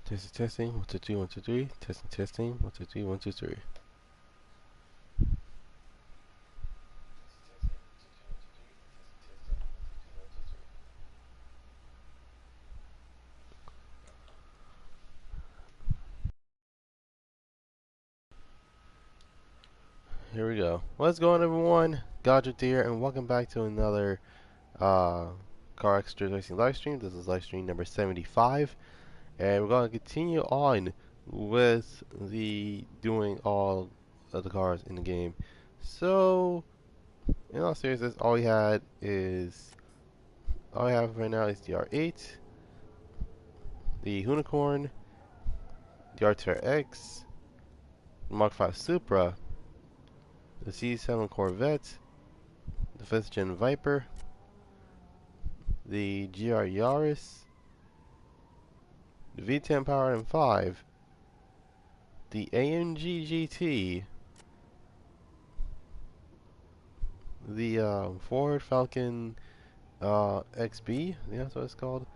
Testing, testing. 1, 2, 3, 1, 2, 3. Testing, testing. 1, 2, 3, 1, 2, 3. Here we go. What's going on, everyone? Goddrifter here, and welcome back to another Car Extra Racing live stream. This is live stream number 75, and we're going to continue on with the doing all of the cars in the game. So, in all seriousness, all we have right now is the R8, the Unicorn, the RTX Mark 5 Supra, the C7 Corvette, the 5th Gen Viper, the GR Yaris, the V10 Power M5, the AMG GT, the Ford Falcon XB, yeah, that's what it's called,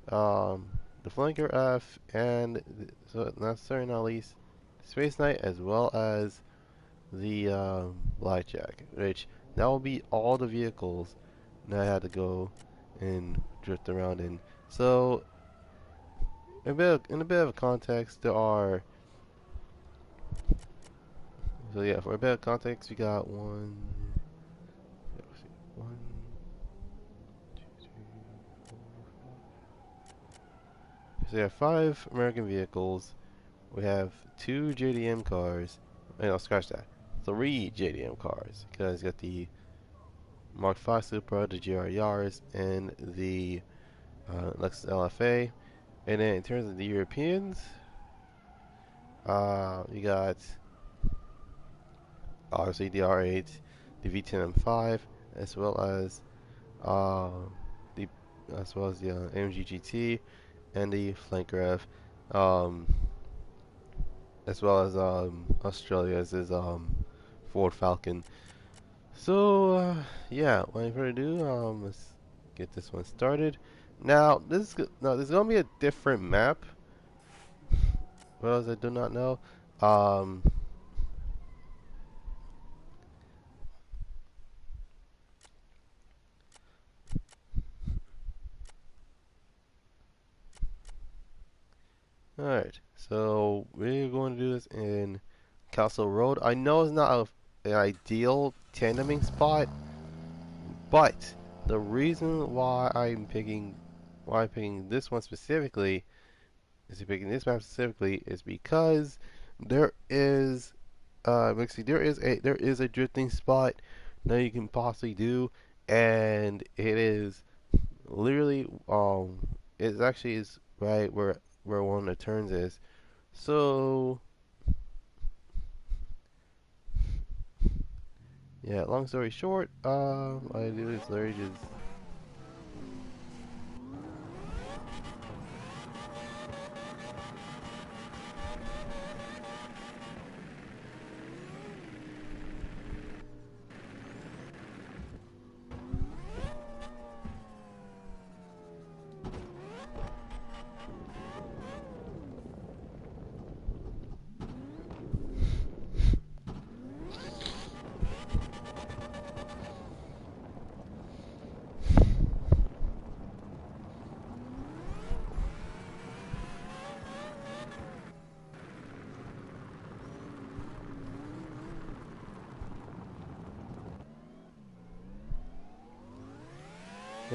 the Flanker F, and so not certainly not least, Space Knight, as well as the Blackjack, which that will be all the vehicles that I had to go and drift around in. So, in a bit of context, there are. So yeah, for a bit of context, we got one, let's see, one, two, three, four, five. So we have 5 American vehicles. We have 2 JDM cars. Wait, no, scratch that. 3 JDM cars, because you got the Mark 5 Supra, the GR Yaris, and the Lexus LFA. And then in terms of the Europeans, you got obviously the R8, the V10 M5, as well as uh, the AMG GT and the Flanker F, um, as well as Australia's is Ford Falcon. So yeah, without further ado, let's get this one started. Now this is gonna be a different map. What else I do not know. Um, Alright, so we're going to do this in Castle Road. I know it's not an ideal tandeming spot, but the reason why I'm picking this one specifically picking this map specifically is because there is there is a drifting spot that you can possibly do, and it is literally it actually is right where one of the turns is. So yeah, long story short, what I do is literally just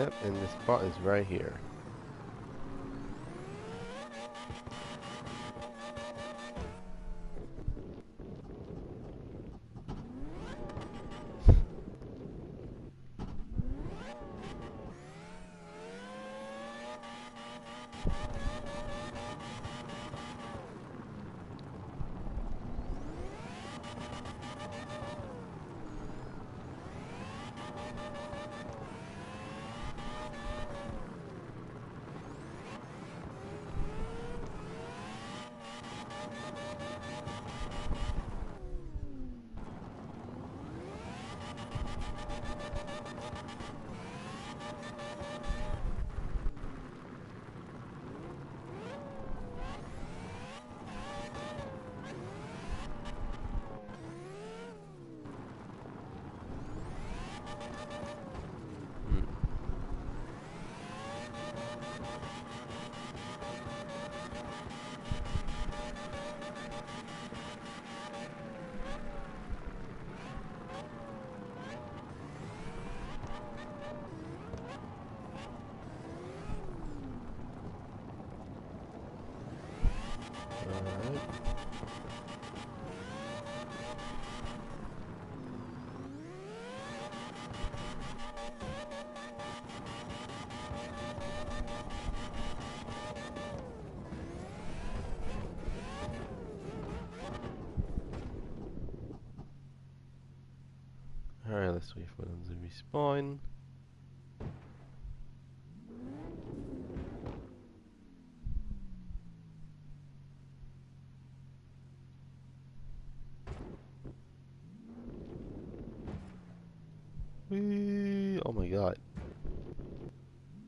yep, and the spot is right here. Hmm. Alright. Alright, let's wait for them to respawn. Whee! Oh my god.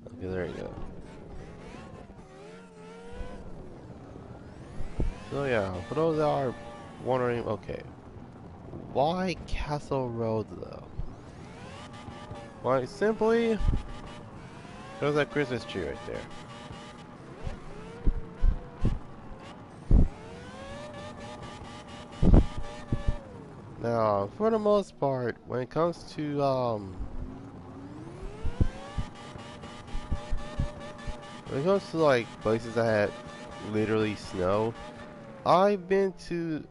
Okay, there you go. So yeah, for those that are wondering, okay, why Castle Road though? Why simply, there's that Christmas tree right there. Now, for the most part, when it comes to like places that had literally snow, I've been to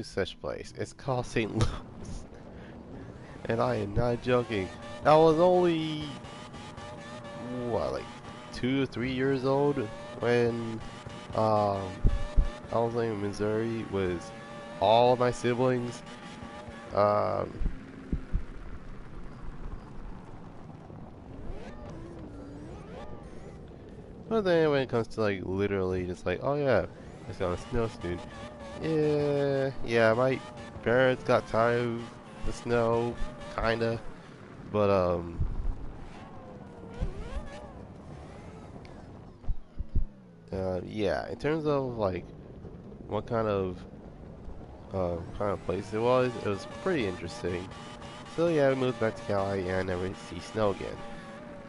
such place. It's called St. Louis, and I am not joking. I was only what, like 2 or 3 years old when um I was in Missouri with all of my siblings. Um, but then when it comes to like literally just like, oh yeah, it's gonna snow soon. Yeah, my parents got tired of the snow, kinda. But yeah, in terms of like what kind of place it was pretty interesting. So yeah, we moved back to Cali and I never see snow again.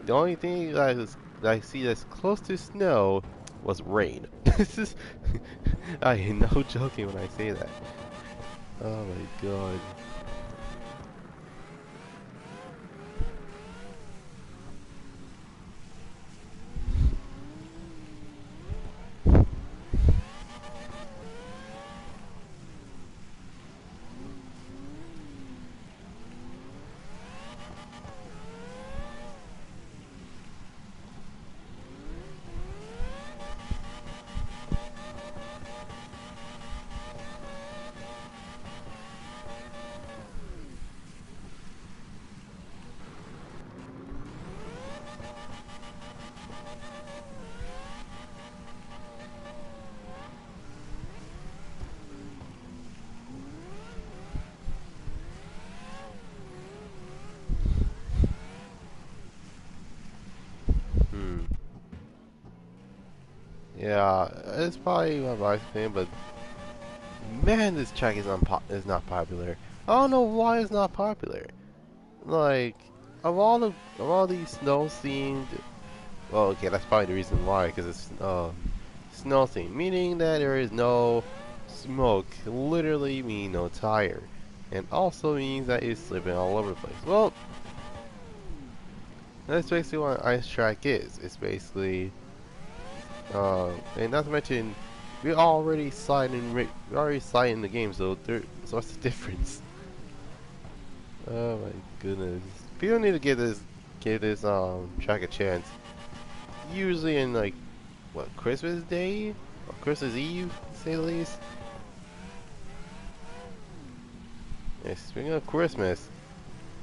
The only thing that I see that's close to snow was rain. This is I am no joking when I say that. Oh my god. Hmm. Yeah, it's probably my wife's opinion, but man, this track is not popular. I don't know why it's not popular. Like, of all these snow themed, well, okay, that's probably the reason why, because it's snow themed, meaning that there is no smoke, literally mean no tire, and also means that it's slipping all over the place. Well, that's basically what an ice track is. It's basically, and not to mention, we already slide in the game, so so what's the difference? Oh my goodness. People need to give this track a chance. Usually in like what, Christmas Day or Christmas Eve, to say the least. Yeah, speaking of Christmas,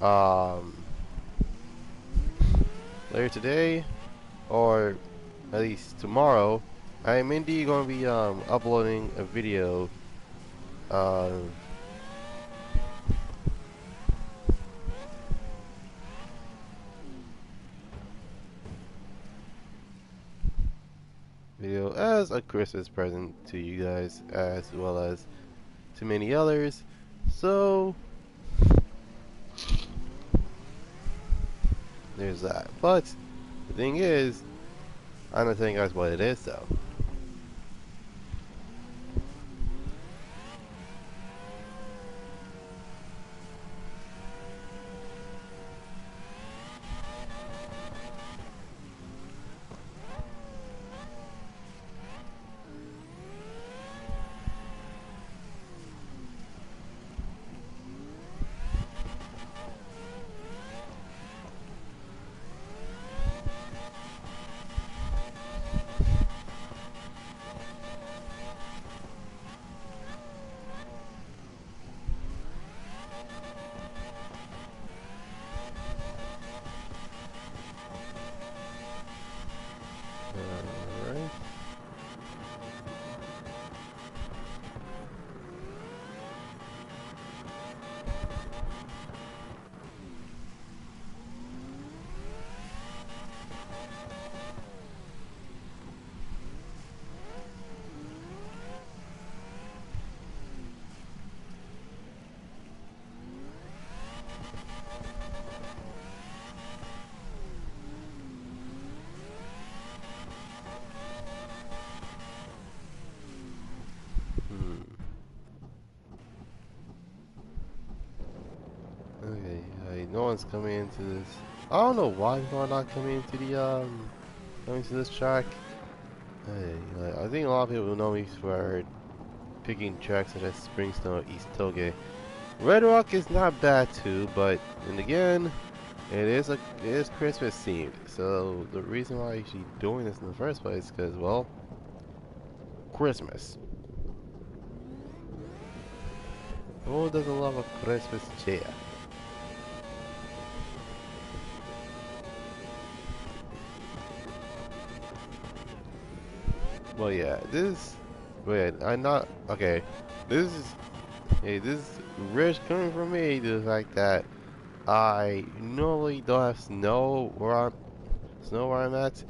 um later today or at least tomorrow, I am indeed going to be uploading a uh video as a Christmas present to you guys as well as to many others. So there's that. But the thing is, I'm not telling you guys what it is though. Alright. Okay, no one's coming into this. I don't know why people are not coming into the coming to this track. Like, I think a lot of people know me for picking tracks such as Springstone or East Toge. Red Rock is not bad too, but then again, it is Christmas themed. So the reason why I'm actually doing this in the first place is because, well, Christmas. Who doesn't love a Christmas cheer? Well, yeah, this. Wait, I'm not. Okay, this is. Hey, this is rich coming from me. The fact that I normally don't have snow where I'm at,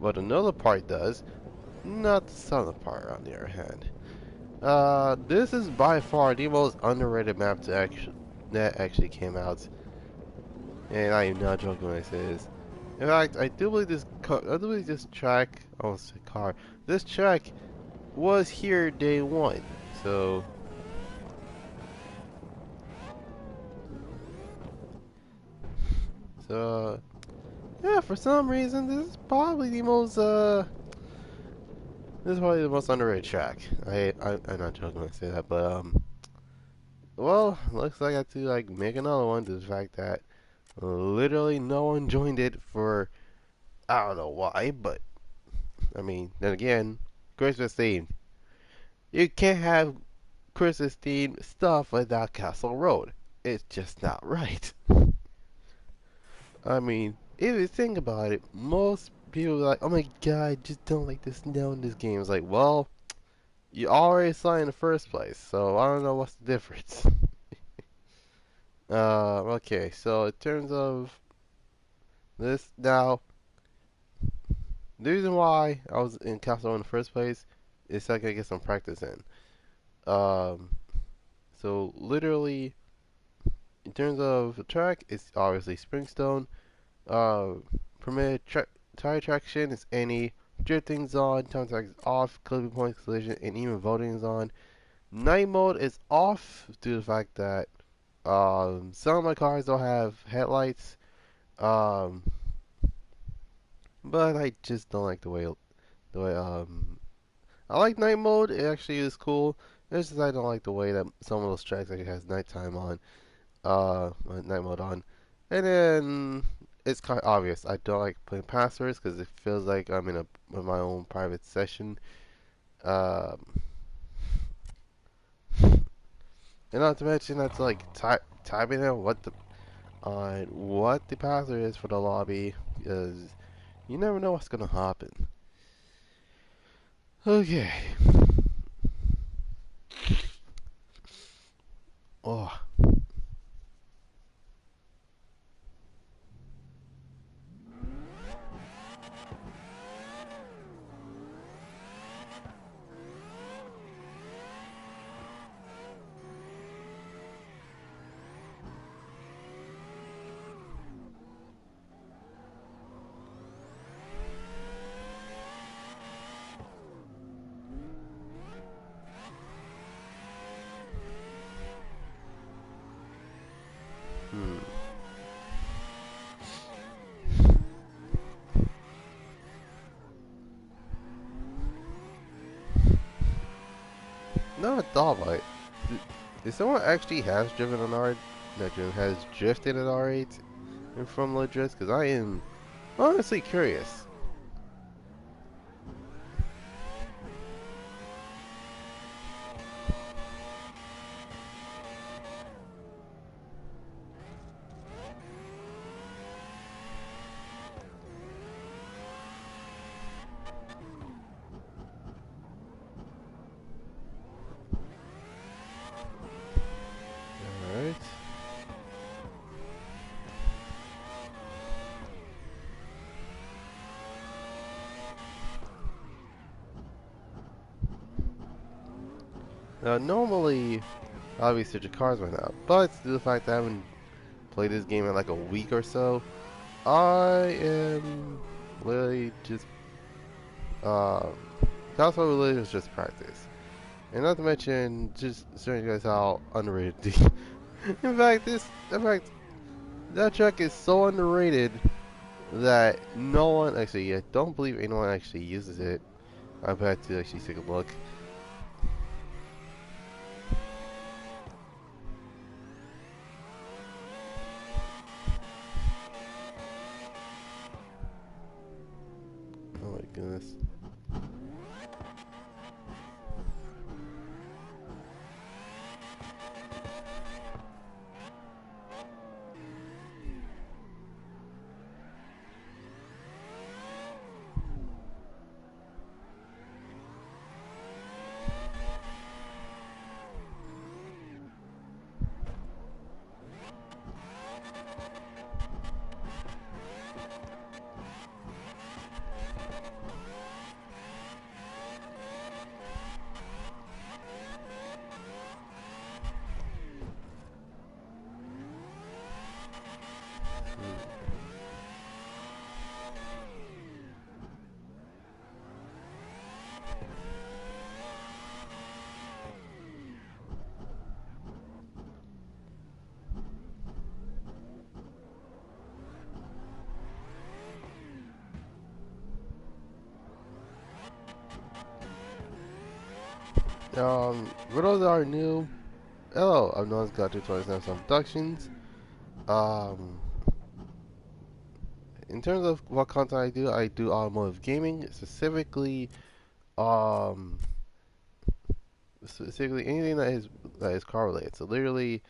but another part does. Not the southern part, on the other hand. This is by far the most underrated map that actually came out, and I am not joking when I say this. In fact, I do believe this track. I almost said car. This track was here day one. So so yeah, for some reason this is probably the most this is probably the most underrated track. I'm not joking when I say that, but well, looks like I have to like make another one due to the fact that literally no one joined it for I don't know why, but I mean then again, Christmas themed. You can't have Christmas themed stuff without Castle Road. It's just not right. I mean, if you think about it, most people are like, oh my god, I just don't like the snow in this game. It's like, well, you already saw it in the first place, so I don't know what's the difference. Okay, so in terms of this, now, the reason why I was in Castle in the first place is so I could get some practice in. Um, so literally, in terms of the track, it's obviously Springstone. Uh, permitted tire traction is any, drifting's on, time attack is off, clipping points, collision, and even voting is on. Night mode is off due to the fact that some of my cars don't have headlights. Um, but I just don't like the way I like night mode. It actually is cool. It's just I don't like the way that some of those tracks actually has nighttime on. Night mode on. And then it's kind of obvious. I don't like putting passwords because it feels like I'm in my own private session. Um, and not to mention that's like typing in what the password is for the lobby because you never know what's gonna happen. Okay. Oh, not thought about it. If someone actually has driven an R, has drifted an R8 in Formula Drift, because I am honestly curious. Alright. Now, normally, I'll be switching cars right now, but due to the fact that I haven't played this game in like a week or so, I am literally just, console really is just practice. And not to mention, just showing you guys how underrated in fact, that track is so underrated that no one actually, I don't believe anyone actually uses it. I've had to actually take a look. Oh my goodness. For those that are new, hello, I'm known as Goddrifter247sun Productions. Um, in terms of what content I do automotive gaming, um, specifically anything that is car related. So literally,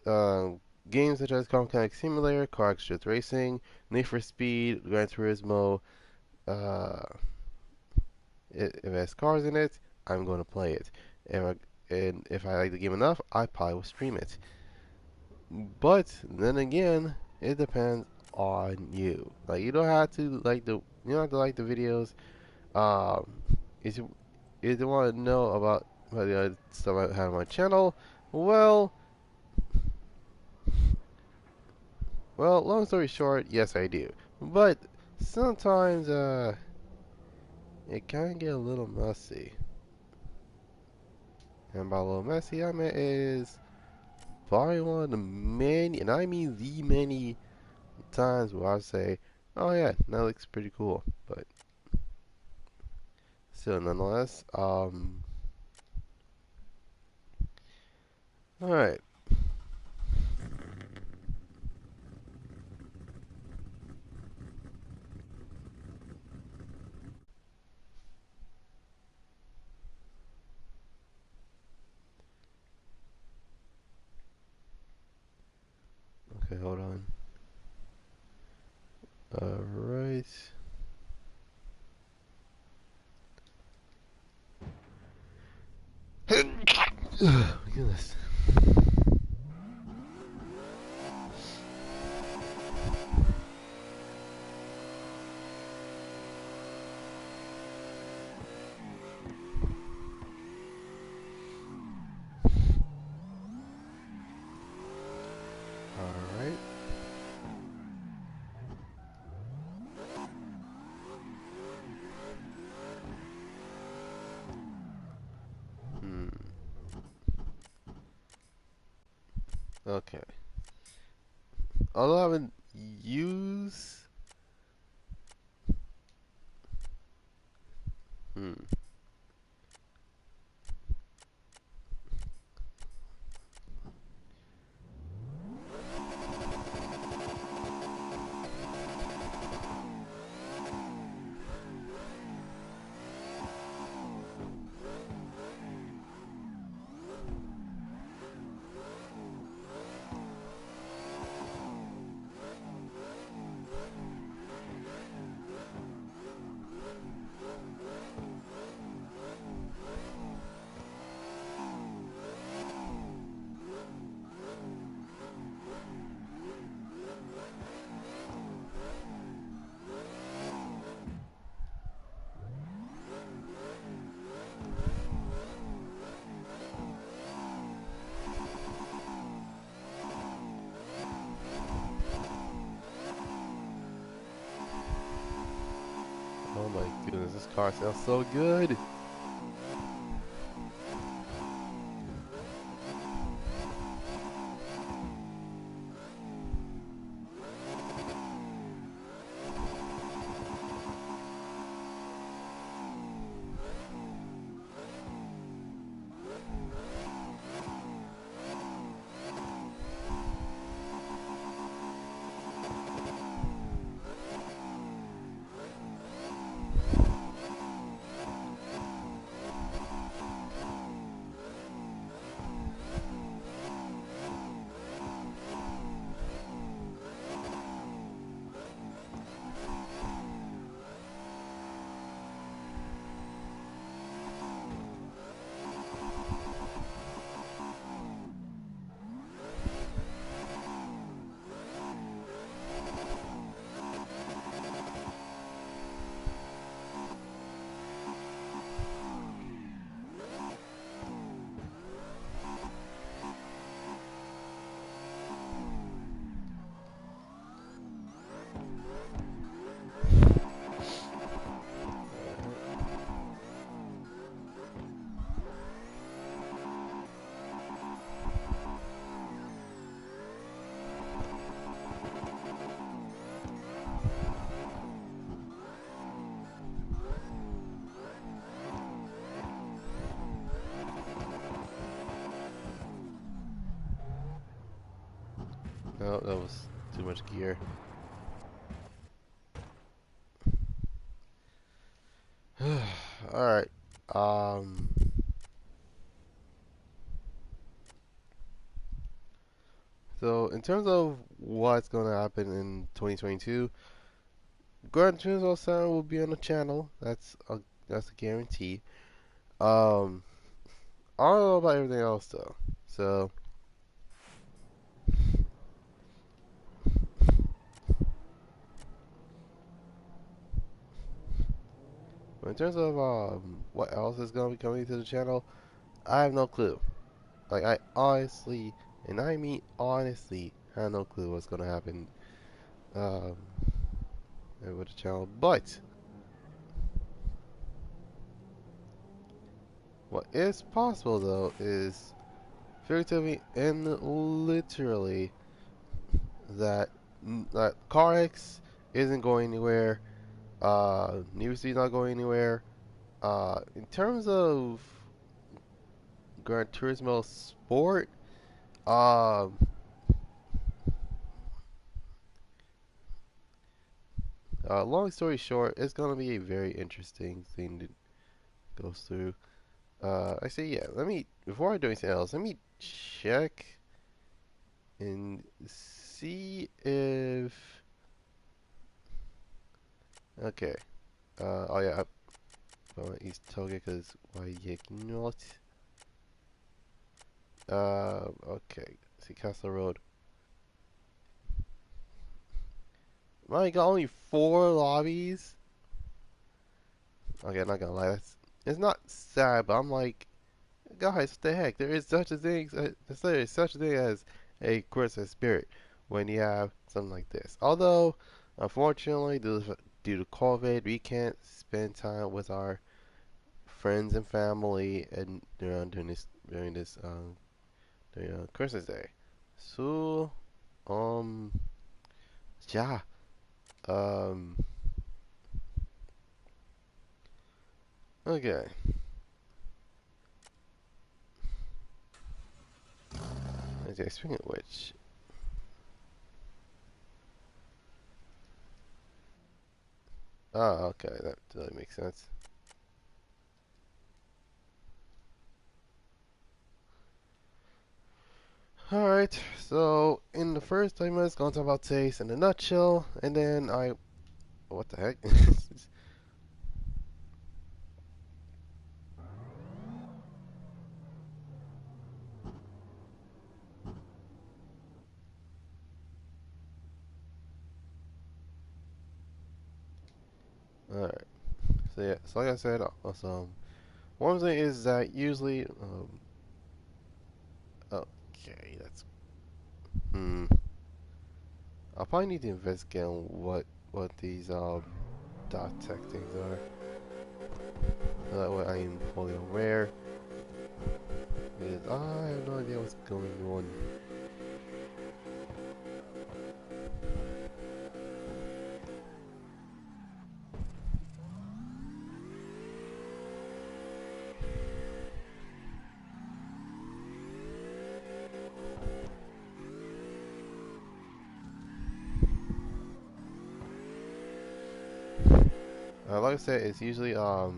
um, games such as Car Mechanic Simulator, Car Extras Racing, Need for Speed, Gran Turismo. Uh, if it has cars in it, I'm going to play it. And if I like the game enough, I probably will stream it. But then again, it depends on you. Like you don't have to like the videos. Um, if you want to know about the other stuff I have on my channel, well, long story short, yes I do. But sometimes it can get a little messy. And by a little messy, I mean is probably one of the many, and I mean the many times where I say, "Oh yeah, that looks pretty cool," but still, nonetheless, all right, okay, hold on, all right. Oh my goodness. All right. Hmm. Okay. Although I haven't used. Hmm. Oh my goodness, this car sounds so good. No, that was too much gear. Alright. Um, so in terms of what's gonna happen in 2022, Goddrifter247sun will be on the channel. That's a guarantee. Um, I don't know about everything else though. So in terms of what else is gonna be coming to the channel, I have no clue. Like I honestly, and I mean honestly, have no clue what's gonna happen um with the channel. But what is possible though is figuratively and literally that that CarX isn't going anywhere. New is not going anywhere. In terms of Gran Turismo Sport, um, long story short, it's gonna be a very interesting thing to go through. Actually, yeah. Let me before I do anything else, let me check and see if okay. Oh yeah, I want East Toga because why not? Okay. See Castle Road. My God, only 4 lobbies. Okay, I'm not gonna lie. It's not sad, but I'm like, guys, what the heck? There is such a thing. There is such a thing as a Christmas spirit when you have something like this. Although, unfortunately, due to COVID, we can't spend time with our friends and family and during Christmas Day. So, um, yeah, um, okay. Okay, speaking of which, okay, that totally makes sense. Alright, so in the first 10 minutes, gonna talk about taste in a nutshell, and then what the heck? Alright, so yeah, so like I said, also, one thing is that usually, okay, hmm, I'll probably need to investigate on what these, dot tech things are. So that way I am fully aware. Because I have no idea what's going on. Like I said, it's usually so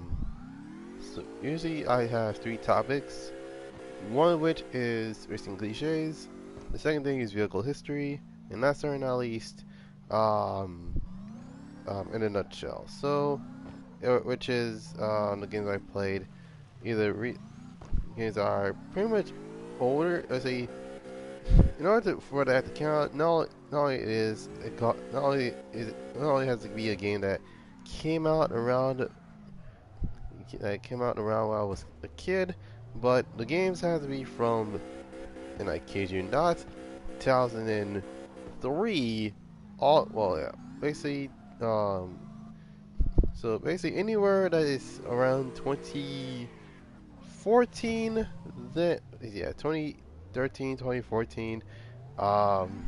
usually I have 3 topics. One of which is racing cliches. The second thing is vehicle history, and last but not least, um, in a nutshell. So, which is the games I played. Either games are pretty much older. I say, in order for that to count, not only is it not only has to be a game that came out around when I was a kid, but the games have to be from, and I kid you not, 2003. All well, yeah, basically, so basically anywhere that is around 2014, then yeah, 2013, 2014. Um,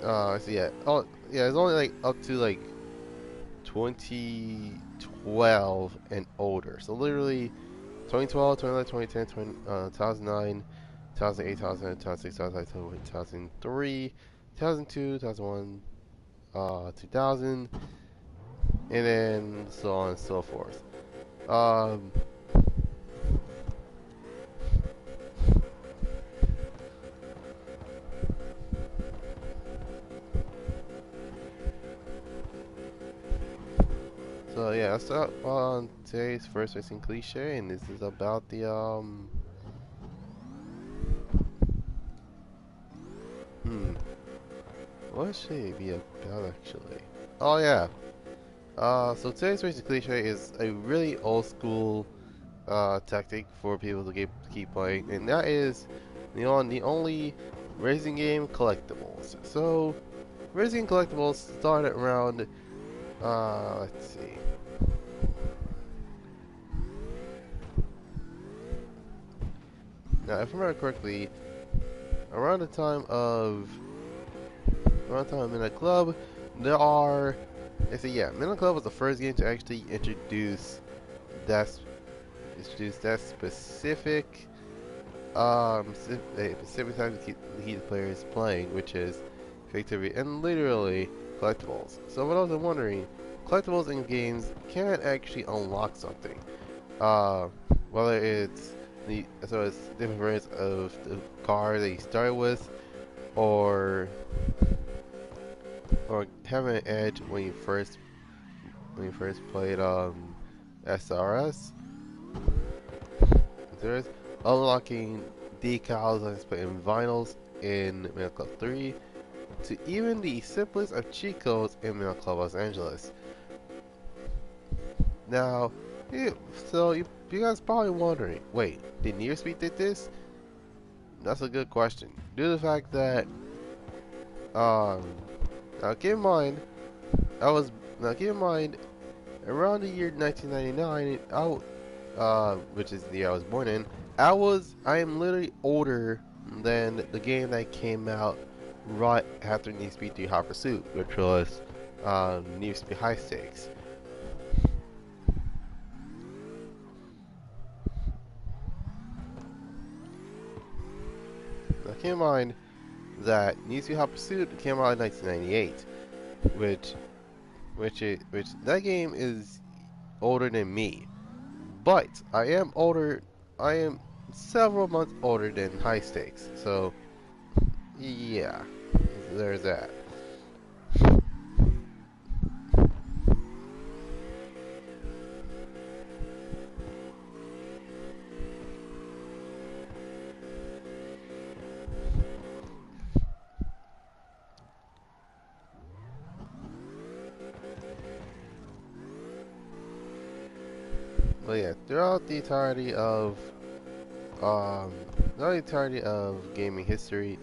so yeah, oh yeah, it's only like up to like 2012 and older. So literally 2012, 2011, 2010, 2009, 2008, 2009, 2006, 2003, 2002, 2001, 2000, and then so on and so forth. Um, so yeah, let's start on today's first racing cliche, and this is about the hmm, what should it be about actually? Oh yeah. So today's racing cliche is a really old school tactic for people to keep playing, and that is the only racing game collectibles. So racing collectibles started around let's see. Now, if I remember correctly, around the time of Midnight Club, there are. I say yeah, Midnight Club was the first game to actually that introduce that specific specific type to keep the players playing, which is creativity and literally collectibles. So what I was wondering, collectibles in games can actually unlock something. Uh, whether it's it's different variants of the car that you started with, or having an edge when you first played SRS. There's unlocking decals and vinyls in Metal Club 3, to even the simplest of cheat codes in Metal Club Los Angeles. Now, you guys probably wondering, wait, did Near Speed did this? That's a good question. Due to the fact that, now keep in mind, keep in mind, around the year 1999, which is the year I was born in, I am literally older than the game that came out right after Need for Speed 3 Hot Pursuit, which was Need for Speed High Stakes. Now keep in mind that Need for Speed Hot Pursuit came out in 1998, which that game is older than me. But I am several months older than High Stakes, so yeah, there's that. But yeah, throughout the entirety of gaming history,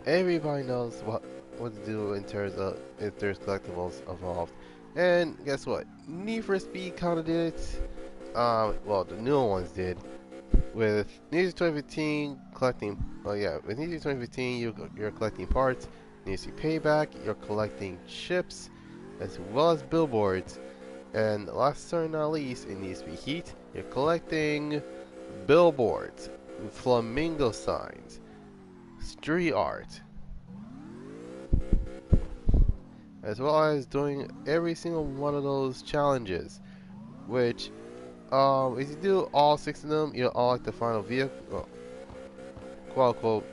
everybody knows what to do in terms of if there's collectibles involved. And guess what? Need for Speed kind of did it. Well, the newer ones did. With Need for 2015 collecting, oh yeah, with Need for 2015 you're collecting parts. Need for Payback, you're collecting chips, as well as billboards. And last but not least, in Need for Heat, you're collecting billboards, flamingo signs, street art, as well as doing every single one of those challenges. Which, if you do all 6 of them, you'll unlock the final vehicle, well, quote unquote,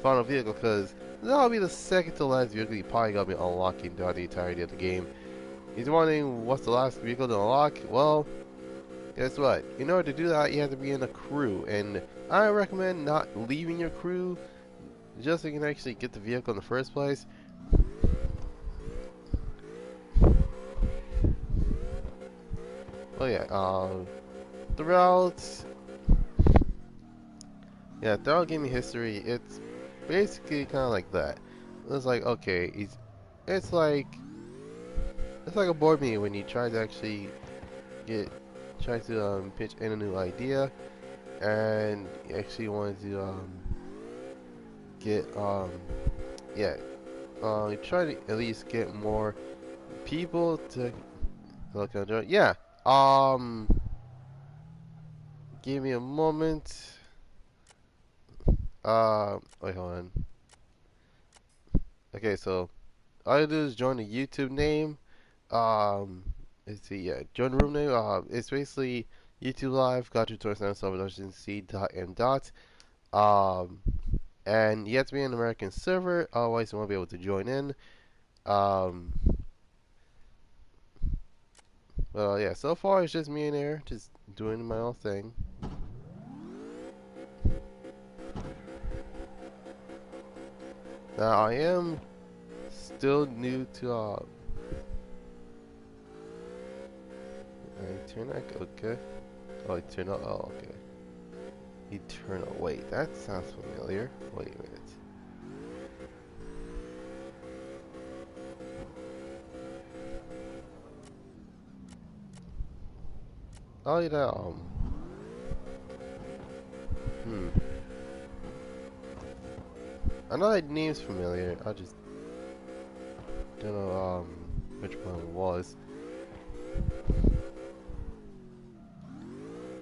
final vehicle, because that'll be the second to last vehicle you probably gonna be unlocking throughout the entirety of the game. If you're wondering what's the last vehicle to unlock, well, guess what? In order to do that, you have to be in a crew, and I recommend not leaving your crew just so you can actually get the vehicle in the first place. Well, yeah, throughout, throughout gaming history, it's basically kind of like that. It's like, okay, it's like a board meeting when you try to actually pitch in a new idea, and you actually want to get you try to at least get more people to look on join. Yeah. Give me a moment. Wait, hold on. Okay, so all you do is join the YouTube name. Let's see, yeah, join the room name. It's basically YouTube Live, Goddrifter247sun Production, C.M. Um, and you have to be an American server, otherwise you won't be able to join in. Well, yeah, so far it's just me and Air, just doing my own thing. Now, I am still new to, Eternal, okay. Oh, Eternal, oh, okay. Eternal, wait, that sounds familiar. Wait a minute. Oh, yeah, I know that name's familiar, I just don't know, which one it was.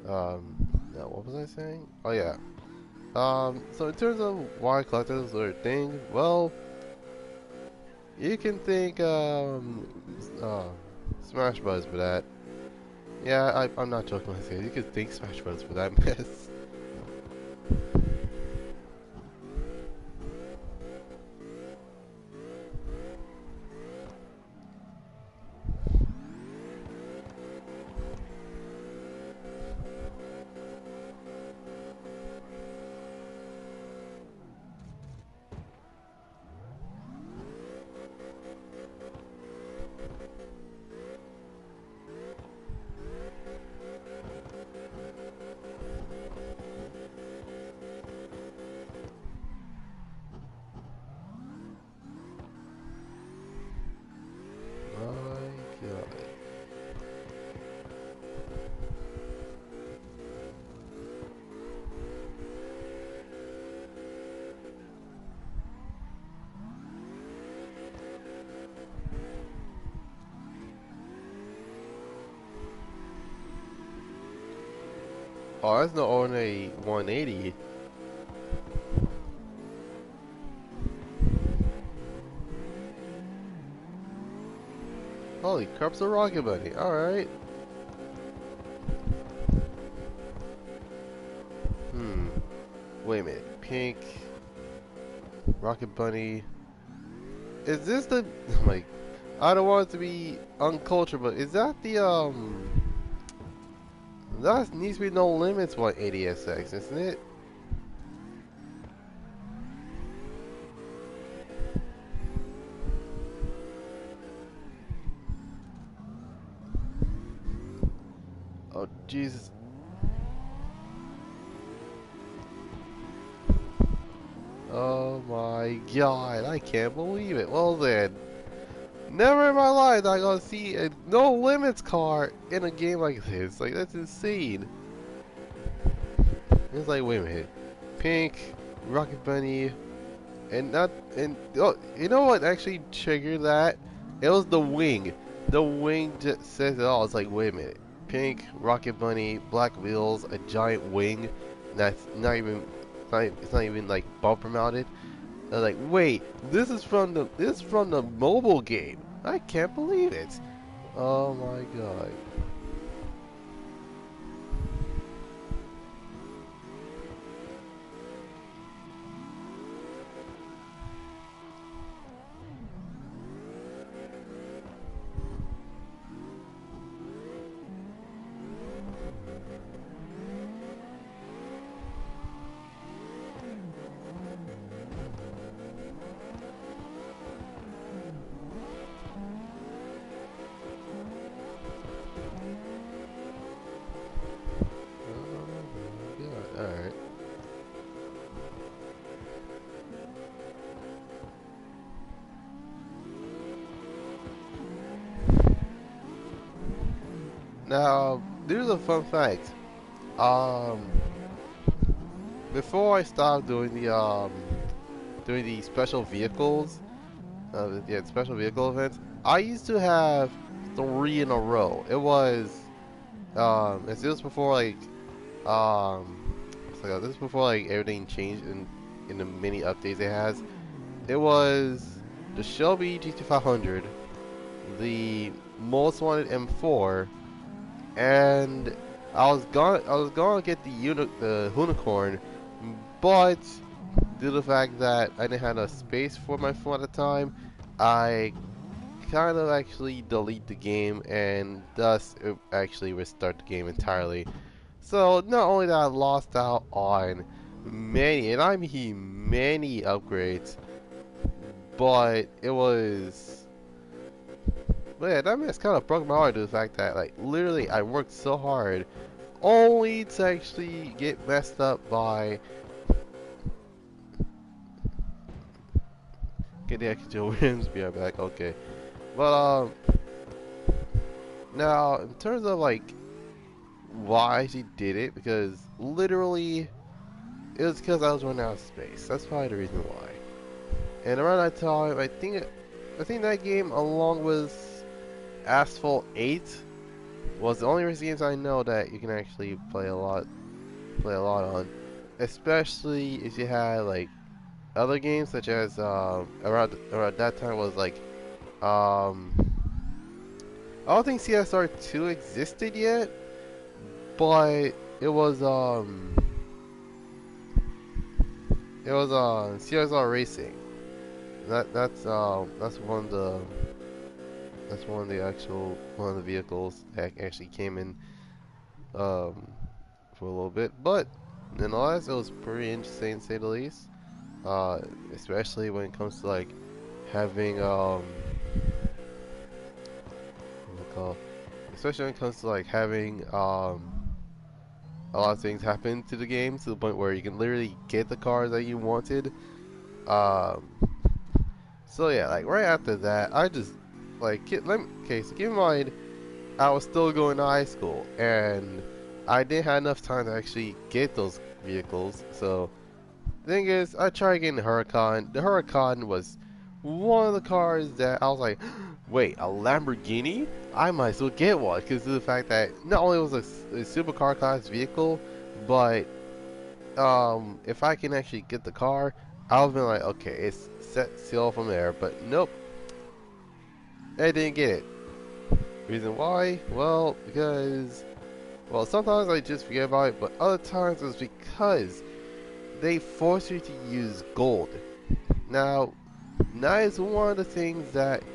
Now what was I saying? Oh yeah. So in terms of why collectors are a thing, well, you can thank, Smash Bros for that. Yeah, I'm not joking when I say it. You can thank Smash Bros for that mess. Oh, that's not on a 180. Holy crap's a rocket bunny. Alright. Wait a minute. Pink. Rocket bunny. Is this the... Like, I don't want it to be uncultured, but is that the, that needs to be no limits 180SX, isn't it? Oh, Jesus. Oh my my god, I can't believe it. Well then, never in my life am I gonna see a no limits car in a game like this. Like, that's insane. It's like, wait a minute. Pink, Rocket Bunny, and not, and, oh, you know what actually triggered that? It was the wing. The wing just says it all. It's like, wait a minute. Pink, Rocket Bunny, black wheels, a giant wing that's not even, it's not even like bumper mounted. I was like, wait, this is from the mobile game. I can't believe it. Oh my god. Oh my god. Alright. Now, there's a fun fact. Um, Before I stopped doing the special vehicles, yeah, special vehicle events, I used to have 3 in a row. It was, this was before like, this is before like everything changed in the mini updates it has. It was the Shelby GT500, the Most Wanted M4, and I was gonna get the unicorn, but due to the fact that I didn't have enough space for my phone at the time, I kind of actually delete the game, and thus it actually restart the game entirely. So not only that I lost out on many, and I mean many upgrades, but it was, but yeah, that just kind of broke my heart to the fact that like literally I worked so hard only to actually get messed up by get the extra wins. Be right back. Okay, but now in terms of like why she did it, because literally it was because I was running out of space. That's probably the reason why. And around that time, I think that game, along with Asphalt 8, was the only recent games I know that you can actually play a lot on. Especially if you had like other games such as around that time was like um I don't think CSR 2 existed yet, but it was CSR Racing. That's one of the actual one of the vehicles that actually came in um for a little bit, but nonetheless it was pretty interesting to say the least. Uh, Especially when it comes to like having what's it called? Especially when it comes to like having a lot of things happen to the game to the point where you can literally get the cars that you wanted. Um, so yeah, like right after that, I just like okay. So keep in mind, I was still going to high school, and I didn't have enough time to actually get those vehicles. So the thing is, I tried getting the Huracan. The Huracan was one of the cars that I was like, wait, a Lamborghini? I might as well get one because of the fact that not only was it a supercar class vehicle, but if I can actually get the car, I've been like, okay, it's set sail from there. But nope, I didn't get it. Reason why? Well, because sometimes I just forget about it, but other times it was because they force you to use gold. Now, that is one of the things that's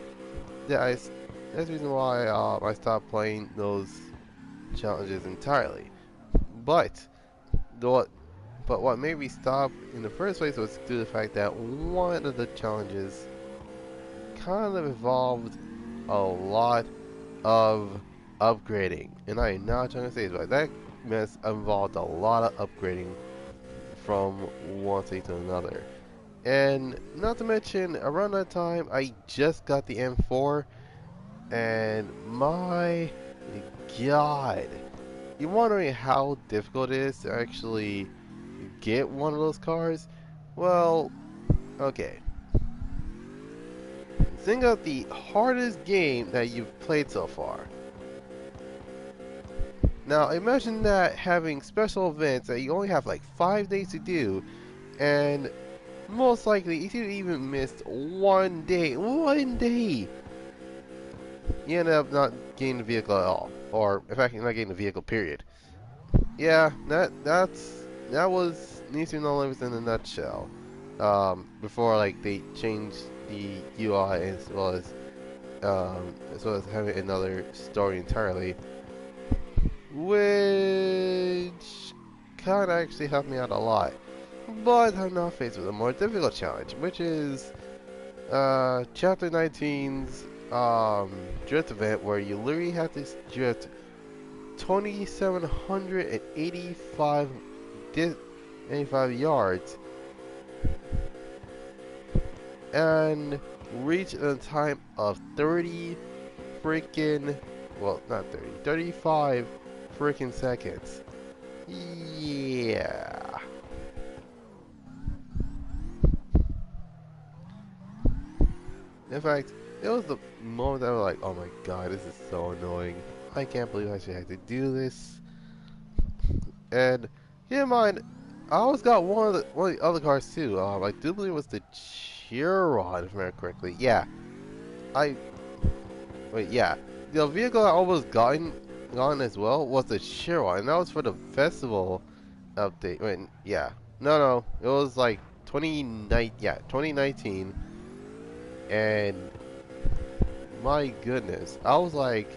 the reason why I stopped playing those challenges entirely. But what what made me stop in the first place was due to the fact that one of the challenges kind of involved a lot of upgrading, and I am not trying to say it, but that mess involved a lot of upgrading from one state to another. And not to mention, around that time, I just got the M4, and my God, you're wondering how difficult it is to actually get one of those cars? Well, okay. Think of the hardest game that you've played so far. Now, imagine that having special events that you only have like 5 days to do, and most likely, if you even missed one day, you end up not getting the vehicle at all, or in fact, not getting the vehicle. Period. Yeah, that was Need No Limits in a nutshell. Before like they changed the UI as well as having another story entirely, which kind of actually helped me out a lot. But I'm now faced with a more difficult challenge, which is Chapter 19's drift event, where you literally have to drift 2,785 85 yards and reach a time of 30 freaking, well, not 30, 35 freaking seconds. Yeah. In fact, it was the moment that I was like, oh my god, this is so annoying. I can't believe I should have to do this. And keep in mind, I always got one of the other cars too. I do believe it was the Chiron, if I remember correctly. Yeah, I wait. Yeah, the vehicle I almost gotten as well was the Chiron, and that was for the festival update. Wait, yeah, no, it was like 2019, and my goodness, I was like,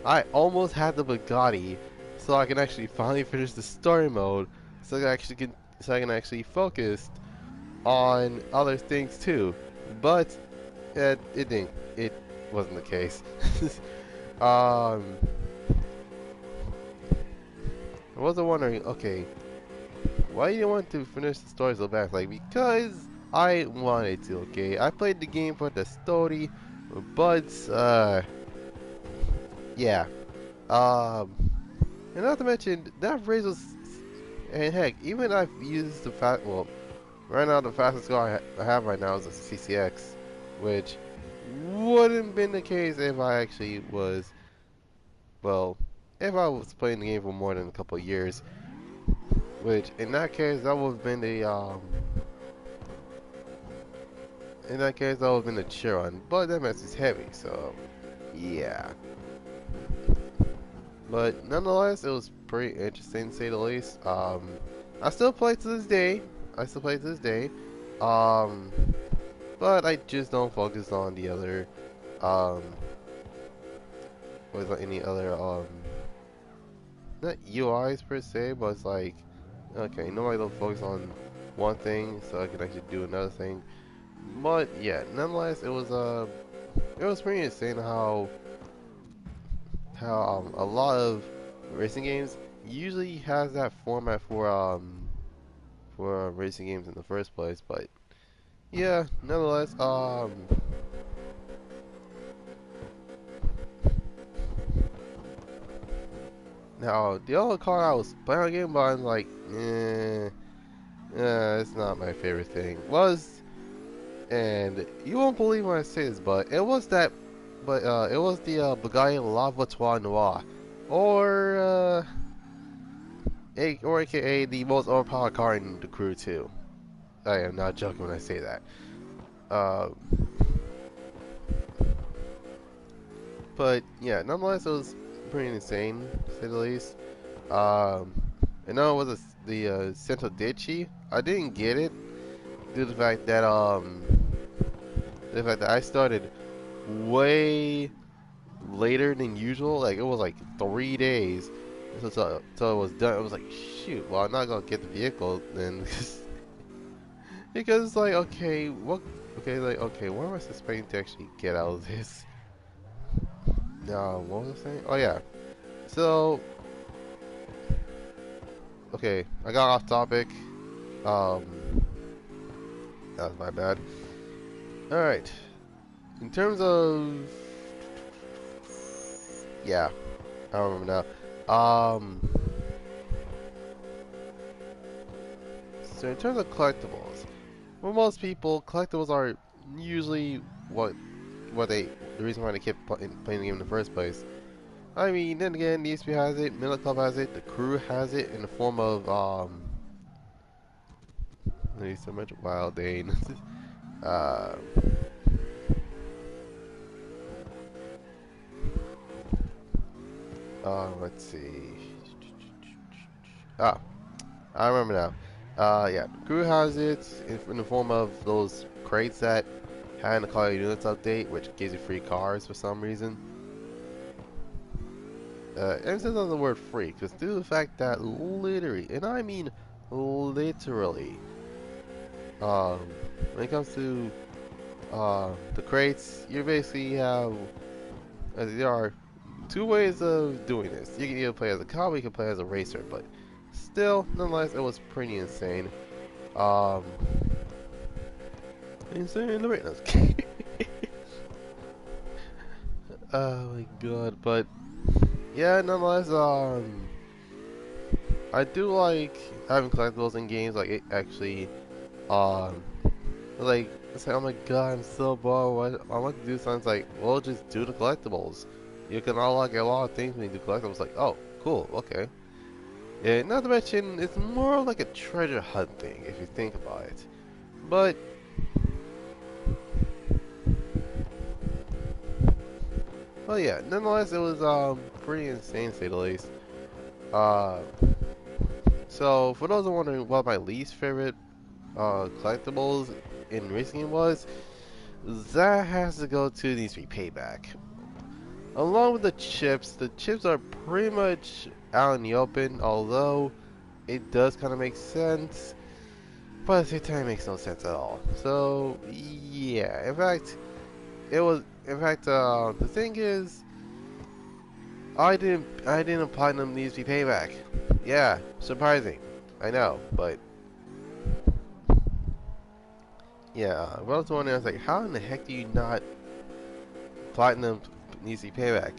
I almost had the Bugatti, so I can actually finally finish the story mode, so I can actually focus on other things too. But it didn't. It wasn't the case. um, I was wondering, okay, why you want to finish the story so bad? Like, because I wanted to. Okay, I played the game for the story, but yeah. Um, and not to mention that race was, and heck, even I've used the well, right now the fastest car I have right now is a CCX, which wouldn't been the case if I actually was, well, if I was playing the game for more than a couple of years, which in that case that would have been the in that case that would have been the Chiron, but that mess is heavy, so yeah. But nonetheless, it was pretty interesting to say the least. I still play to this day. I still play to this day. Um, but I just don't focus on the other, um, with any other, not UIs per se, but it's like, okay, normally don't focus on one thing, so I can actually do another thing. But yeah, nonetheless, it was pretty insane how a lot of racing games usually has that format for racing games in the first place. But yeah, nonetheless, now the other car I was playing on game, but I'm like, it's not my favorite thing. And you won't believe when I say this, but it was the Bugatti Lavatoire Noir, or or AKA the most overpowered car in the crew too. I am not joking when I say that. Uh, but yeah, nonetheless, it was pretty insane, to say the least. Um, I know it was the Centro Dici. I didn't get it due to the fact that I started way later than usual. Like it was like 3 days. So it was done. I was like, shoot. Well, I'm not gonna get the vehicle then, because it's like, okay, what? Okay, like, okay, what am I supposed to actually get out of this? No, what was I saying? Oh yeah. So, okay, I got off topic. Um, That was my bad. Alright. In terms of... Yeah, I don't remember now. So in terms of collectibles, for most people, collectibles are usually the reason why they keep playing the game in the first place. I mean, then again, the ESP has it, Middle Club has it, the crew has it in the form of there's so much Wild Dane. uh, let's see. Ah, I remember now. Yeah, the crew has it in the form of those crates that had the Call of Units update, which gives you free cars for some reason. Emphasis on the word free, because due to the fact that literally, and I mean literally, um, when it comes to the crates, you basically have there are two ways of doing this. You can either play as a cop, or you can play as a racer, but still, nonetheless, it was pretty insane. Um, insane the ratings. Oh my god, but yeah, nonetheless, I do like having collectibles in games. Like it actually, um, like it's like, oh my god, I'm so bored. What I want to do something like, well, just do the collectibles. You can unlock a lot of things when you do collectibles. Like, oh, cool, okay. Yeah, not to mention, it's more like a treasure hunt thing if you think about it. But well, yeah. Nonetheless, it was pretty insane to say the least. Uh, so for those who are wondering what my least favorite collectibles in racing was, that has to go to these three payback. Along with the chips are pretty much out in the open, although it does kind of make sense, but at the same time, it makes no sense at all. So, yeah, in fact, the thing is, I didn't platinum these to payback. Yeah, surprising, I know, but yeah, what I was wondering, I was like, how in the heck do you not platinum needs to payback?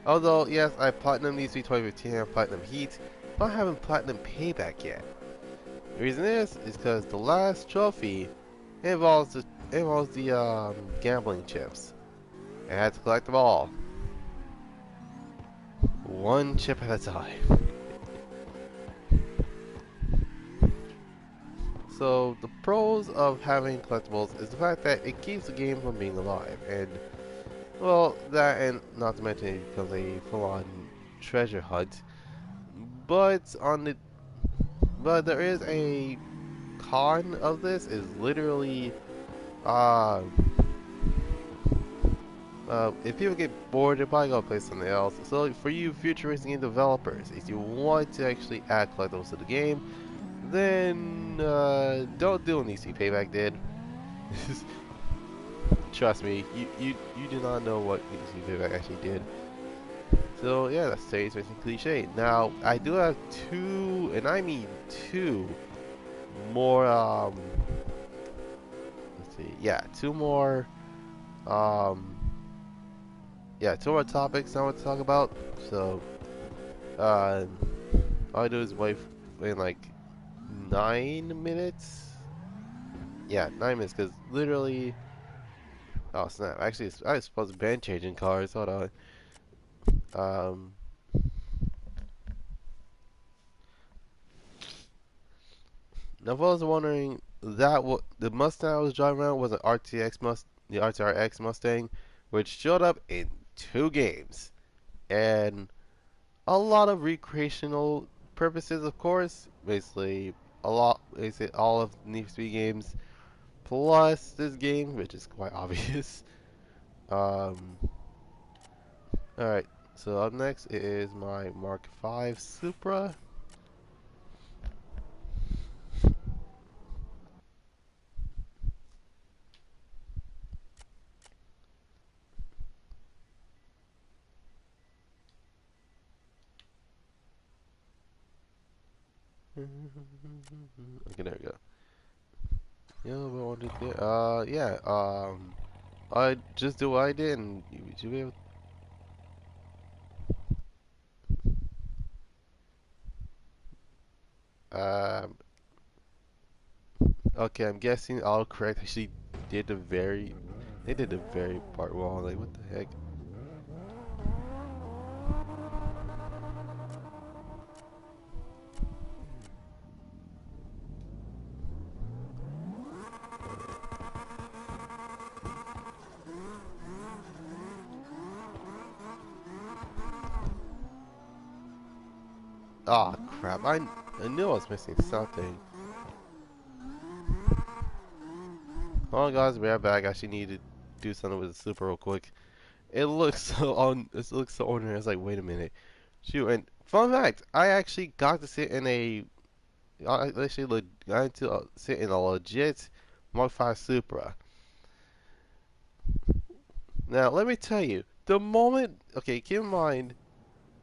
Although, yes, I platinum these 2015 and platinum heat, but I haven't platinum payback yet. The reason is because the last trophy involves the gambling chips. I had to collect them all, one chip at a time. So the pros of having collectibles is the fact that it keeps the game from being alive, and well, that and not to mention it becomes a full-on treasure hunt. But on the but there is a con of this is literally uh if people get bored, they're probably gonna play something else. So for you future racing game developers, if you want to actually add collectibles to the game, then don't do what NC Payback did. Trust me, you do not know what NC Payback actually did. So yeah, that's today's racing cliche. Now I do have two, and I mean two more. Let's see, yeah, um, two more topics I want to talk about. So all I do is wait in like 9 minutes. Yeah, 9 minutes, because literally. Oh snap! Actually, I was supposed to ban changing cars. Hold on. Um, Now, if I was wondering, the Mustang I was driving around was an the RTX Mustang, which showed up in two games, and a lot of recreational purposes, of course. Basically all of Need for Speed games plus this game, which is quite obvious. Um, all right. So up next is my Mark V Supra. Okay, there we go. Yeah, we wanted to. Yeah. I just do what I did, and you be able. Um. Okay, I'm guessing all correct. Actually, did the very. They did the very part wrong. Like, what the heck? Ah, crap. I knew I was missing something. Hold on, guys. We're back. I actually need to do something with the Supra real quick. It looks so it looks so ordinary. It's like, wait a minute. Shoot, and fun fact, I actually got to sit in a I actually got to sit in a legit Mark 5 Supra. Now, let me tell you, the moment, okay, keep in mind,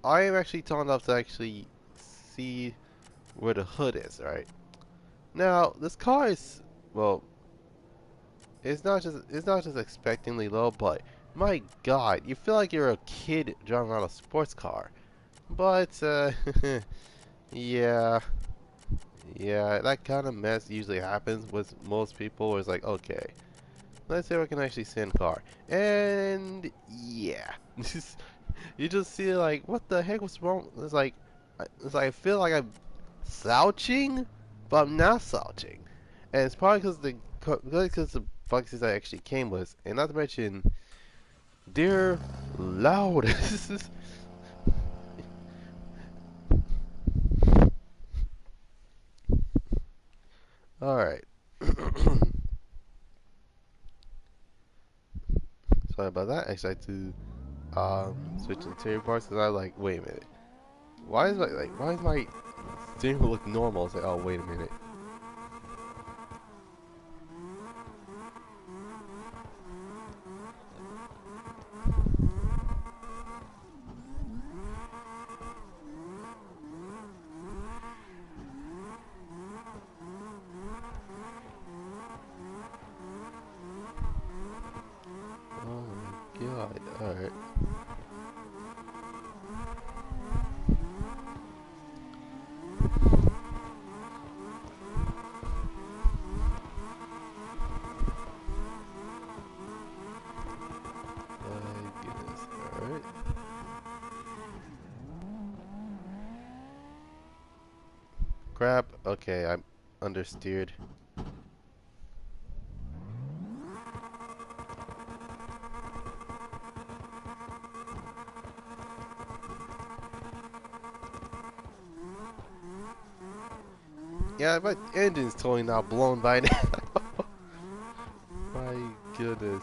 I am actually tall enough to actually see where the hood is, right? Now, this car is, well, it's not just expectingly low, but my God, you feel like you're a kid driving around a sports car. But, yeah, yeah, that kind of mess usually happens with most people. Where it's like, okay, let's see if I can actually send car. And yeah, you just see like, what the heck was wrong? It's like I feel like I'm slouching, but I'm not slouching, and it's probably because the boxes I actually came with, and not to mention they're loud. All right. Sorry about that. Actually, I had to switch interior parts because I like, wait a minute. Why is my steering wheel look normal? It's like, oh, wait a minute. Oh my God. All right. My goodness. All right. Crap. Okay, I'm understeered. Yeah, my engine's totally not blown by now. My goodness.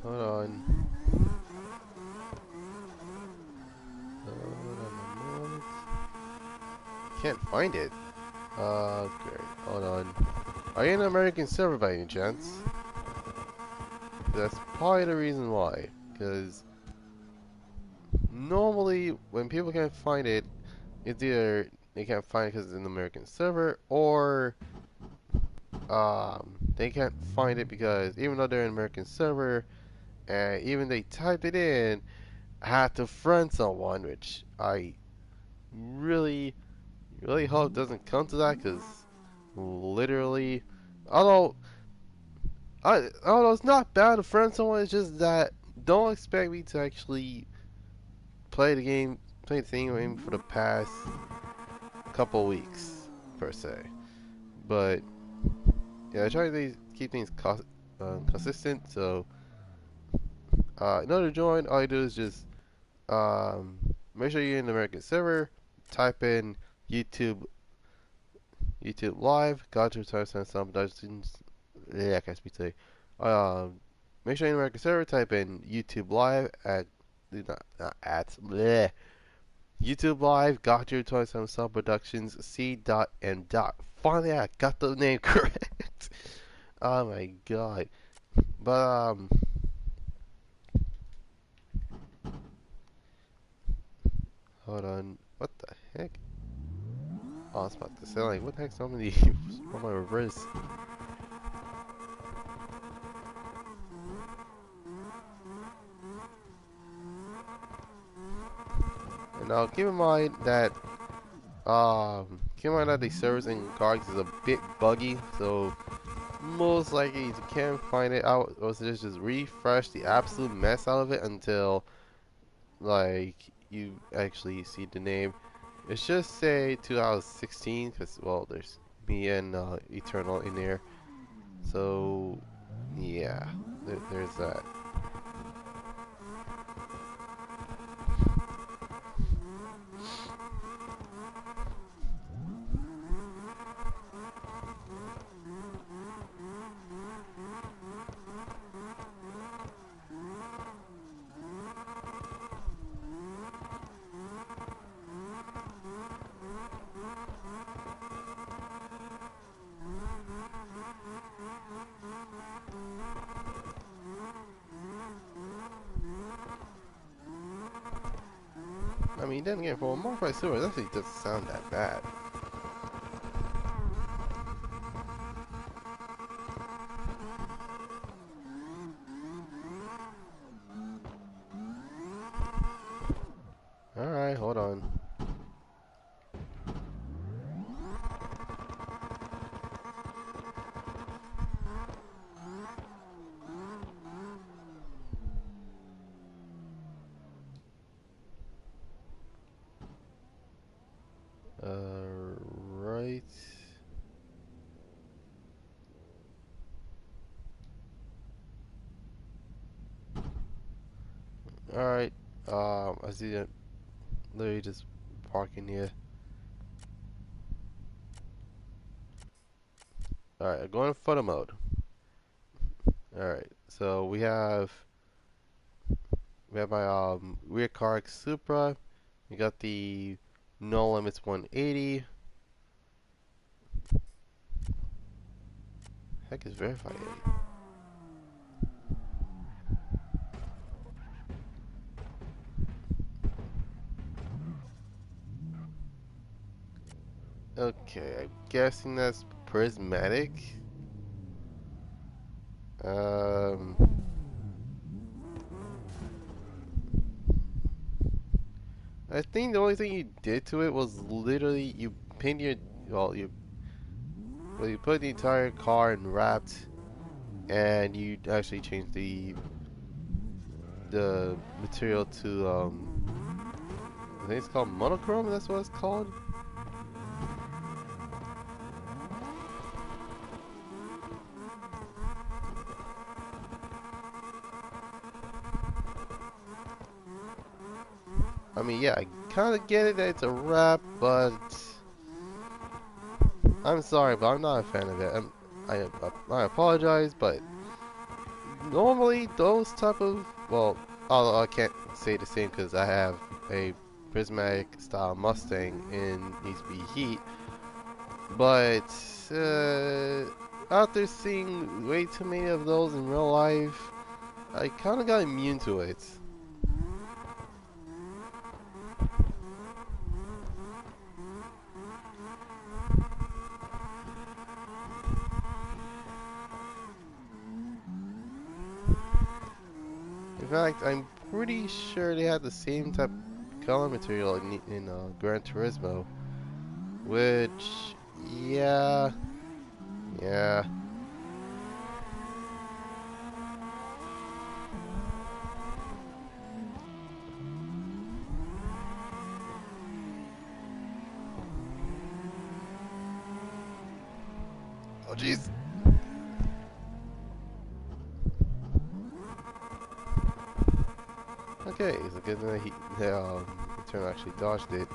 Hold on. Hold on a moment. Can't find it. Okay. Hold on. Are you an American server by any chance? That's probably the reason why. Because normally, when people can't find it, it's either they can't find it because it's an American server, or they can't find it because even though they're an American server, and even they type it in, I have to friend someone, which I really, really hope doesn't come to that, because literally, although although it's not bad to friend someone, it's just that don't expect me to actually play the game, play the thing for the past couple weeks per se. But yeah, I try to keep things consistent. So in order to join, all you do is just um, make sure you're in the American server. Type in YouTube Live. Goddrifter247sun Production. Yeah, I can't speak today. Make sure you're in the American server. Type in YouTube Live at not at bleh. YouTube Live, Goddrifter247sun Productions, C. and dot. Finally, I got the name correct. Oh my god. But hold on. What the heck? Oh, I was about to say, like, what the heck's on the on my reverse? And now keep in mind that the servers in Cards is a bit buggy, so most likely you can't find it out, or just refresh the absolute mess out of it until like you actually see the name. It should say 2016 because well, there's me and Eternal in there, so yeah, there's that. I mean, then again, for a modified Supra, it actually doesn't sound that bad. Alright, hold on. Right. Alright. I see it. Literally just parking here. Alright, going to photo mode. Alright, so we have my rear car Supra. We got the no limits 180. Heck is verified. Okay, I'm guessing that's prismatic. Um, I think the only thing you did to it was literally you pinned your you put the entire car and wrapped, and you actually changed the material to I think it's called monochrome. That's what it's called. I mean, yeah, I kind of get it that it's a wrap, but I'm sorry, but I'm not a fan of it. I apologize, but normally those type of although I can't say the same because I have a prismatic style Mustang in needs to be heat, but after seeing way too many of those in real life, I kind of got immune to it. In fact, I'm pretty sure they had the same type of color material in Gran Turismo, which, yeah, yeah. Oh, jeez. Okay, so good that the turn actually dodged it.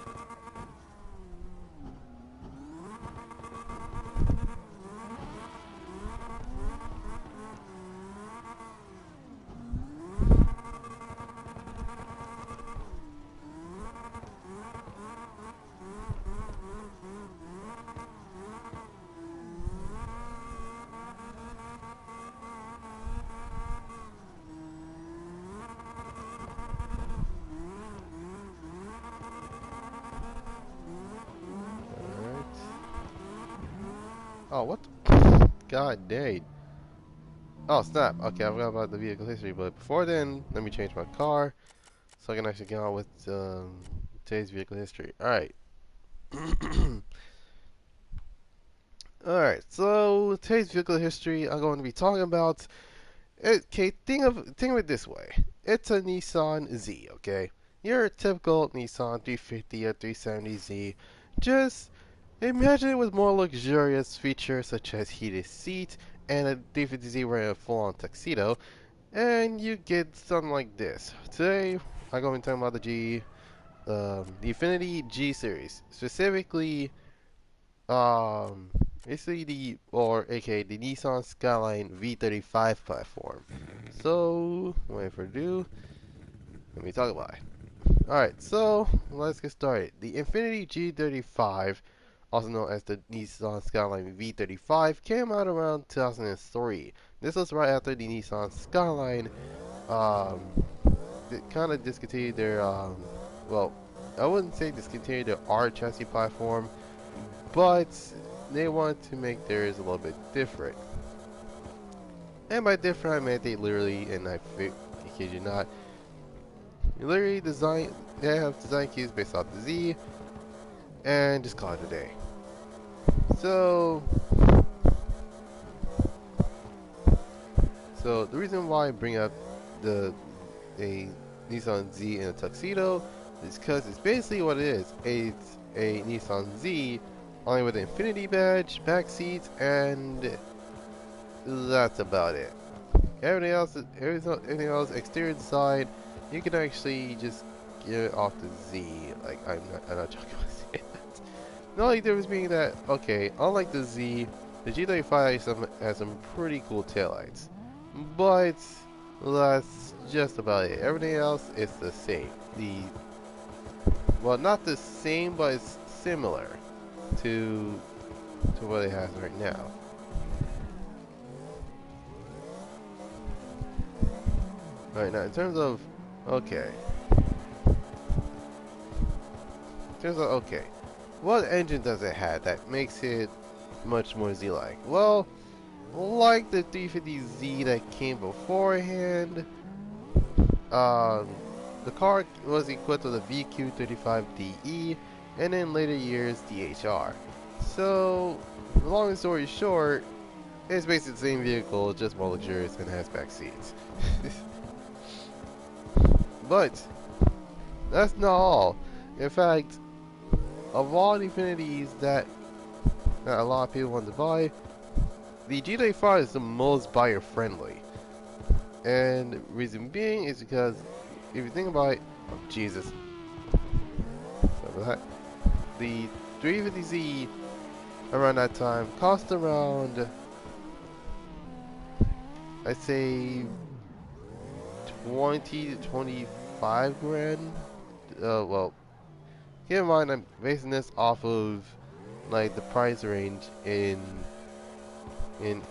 Alright. Oh, what the? God dang. Oh, snap. Okay, I forgot about the vehicle history, but before then, let me change my car so I can actually get on with today's vehicle history. Alright. Alright, so today's vehicle history, I'm going to be talking about. Okay, think of it this way. It's a Nissan Z, okay? Your typical Nissan 350 or 370Z. Just imagine it with more luxurious features such as heated seats and a 350Z wearing a full-on tuxedo, and you get something like this. Today, I'm going to be talking about the Infiniti G series, specifically, um, basically or aka the Nissan Skyline V35 platform. So, without further ado, let me talk about it. Alright, so let's get started. The Infiniti G35, also known as the Nissan Skyline V35, came out around 2003. This was right after the Nissan Skyline um, kind of discontinued their, well, I wouldn't say discontinued their R chassis platform, but they wanted to make theirs a little bit different. And by different, I meant they literally, and I kid you not, literally they have design cues based off the Z, and just call it a day. So, the reason why I bring up a Nissan Z in a tuxedo is because it's basically what it is. It's a Nissan Z, only with an Infiniti badge, back seats, and that's about it. Everything else, exterior design, you can actually just get it off the Z. Like I'm not joking when I say that. The only difference being that, okay, unlike the Z, the G35 has some pretty cool taillights, but that's just about it. Everything else is the same. Well, not the same, but it's similar to what it has right now. Alright, now in terms of, okay. What engine does it have that makes it much more Z-like? Well, like the 350Z that came beforehand, the car was equipped with a VQ35DE, and in later years, DHR. So, long story short, it's basically the same vehicle, just more luxurious and has back seats. But that's not all. In fact, of all the Infinitis that a lot of people want to buy, the G35 is the most buyer friendly. And reason being is because if you think about it, oh Jesus, sorry about that. The 350Z around that time cost around, I'd say 20 to 25 grand. Well, keep in mind I'm basing this off of like the price range in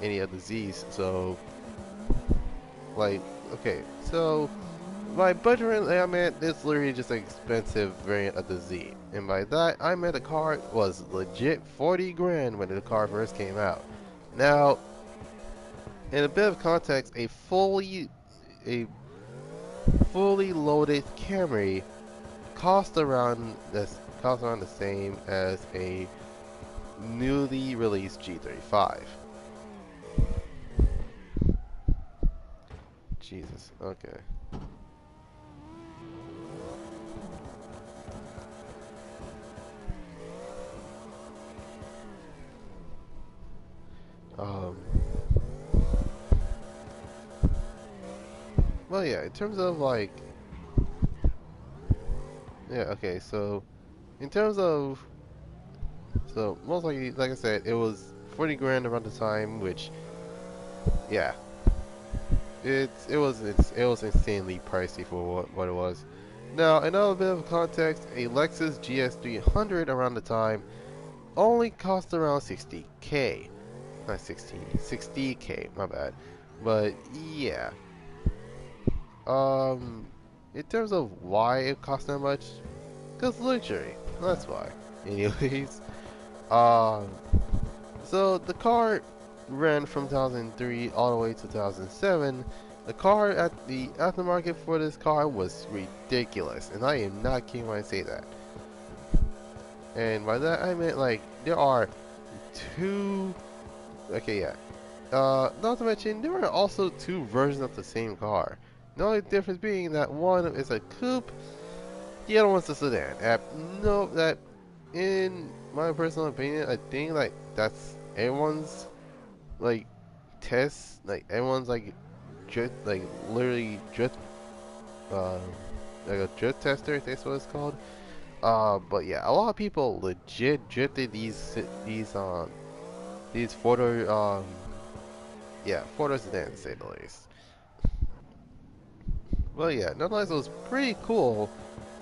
any of the Z's. So like, okay, so by budget range, I meant it's literally just an expensive variant of the Z, and by that I meant the car was legit 40 grand when the car first came out. Now, in a bit of context, a fully loaded Camry cost around the same as a newly released G35. Jesus. Okay. Well, yeah. In terms of like yeah, okay, so in terms of, so most likely, like I said, it was 40 grand around the time, which, yeah, it was insanely pricey for what it was. Now, another bit of context, a Lexus GS300 around the time only cost around 60k. Not 16, 60k, my bad. But yeah, um, in terms of why it cost that much, because luxury, that's why. Anyways, um, so the car ran from 2003 all the way to 2007. The car at the aftermarket for this car was ridiculous, and I am not kidding when I say that. And by that I meant like there are two. Okay, yeah. Not to mention there are also two versions of the same car. The only difference being that one is a coupe, the other one's a sedan. No, that in my personal opinion, I think like that's everyone's like test, like everyone's like drift, like literally drift, uh, like a drift tester. I think that's what it's called. But yeah, a lot of people legit drifted these photo yeah photo sedans to say the least. Well, yeah, nonetheless, it was pretty cool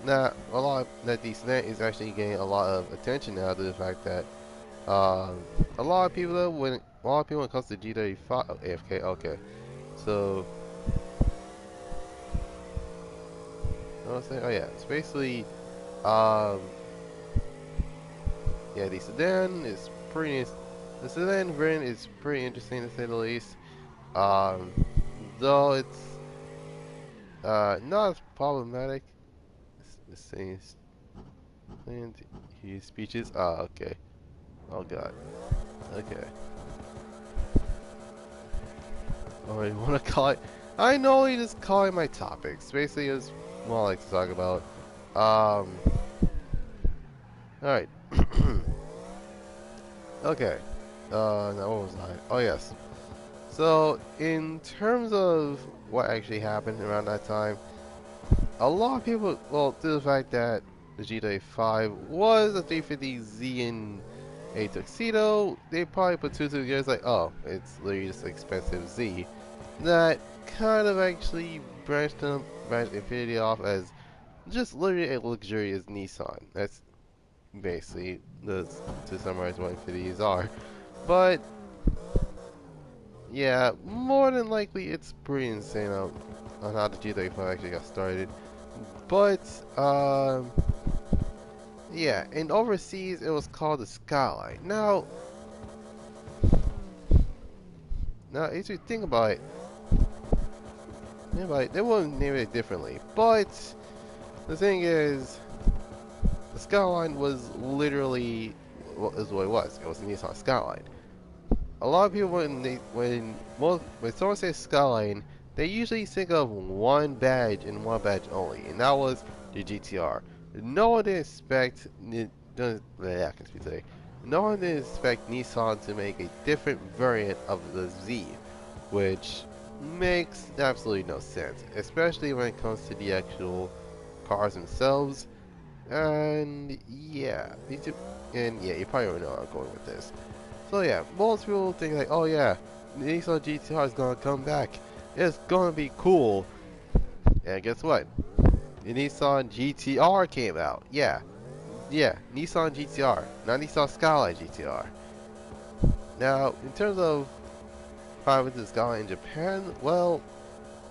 that that the sedan is actually getting a lot of attention now to the fact that a lot of people though when it comes to G35 AFK. Okay, so what was I saying? Oh yeah, it's basically um yeah the sedan is pretty. The sedan variant is pretty interesting to say the least. Um, though it's not as problematic. Let's see, and his speeches. Ah, okay. Oh god. Okay. Oh, you want to call it? I know you just call it my topics. Basically, it's what I like to talk about. Um. All right. Okay. Now what was I? Oh yes. So in terms of what actually happened around that time, a lot of people, well, to the fact that the GTA 5 was a 350Z in a tuxedo, they probably put two together like, oh, it's literally just expensive Z. That kind of actually branched Infinity off as just literally a luxurious Nissan. That's basically to summarize what Infinities are. But yeah, more than likely it's pretty insane on how the GTA 5 actually got started. But yeah, and overseas it was called the Skyline. Now if you think about it, they wouldn't name it differently. But the thing is, the Skyline was literally is what it was. It was a Nissan Skyline. A lot of people when someone says Skyline, they usually think of one badge and one badge only, and that was the GTR. No one didn't expect I can speak today. No one didn't expect Nissan to make a different variant of the Z, which makes absolutely no sense, especially when it comes to the actual cars themselves. And yeah, you probably already know where I'm going with this. So yeah, most people think like, oh yeah, Nissan GTR is gonna come back. It's gonna be cool. And guess what? The Nissan GTR came out. Yeah, Nissan GTR, not Nissan Skyline GTR. Now, in terms of how I went to the Skyline in Japan, well,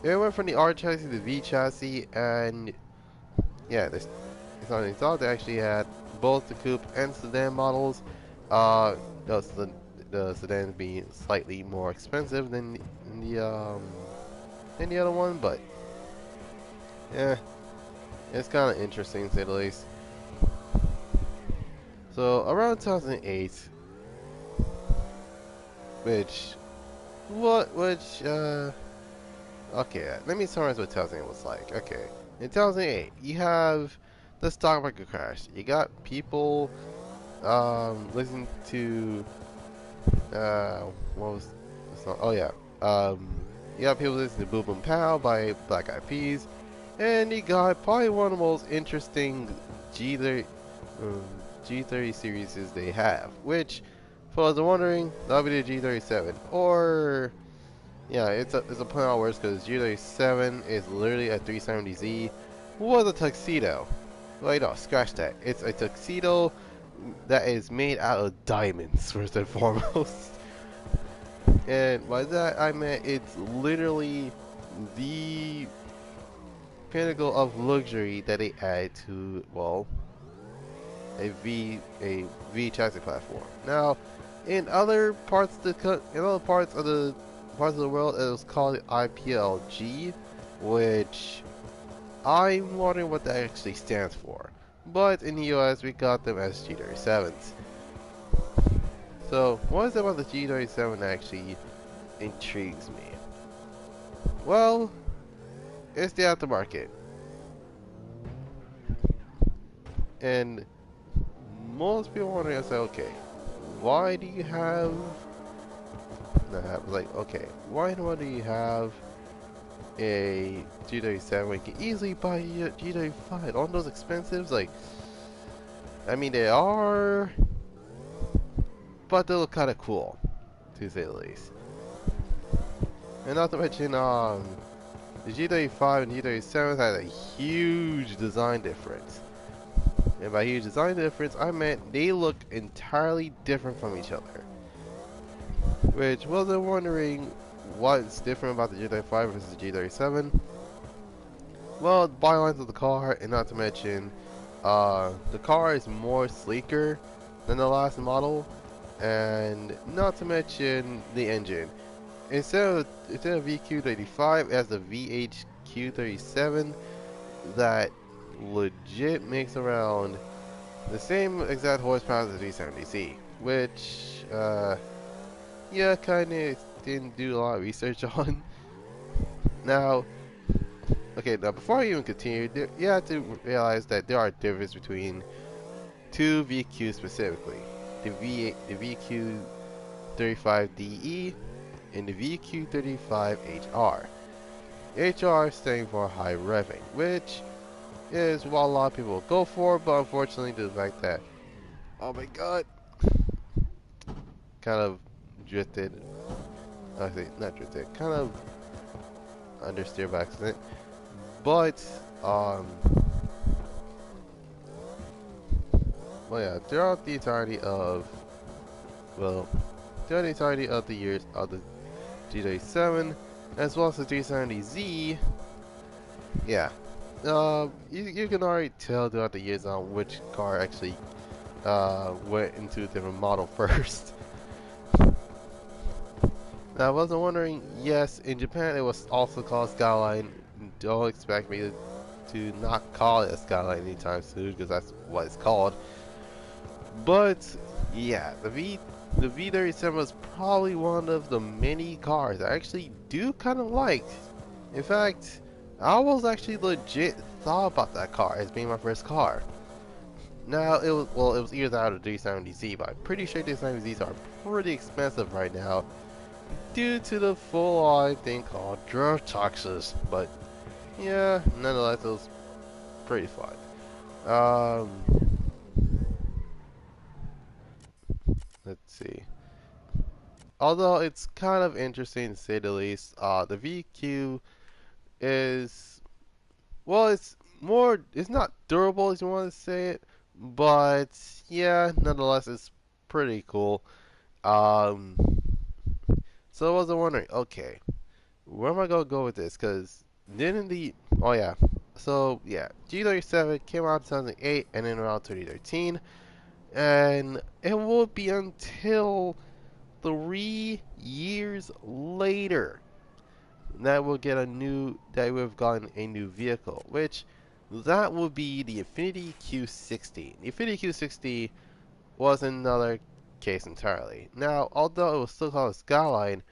it went from the R chassis to the V chassis, and yeah, they thought they actually had both the coupe and sedan models. The sedan being slightly more expensive than the other one, but yeah, it's kind of interesting to say the least. So around 2008, which okay, let me summarize what 2008 was like. Okay, in 2008, you have the stock market crash. You got people listening to what was the song? Oh yeah, you got people listening to Boom Boom Pow by Black Eyed Peas. And you got probably one of the most interesting G30, um, G30 series they have, which, for those wondering, that'll be the G37. Or, yeah, it's a play on words because G37 is literally a 370Z with a tuxedo. Well, no, scratch that. It's a tuxedo that is made out of diamonds, first and foremost. And by that, I meant it's literally the pinnacle of luxury that they add to, well, a V chassis platform. Now, in other parts of the world, it was called IPLG, which I'm wondering what that actually stands for. But in the US, we got them as G37s. So, what is it about the G37 that actually intrigues me? Well, it's the aftermarket. And most people wondering, I say, okay, why do you have okay, why do you have a G37 when you can easily buy a G35? Aren't those expensive? Like, I mean, they are, but they look kind of cool, to say the least. And not to mention, the G35 and G37 had a huge design difference. And by huge design difference, I meant they look entirely different from each other. Which wasn't wondering what's different about the G35 versus the G37. Well, bylines of the car, and not to mention, the car is more sleeker than the last model, and not to mention the engine. Instead of VQ35, it has the VHQ37 that legit makes around the same exact horsepower as the 370Z, which, yeah, kinda didn't do a lot of research on. Now, okay, now before I even continue, you have to realize that there are differences between two VQs specifically. The VQ35DE and the VQ35HR. HR standing for high revving, which is what a lot of people go for, but unfortunately due to the fact that, oh my god, kind of drifted, actually not drifted, kind of understeer by accident, but, well yeah, throughout the entirety of, the years of the G37, as well as the 370Z, yeah, you can already tell throughout the years on which car actually went into a different model first. Now, I wasn't wondering, yes, in Japan it was also called Skyline. Don't expect me to not call it a Skyline anytime soon, because that's what it's called. But, yeah, the V37 was probably one of the many cars I actually do kind of like. In fact, I was actually legit thought about that car as being my first car. Now, it was either that or the 370Z, but I'm pretty sure 370Zs are pretty expensive right now due to the full-on thing called drug taxes. But, yeah, nonetheless, it was pretty fun. Let's see. Although it's kind of interesting to say the least, the VQ is, well, it's not durable as you want to say it, but yeah, nonetheless, it's pretty cool. So I was wondering, okay, where am I gonna go with this? Cause oh yeah, so yeah, G37 came out in 2008 and then around 2013, and it will be until 3 years later that we've gotten a new vehicle, which that would be the Infiniti Q60. The Infiniti Q60 was another case entirely. Now, although it was still called a Skyline,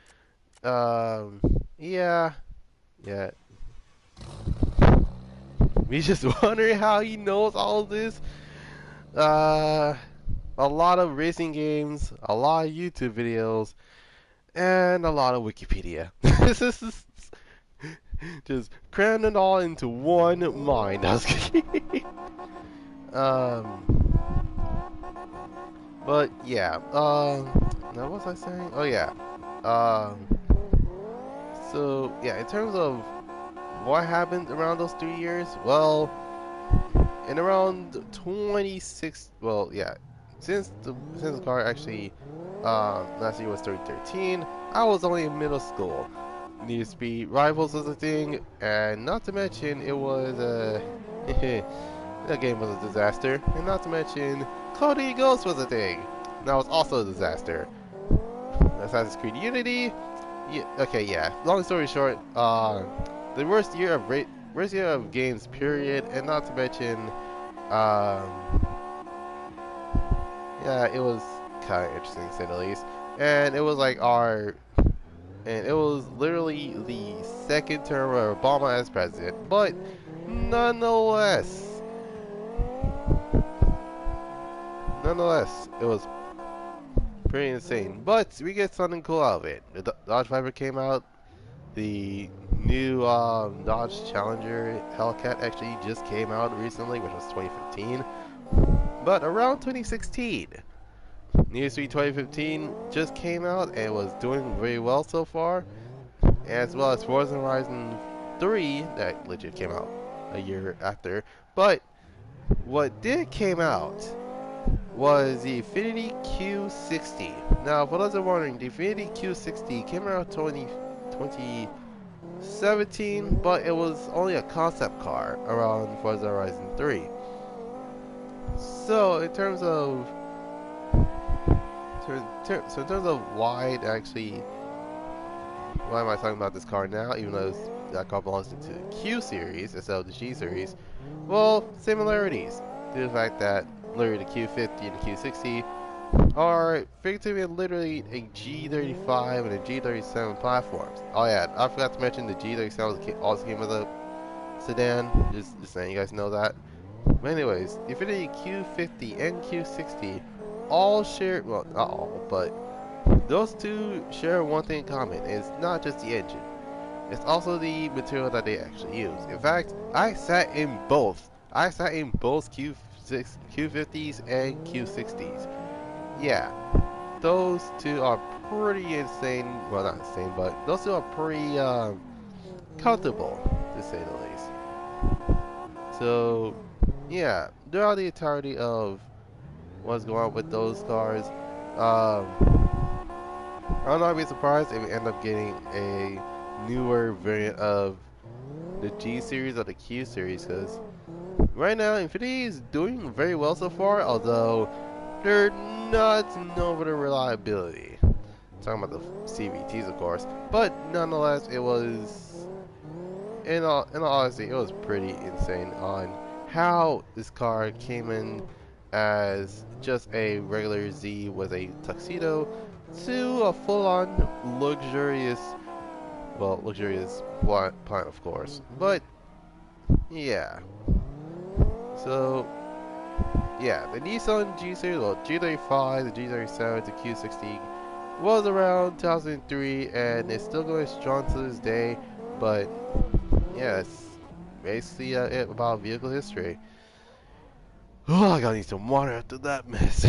yeah, we just wondering how he knows all of this. A lot of racing games, a lot of YouTube videos, and a lot of Wikipedia. Just crammed it all into one mind. I was kidding. But yeah. Now what was I saying? Oh yeah. Um, so yeah, in terms of what happened around those 3 years, well, in around 26, well, yeah, since the car actually last year was 2013, I was only in middle school. Need to Speed Rivals was a thing, and not to mention it was that game was a disaster, and not to mention Cody Ghost was a thing. That was also a disaster. Assassin's Creed Unity, yeah, okay, yeah. Long story short, the worst year of games, period, and not to mention, um, yeah, it was kind of interesting to say the least, and it was like and it was literally the second term of Obama as president, but nonetheless, it was pretty insane. But we get something cool out of it. The Dodge Viper came out. The new Dodge Challenger Hellcat actually just came out recently, which was 2015. But around 2016, Need for Speed 2015 just came out and was doing very well so far, as well as Forza Horizon 3 that legit came out a year after. But what did came out was the Infiniti Q60. Now, for those who are wondering, the Infiniti Q60 came out 2017, but it was only a concept car around Forza Horizon 3. So, in terms of why it actually, why am I talking about this car now, even though that car belongs to the Q series instead of the G series? Well, similarities due to the fact that literally the Q50 and the Q60 are figuratively and literally a G35 and a G37 platforms. Oh yeah, I forgot to mention the G37 also came with a sedan. Just saying, you guys know that. But anyways, the Infiniti Q50 and Q60 all share, well, not all, but those two share one thing in common. It's not just the engine. It's also the material that they actually use. In fact, I sat in both. I sat in both Q50s and Q60s. Yeah, those two are pretty insane. Well, not insane, but those two are pretty comfortable, to say the least. So, yeah, throughout the entirety of what's going on with those cars, I'm not be surprised if we end up getting a newer variant of the G series or the Q series, because right now Infiniti is doing very well so far, although they're not known for their reliability. Talking about the CVTs, of course, but nonetheless, it was, in all honesty, it was pretty insane on how this car came in as just a regular Z with a tuxedo to a full-on luxurious, well, luxurious plant, of course. But yeah, so yeah, the Nissan G series, well, G35, the G37, the Q60 was around 2003, and it's still going strong to this day. But yeah, it's basically it about vehicle history. Oh, I gotta need some water after that mess.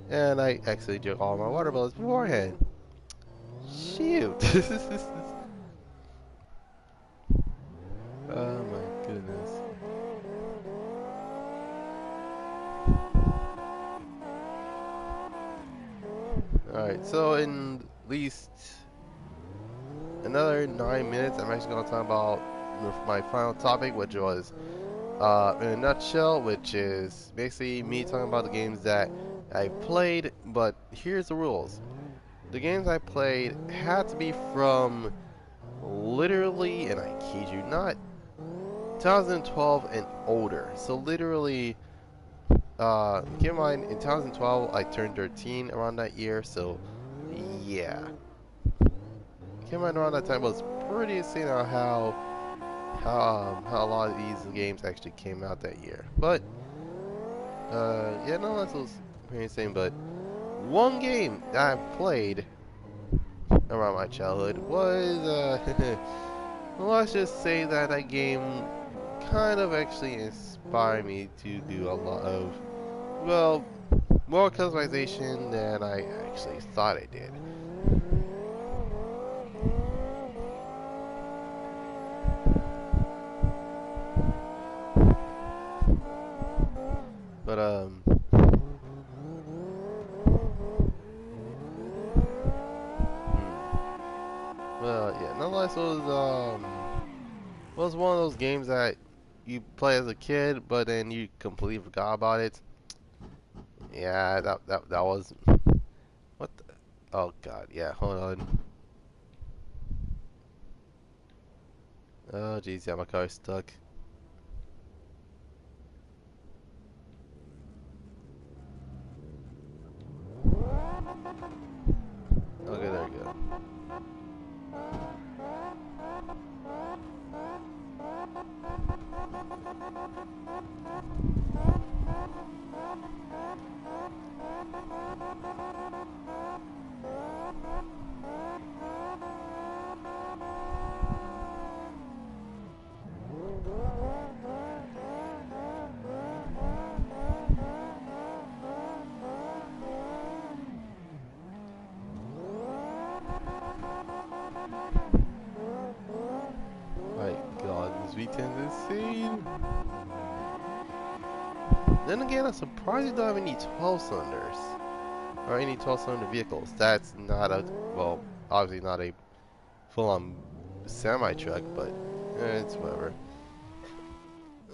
And I actually drank all my water bottles beforehand. Shoot. Oh my goodness. Alright, so in at least another 9 minutes, I'm actually going to talk about my final topic, which was, in a nutshell, which is basically me talking about the games that I played, but here's the rules. The games I played had to be from literally, and I kid you not, 2012 and older. So literally, keep in mind, in 2012 I turned 13 around that year, so yeah. Keep in mind around that time was pretty insane on how a lot of these games actually came out that year. But yeah, no, that was pretty insane. But one game that I played around my childhood was let's just say that that game kind of actually inspired me to do a lot of, well, more customization than I actually thought I did. But well, yeah. Nonetheless, it was one of those games that you play as a kid, but then you completely forgot about it. Yeah, that was what? Oh God, yeah. Hold on. Oh jeez, yeah, my car's stuck. Okay, there we go. My God, this V10 is insane. Then again, I'm surprised you don't have any 12 cylinders or any 12 cylinder vehicles. That's not a, well, obviously not a full on semi truck, but it's whatever.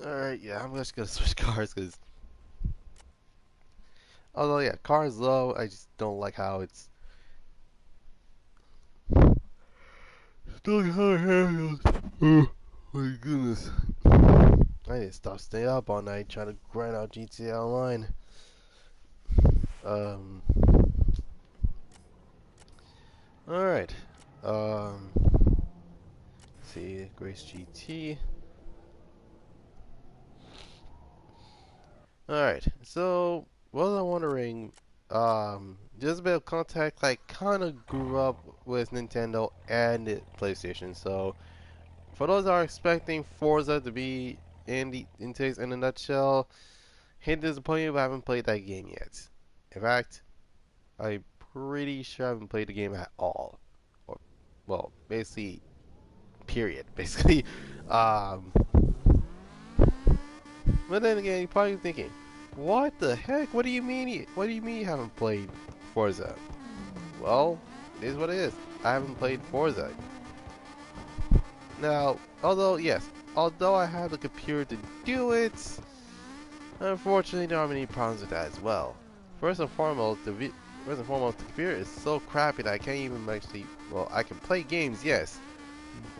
Alright, yeah, I'm just gonna switch cars because, although, yeah, car is low, I just don't like how it's. Don't like how it handles. Oh my goodness. I need to stop staying up all night trying to grind out GTA Online. Um. Alright. Um. Let's see, Grace GT. Alright, so what was I wondering? Just a bit of context. I kind of grew up with Nintendo and PlayStation, so for those that are expecting Forza to be in a nutshell, hate to disappoint you, but I haven't played that game yet. In fact, I'm pretty sure I haven't played the game at all, or well, basically, period. Basically, um, but then again, you're probably thinking, what the heck? What do you mean? What do you mean you haven't played Forza? Well, it is what it is. I haven't played Forza. Now, although I have the computer to do it, unfortunately there are many problems with that as well. First and foremost, the computer is so crappy that I can't even actually, well, I can play games, yes,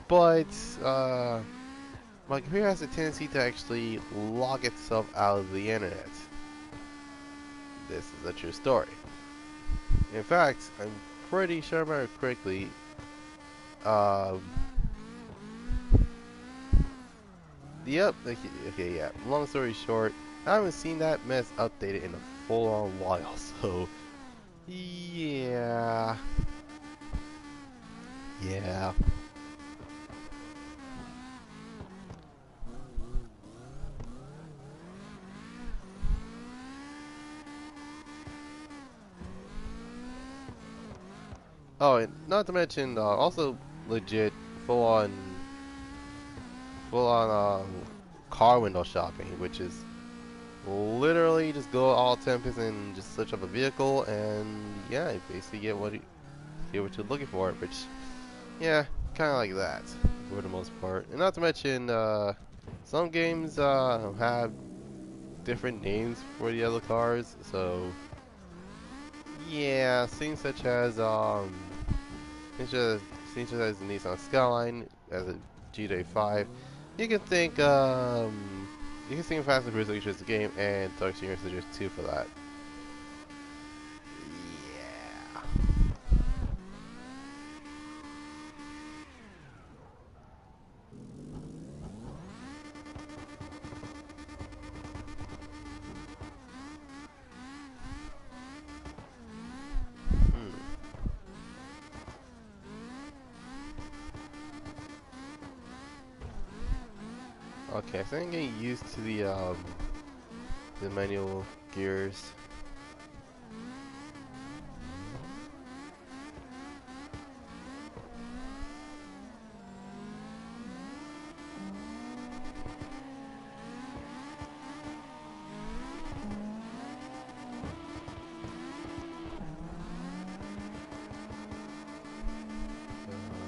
but my computer has a tendency to actually log itself out of the internet. This is a true story. In fact, I'm pretty sure I remember correctly. Um, yep. Okay, yeah. Long story short, I haven't seen that mess updated in a full-on while. So, yeah, yeah. Oh, and not to mention, also legit full-on, full-on car window shopping, which is literally just go all Tempest and just search up a vehicle, and yeah, you basically get what you're looking for, which, yeah, kind of like that for the most part. And not to mention, some games have different names for the other cars, so yeah, things such as things such things such as the Nissan Skyline as a GTA 5. You can think you can think Fast and Furious is the game, and Dark Senior is 2 for that. Yeah. Okay, so I'm getting used to the manual gears.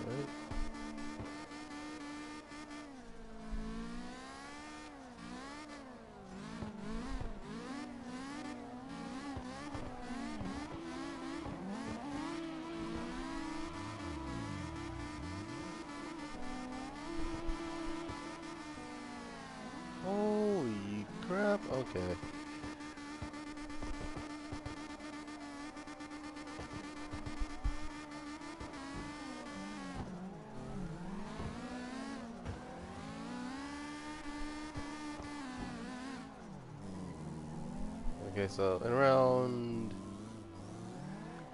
Alright. Holy crap, okay. Okay, so in around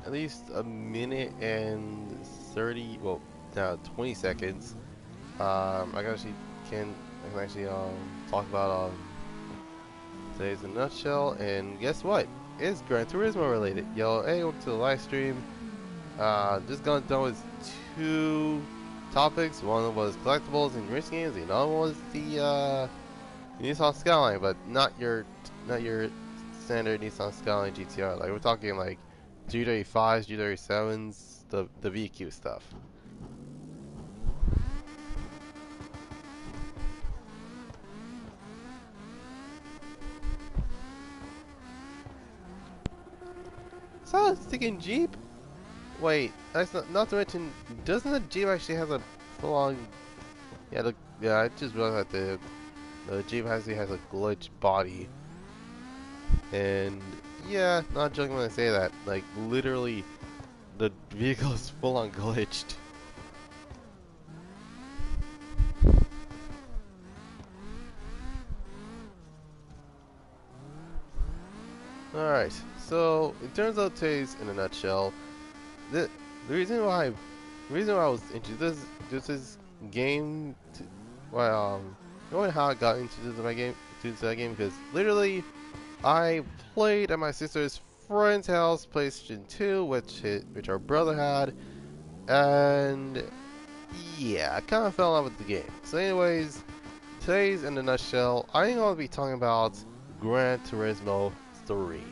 at least a minute and 30, well, now 20 seconds, can I can actually talk about today's in a nutshell, and guess what? It's Gran Turismo related. Yo, hey, welcome to the live stream. Just got done with two topics. One was collectibles and racing games. The other one was the Nissan Skyline, but not your standard Nissan Skyline GTR. Like we're talking like G35s, G37s, the VQ stuff. Is that a sticking Jeep? Wait, that's not to mention, doesn't the Jeep actually have a full-on? Yeah, I just realized that the Jeep actually has a glitch body, and yeah, not joking when I say that. Like literally, the vehicle is full-on glitched. All right, so in terms of today's in a nutshell, the the reason why I was into this game, well, knowing how I got into that game, because literally I played at my sister's friend's house, PlayStation 2, which our brother had, and yeah, I kind of fell in love with the game. So anyways, today's in a nutshell, I'm going to be talking about Gran Turismo 3.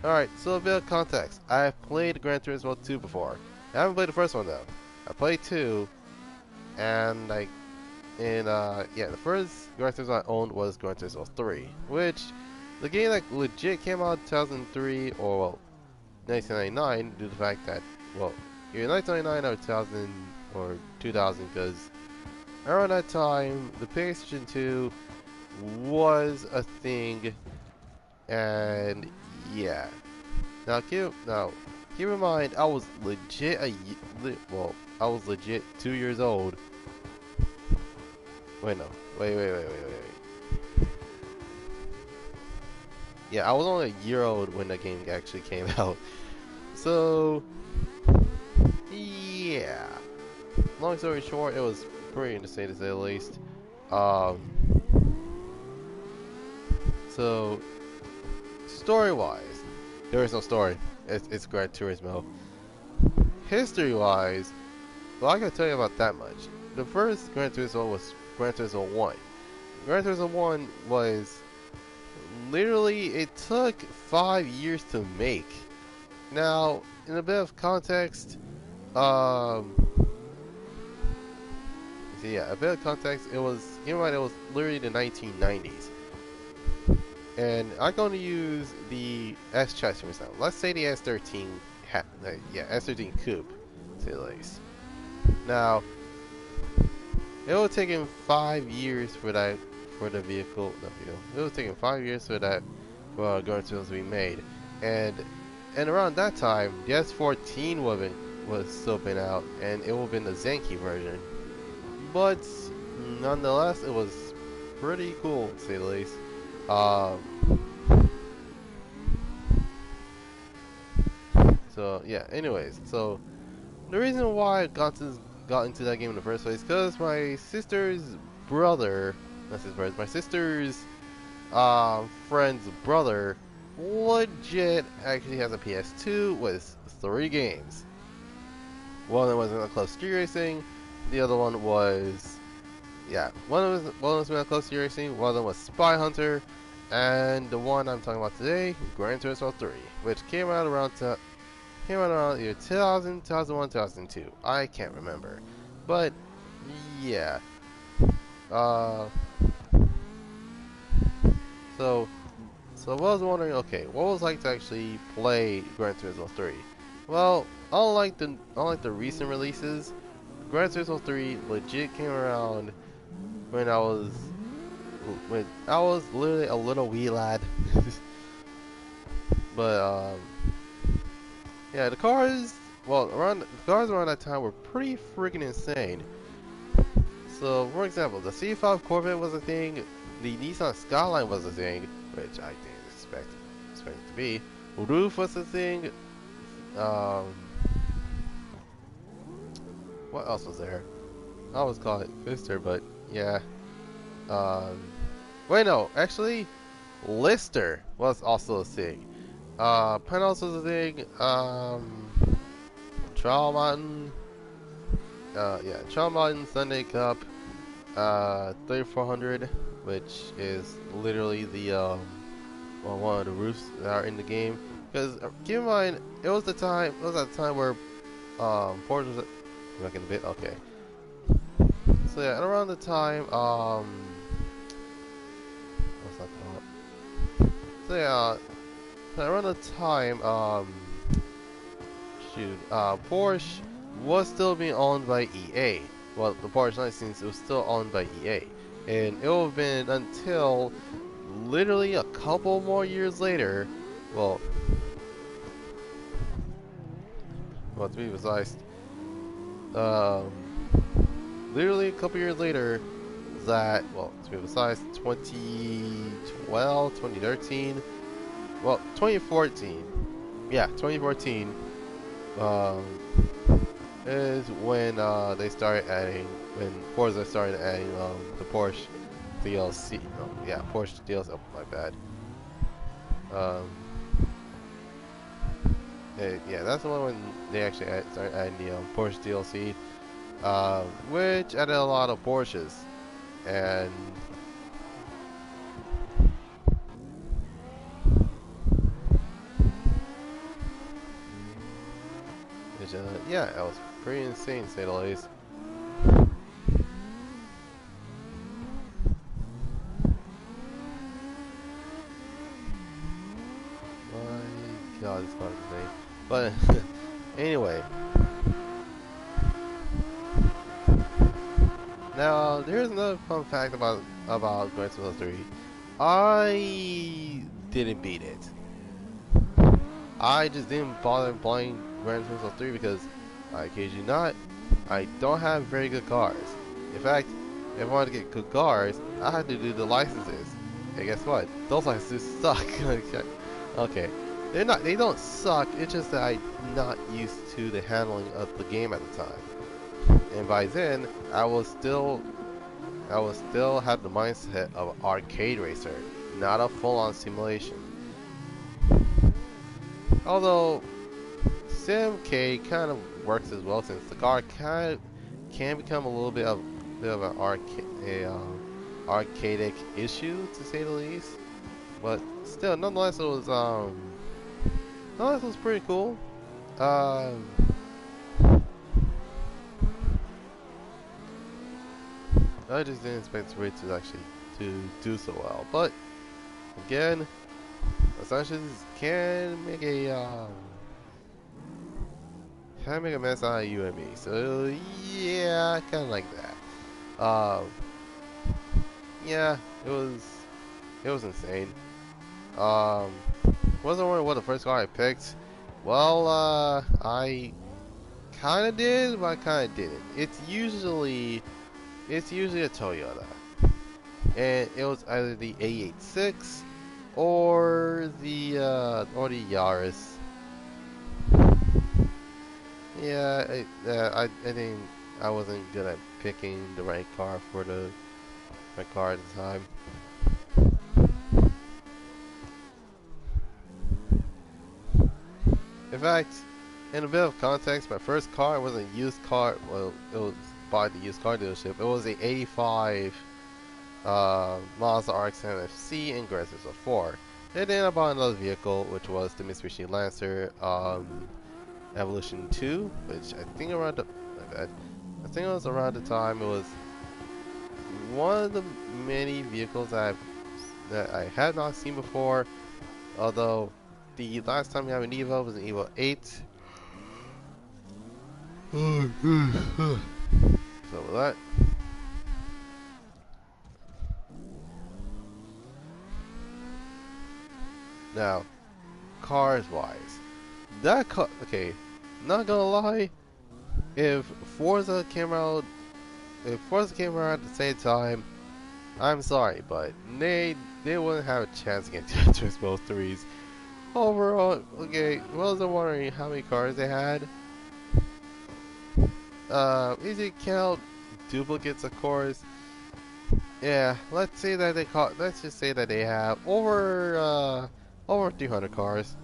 Alright, so a bit of context. I've played Gran Turismo 2 before. I haven't played the first one though. I played 2, and yeah, the first Gran Turismo I owned was Gran Turismo 3, which the game like legit came out in 2003 or well 1999 due to the fact that well either 1999 or 2000 or 2000 because around that time the PlayStation 2 was a thing, and yeah. Keep in mind I was legit I was legit 2 years old. Wait, no. Wait. Yeah, I was only a year old when the game actually came out. So, yeah. Long story short, it was pretty interesting to say the least. Um, so, story-wise, there is no story. It's Gran Turismo. History-wise, well, I can tell you about that much. The first Gran Turismo was Gran Turismo 1. Gran Turismo 1 was literally, it took 5 years to make. Now, in a bit of context, a bit of context, it was, keep in mind, it was literally the 1990s. And I'm going to use the S chassis for example. Let's say the S13, S13 Coupe, to say the least. Now, it would take him 5 years for the vehicle. It would take him 5 years for that Gran Turismo to be made, and around that time, the S14 was still been out, and it would have been the Zenki version. But nonetheless, it was pretty cool to say the least. So yeah. Anyways, so the reason why I got into that game in the first place, because my sister's brother That's his brother. My sister's friend's brother legit actually has a PS2 with 3 games. One of them was in Close Street Racing, the other one was one was in Close Street Racing, one of them was Spy Hunter, and the one I'm talking about today, Gran Turismo 3, which came out around either 2000, 2001, 2002. I can't remember, but yeah. Uh, so So I was wondering, okay, what was it like to actually play Gran Turismo 3? Well, unlike the recent releases, Gran Turismo 3 legit came around when I was literally a little wee lad. But yeah, the cars around that time were pretty freaking insane. So, for example, the C5 Corvette was a thing, the Nissan Skyline was a thing, which I didn't expect it to be. Roof was a thing. Um, what else was there? I always call it Fister, but yeah. Um, wait, no, actually, Lister was also a thing. Penos was a thing. Trial Mountain. Yeah, Trial Mountain Sunday Cup. 3400, which is literally the one of the roofs that are in the game. Because keep in mind, it was at the time where Forge was back in a bit. Okay, so yeah, and around the time what's that called? So yeah, around the time Porsche was still being owned by EA. Well, the Porsche license was still owned by EA, and it would have been until literally a couple more years later. Well, to be precise, um, literally a couple years later, to be precise, 2012, 2013, 2014, yeah, 2014, is when when Forza started adding the Porsche DLC. Yeah, Porsche DLC. Oh, my bad. Yeah, that's the one when they actually started adding the Porsche DLC, which added a lot of Porsches, and yeah, it was pretty insane, to say the least. My God, this car is insane. But anyway, now here's another fun fact about Gran Turismo 3. I didn't beat it. I just didn't bother playing Gran Turismo 3 because, I kid you not, I don't have very good cars. In fact, if I wanted to get good cars, I had to do the licenses. And guess what? Those licenses suck. Okay. They don't suck, it's just that I'm not used to the handling of the game at the time. And by then, I will still have the mindset of an arcade racer, not a full-on simulation. Although SimK kind of works as well, since the car can become a little bit of an arcadic issue, to say the least. But still, nonetheless, it was pretty cool. I just didn't expect it to actually do so well. But again, assumptions can make a mess out of you and me. So yeah, kind of like that. Yeah, it was insane. Wasn't wondering what the first car I picked. Well, I kind of did, but I kind of didn't. It's usually a Toyota, and it was either the A86 or the Yaris. Yeah, I think I wasn't good at picking the right car for my car at the time. In fact, in a bit of context, my first car wasn't a used car. Well, it was by the used car dealership. It was a '85 Mazda RX-7 FC in Gran Turismo 4. And then I bought another vehicle, which was the Mitsubishi Lancer Evolution 2, which I think around the I think it was around the time it was one of the many vehicles that I had not seen before. Although the last time we had an Evo was an Evo 8. So with that. Now, cars wise, that car, okay, not gonna lie, if if Forza came out at the same time, I'm sorry, but they wouldn't have a chance against Turismo 3s. Overall, okay, wasn't wondering how many cars they had. Easy count duplicates, of course. Yeah, let's just say that they have over 300 cars.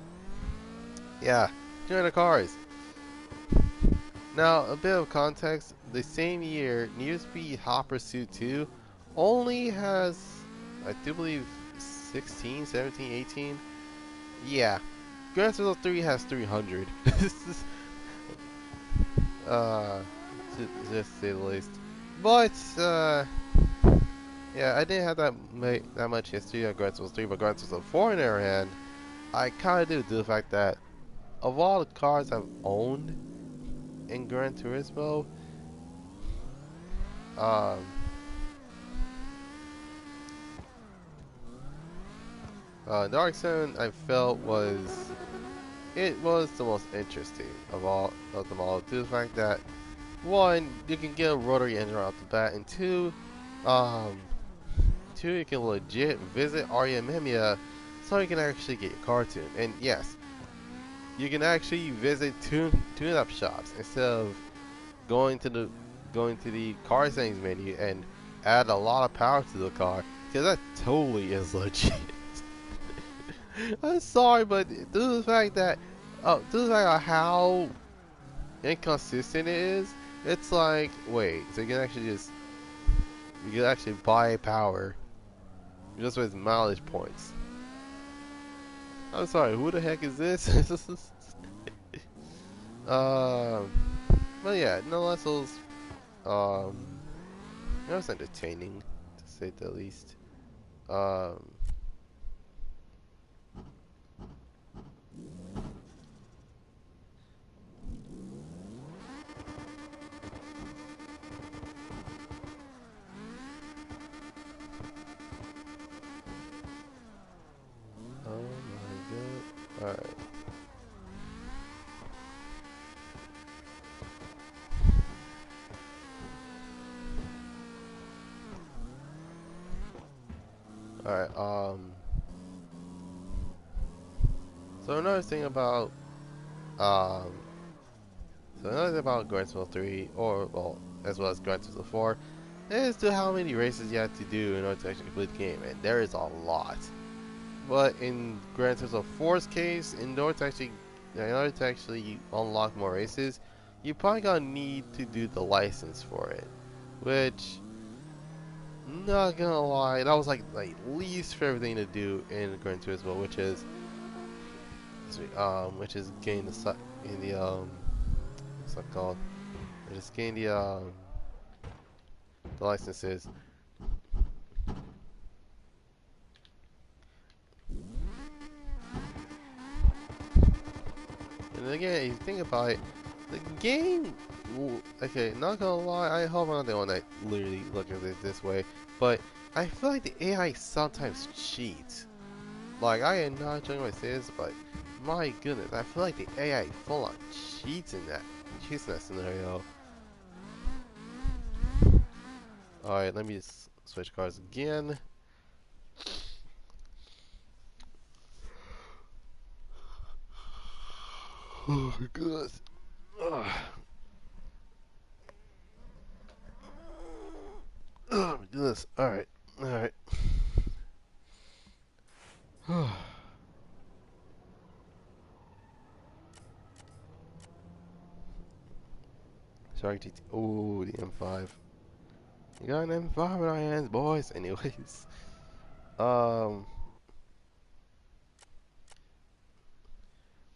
Yeah, 300 cars. Now, a bit of context, the same year, Need for Speed Hot Pursuit 2 only has, I do believe, 16, 17, 18. Yeah, Gran Turismo 3 has 300. uh, just to say the least. But, yeah, I didn't have that much history on Gran Turismo 3, but Gran Turismo 4 on the other hand, I kind of do due to the fact that of all the cars I've owned in Gran Turismo, um, the RX-7 I felt was the most interesting of them all, due to the fact that one, you can get a rotary engine right off the bat, and um, two, you can legit visit REMMia so you can actually get your car tuned. And yes, you can actually visit tune-up shops instead of going to the car settings menu and add a lot of power to the car, because that totally is legit. I'm sorry, but due to the fact that of how inconsistent it is, it's like, wait, so you can actually buy power just with mileage points. I'm sorry, who the heck is this? um, but yeah, nonetheless, um, it was entertaining to say the least. Um, oh my god! All right. Alright, so another thing about, um, Gran Turismo 3, or, well, as well as Gran Turismo 4, is to how many races you have to do in order to actually complete the game, and there is a lot. But in Gran Turismo 4's case, in order to actually unlock more races, you probably gonna need to do the license for it, which, not gonna lie, that was like least favorite thing to do in Gran Turismo, which is getting what's that called? Which is getting the licenses. And again, if you think about it, the game, okay, not gonna lie, I hope I'm not the one that literally look at it this way, but I feel like the AI sometimes cheats. Like, I am not joking when I say this, but my goodness, I feel like the AI full on cheats in that scenario. Alright, let me just switch cars again. Oh my goodness. Ugh. Oh my goodness. Alright. Shark GT. Ooh, the M5. You got an M5 in our hands, boys. Anyways, um,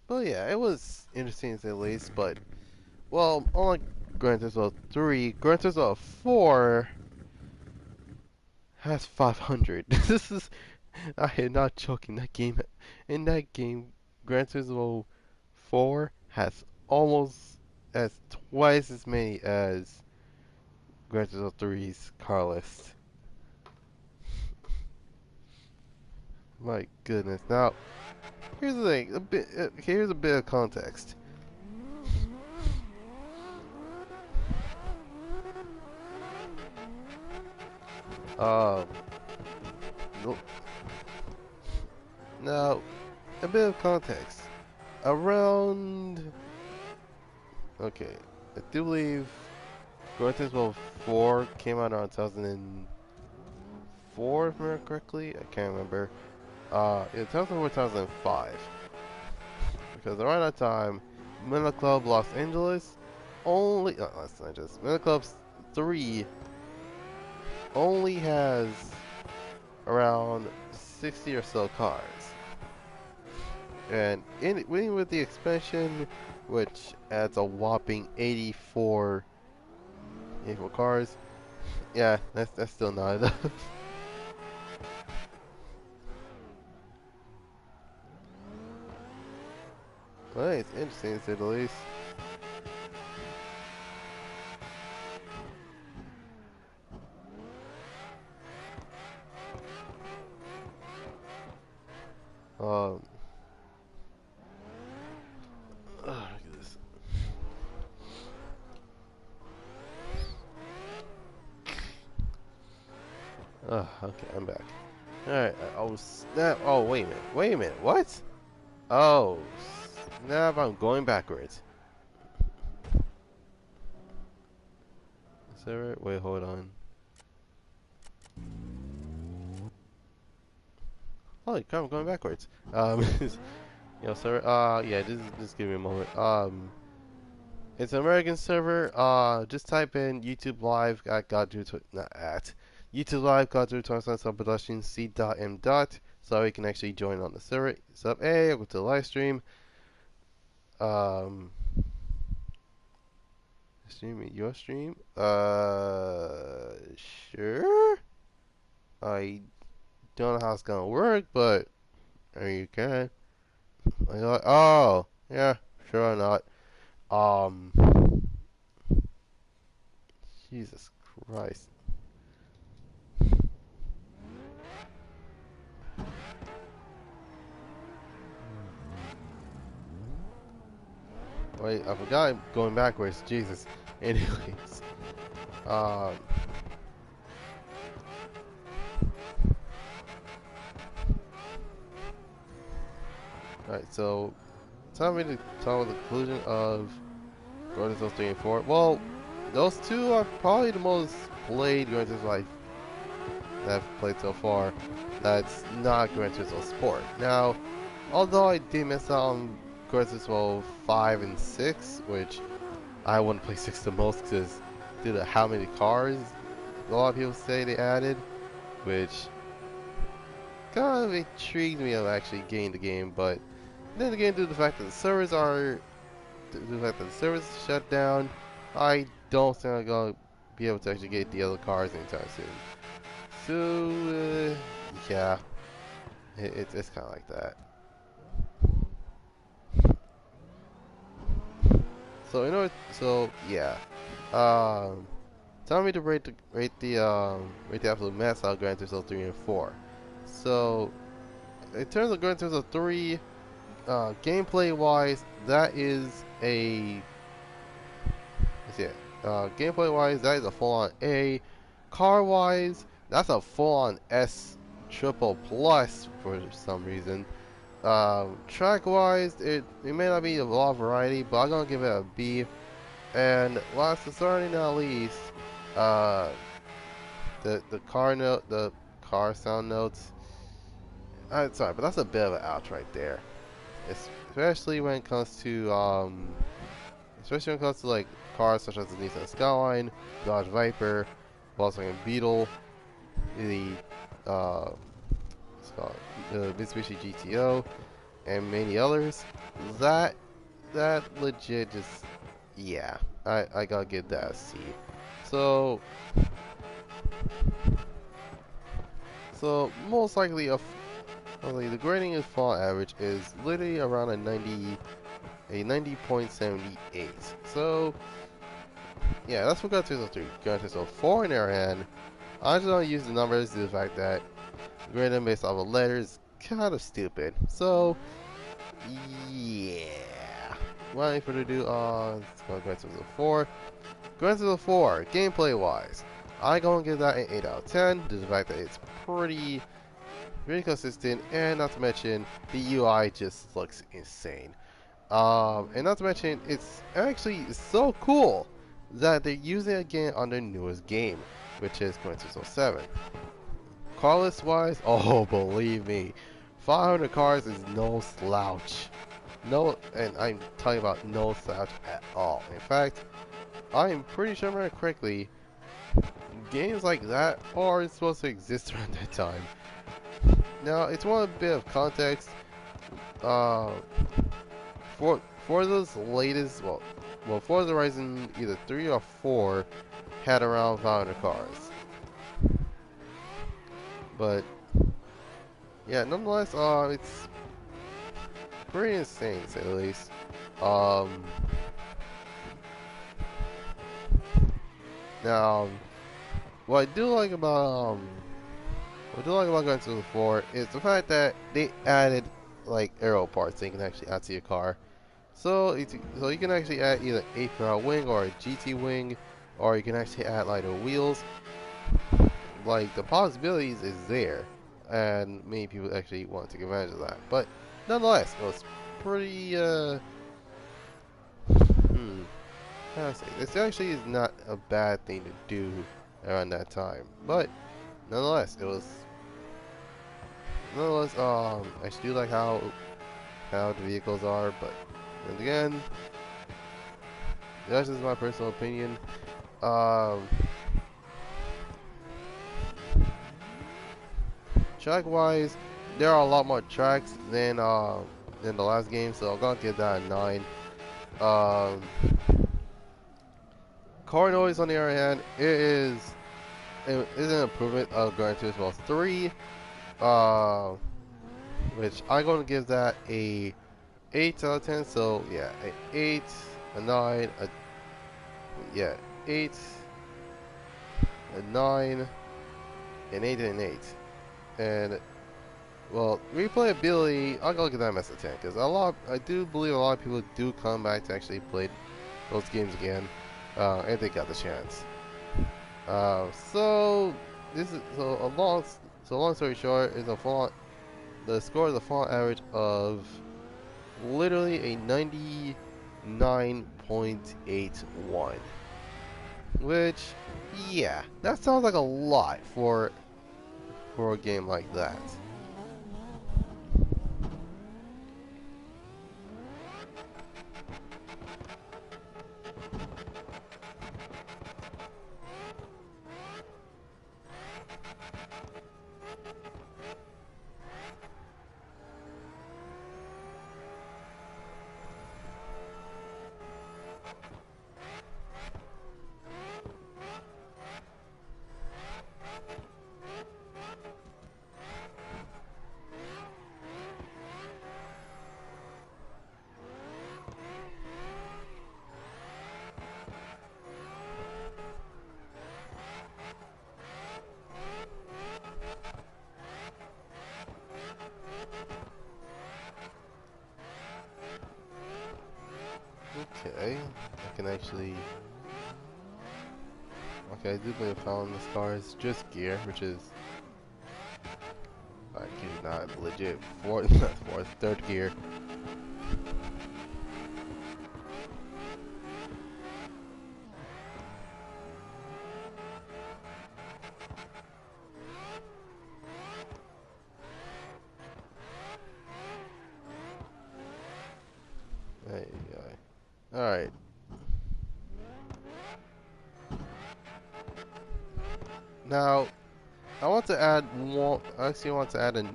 but yeah, it was interesting to say the least. But well, unlike Gran Turismo 3, Gran Turismo 4 has 500. This is, I am not joking. In that game, Gran Turismo 4 has twice as many as Gran Turismo 3's car list. My goodness. Now, here's the thing. Here's a bit of context. Um, no- Now, a bit of context. Around, okay, I do believe Gran Turismo 4 came out around 2004, if I remember correctly. I can't remember. In 2004, 2005. Because around that time, Middle Club Los Angeles not Los Angeles, Middle Club 3 only has around 60 or so cars. And even with the expansion, which adds a whopping 84 cars, yeah, that's still not enough. Well, it's interesting to say the least. Look at this. Okay, I'm back. Alright, oh snap. Oh, wait a minute, what? Oh, snap, I'm going backwards. Is that right? Wait, hold on. Holy crap, I'm going backwards. Sir, yeah, just give me a moment. It's an American server. Just type in YouTube Live at YouTube Live Goddrifter247sun Production C.M. So you can actually join on the server. Sub A, go to the live stream. Stream your stream. Sure. I don't know how it's gonna work, but I mean, you can. Like, oh, yeah, sure or not. Um, Jesus Christ. Wait, I forgot I'm going backwards. Jesus. Anyways, alright, so tell me to tell the conclusion of Gran Turismo 3 and 4. Well, those two are probably the most played Gran Turismo that I've played so far. That's not Gran Turismo Sport. Now, although I did miss out on Gran Turismo 5 and 6, which I wouldn't play 6 the most because due to how many cars a lot of people say they added, which kind of intrigued me of actually getting the game, but then again, due to the fact that the servers shut down, I don't think I'm gonna be able to actually get the other cars anytime soon. So, yeah, it's kind of like that. So yeah, tell me to rate the absolute mess out of Gran Turismo 3 and 4. So, in terms of Gran Turismo 3, gameplay wise, that is a gameplay wise, that is a full on A. Car wise, that's a full on S triple plus for some reason. Track wise, it may not be a lot of variety, but I'm gonna give it a B. And last but certainly not least, the car sound notes. sorry, but that's a bit of an ouch right there. Especially when it comes to like cars such as the Nissan Skyline, Dodge Viper, Volkswagen Beetle, the uh, what's it called, the Mitsubishi GTO, and many others. That legit just, yeah, I gotta give that a C. So most likely the grading is font average is literally around a 90.78. So yeah, that's for Goddrifter 3. Goddrifter 4 in their hand, I just don't use the numbers due to the fact that grading based off of letters kind of stupid. So yeah. Without any further ado, let's go Goddrifter 4. Goddrifter 4, gameplay wise, I gonna give that an 8 out of 10 due to the fact that it's pretty consistent, and not to mention the UI just looks insane. And not to mention it's actually so cool that they're using it again on their newest game, which is Goddrifter 7. Car list wise, oh believe me, 500 cars is no slouch. No, and I'm talking about no slouch at all. In fact, I'm pretty sure I remember correctly, games like that are supposed to exist around that time. Now, it's one a bit of context. Uh, for those latest, well, Forza Horizon either 3 or 4 had around 500 cars. But yeah, nonetheless, it's pretty insane to say the least. Now, what I do like about going to the 4 is the fact that they added like aero parts that you can actually add to your car. So you can actually add either APR wing or a GT wing, or you can actually add like the wheels. Like the possibilities is there, and many people actually want to take advantage of that. But nonetheless, it was pretty how to say, this actually is not a bad thing to do around that time. But nonetheless, I still like how the vehicles are, but and again, that's just my personal opinion. Track wise, there are a lot more tracks than the last game, so I'm gonna give that a 9. Car noise on the other hand, it is an improvement of Goddrifter 3, which I'm gonna give that a 8 out of 10. So yeah, a 8, a 9, a 8, a 9, an 8, and an 8. And well, replayability, I'll go give that a 10 because I do believe a lot of people do come back to actually play those games again, and they got the chance. So long story short, is the score is a font average of literally a 99.81, which yeah, that sounds like a lot for a game like that. Okay, I can actually. Okay, I do believe I found this car is just gear, which is. I kid you not, legit third gear. Alright. Now, I want to add one. I actually want to add an.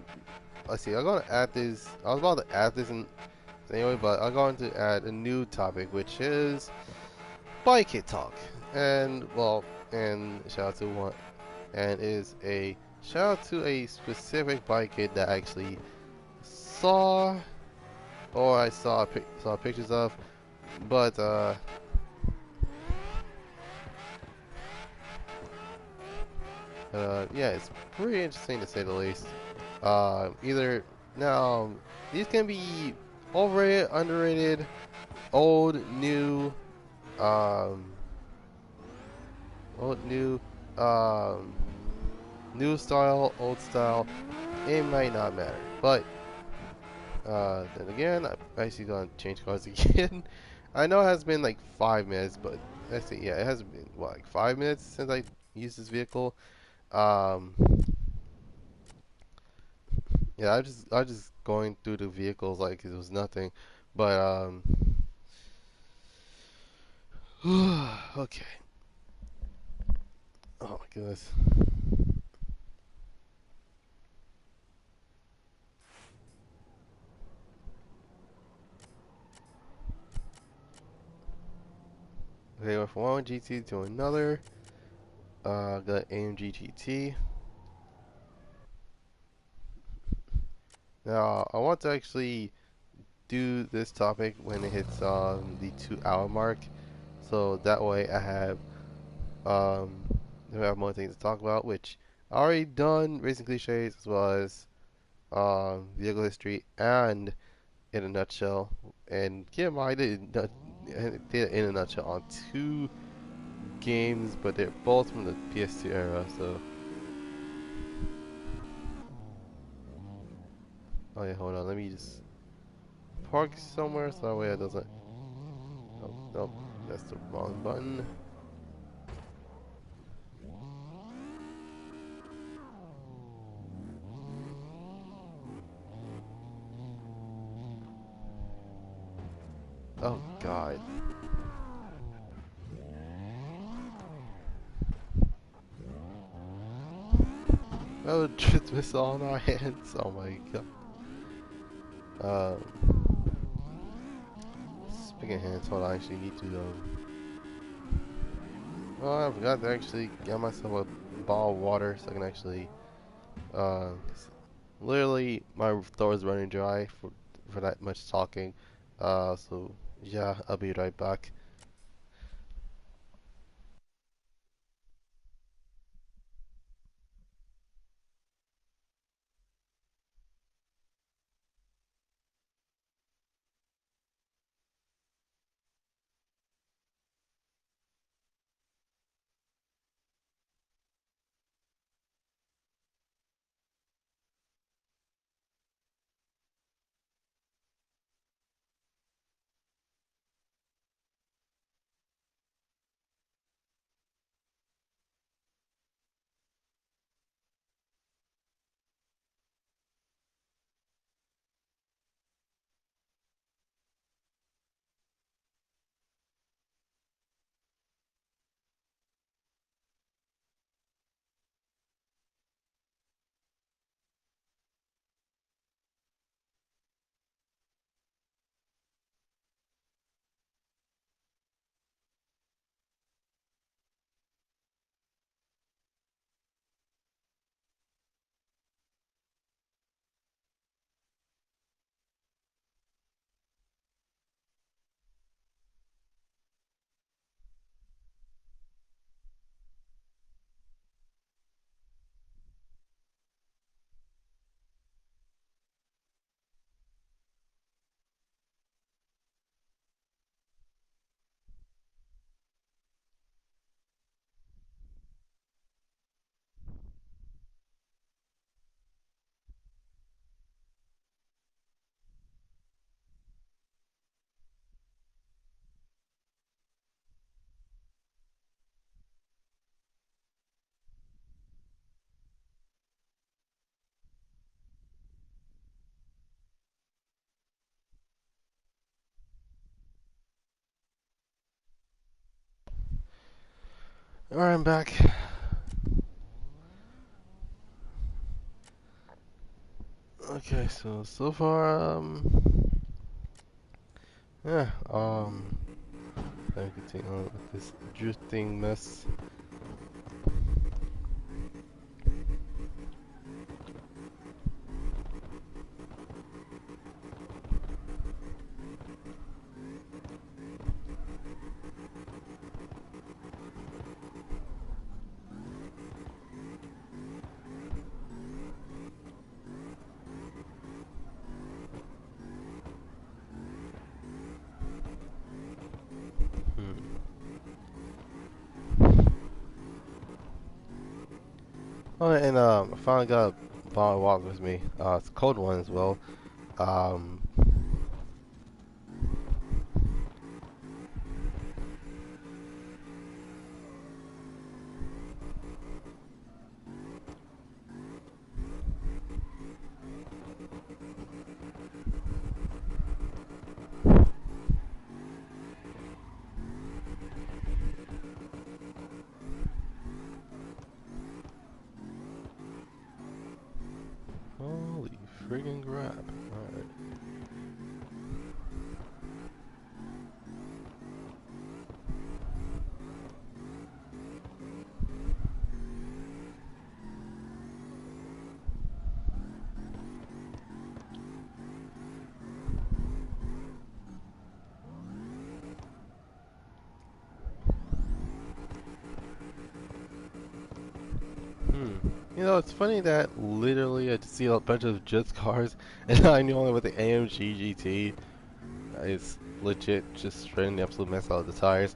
Let's see. I'm gonna add this. I was about to add this in anyway, but I'm going to add a new topic, which is bike hit talk. And well, and shout out to one. And is a shout out to a specific bike hit that I actually saw, or I saw pictures of, but yeah, it's pretty interesting to say the least. Either now these can be overrated, underrated, old, new, um, old, new, um, new style, old style. It might not matter, but then again, I'm actually gonna change cars again. I know it has been like 5 minutes, but let's see, yeah, it has been what, like 5 minutes since I used this vehicle. Um, Yeah, I just going through the vehicles like it was nothing. But okay. Oh my goodness. Okay, went from one GT to another. Got AMG GT. Now I want to actually do this topic when it hits the 2 hour mark, so that way um I have more things to talk about, which I already done racing cliches as well as vehicle history and in a nutshell. And keep in mind, did it in a nutshell on 2 games, but they're both from the PS2 era. So, oh yeah, hold on, let me just park somewhere so that way it doesn't. Oh, nope, that's the wrong button. Oh God. Oh, drift missile on our hands. Oh my God. Speaking of hands, hold on, I actually need to. Oh, I forgot to actually get myself a bottle of water so I can actually. Uh, Literally, my throat is running dry for that much talking. So yeah, I'll be right back. Alright, I'm back. Okay, so far, yeah, I continue on with this drifting mess. Oh, and I finally got a bottle of water with me. It's a cold one as well. Um, Holy friggin' crap! All right. You know, it's funny that literally I just see a bunch of just cars, and I knew only with the AMG GT. It's legit just shredding the absolute mess out of the tires.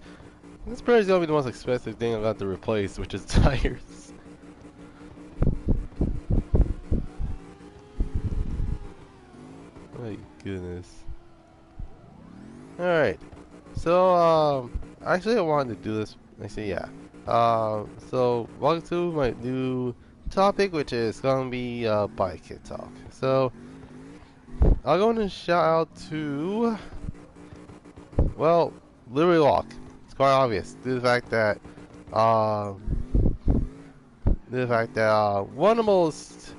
This probably is gonna be the most expensive thing I got to replace, which is tires. My goodness. Alright. So, actually I wanted to do this. I say, yeah. So, welcome to my new topic, which is gonna be, bike kit talk. So, I'll go and shout out to, well, Liberty Walk. It's quite obvious. Due to the fact that, one of the most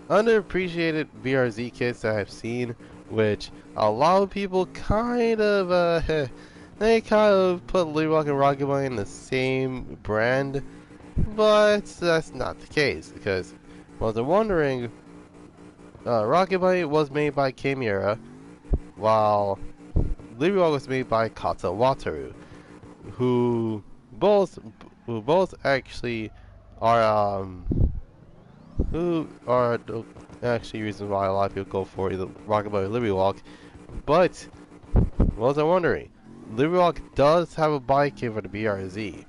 underappreciated VRZ kits that I've seen, which a lot of people kind of, they kind of put Liberty Walk and Rocket Bunny in the same brand, but that's not the case, because, well, they're wondering, Rocket Bunny was made by Chimera, while Liberty Walk was made by Kata Wataru, who both actually are who are the actually reasons why a lot of people go for either Rocket Bunny or Liberty Walk. But what was I wondering? Liberty Walk does have a bike kit for the BRZ.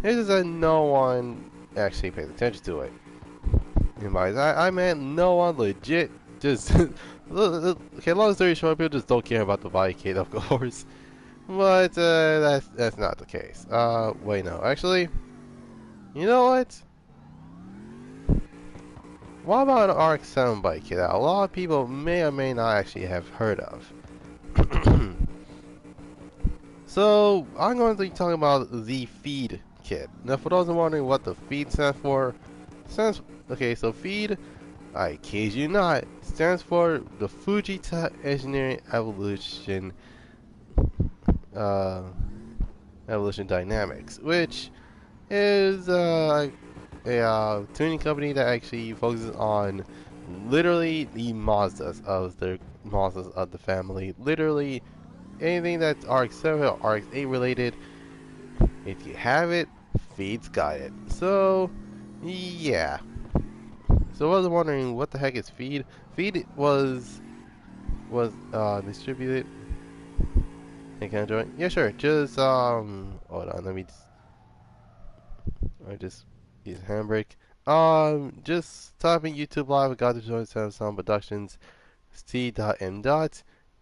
It's just that no one actually pays attention to it. And by that I meant no one legit just okay, long story short, people just don't care about the bike kit, of course. But that's not the case. Wait, no, actually, you know what? What about an RX-7 bike kit that a lot of people may or may not actually have heard of? So, I'm going to be talking about the feed kit. Now, for those wondering what the feed stands for, okay, so feed, I kid you not, stands for the Fujita Engineering uh, Evolution Dynamics, which is a tuning company that actually focuses on literally the Mazdas of the family. Literally anything that's RX-7 or RX-8 related. If you have it, Feed's got it. So, yeah. So I was wondering what the heck is Feed? Feed was distributed. Hey, can I join? Yeah, sure. Just hold on. Let me just use handbrake. Just type in YouTube Live with Goddrifter247sun Productions, C.M.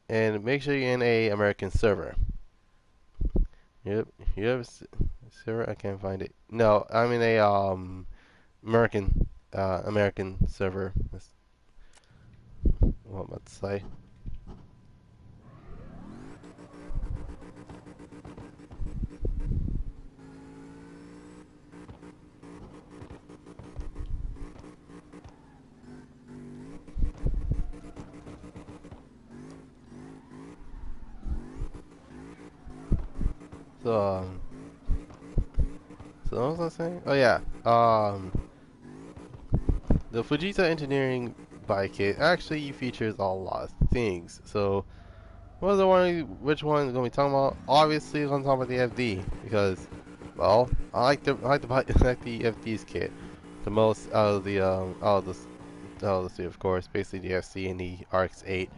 and make sure you're in a American server. Yep, you have a server? I can't find it. No, I'm in a American server. That's what I'm about to say. So, so what was I saying? Oh yeah. The Fujita Engineering bike kit actually features a lot of things. So, what was I wondering which one going to be talking about? Obviously, I'm going to talk about the FD because, well, I like the FD's kit the most out of the three, of course. Basically, the FC and the RX-8.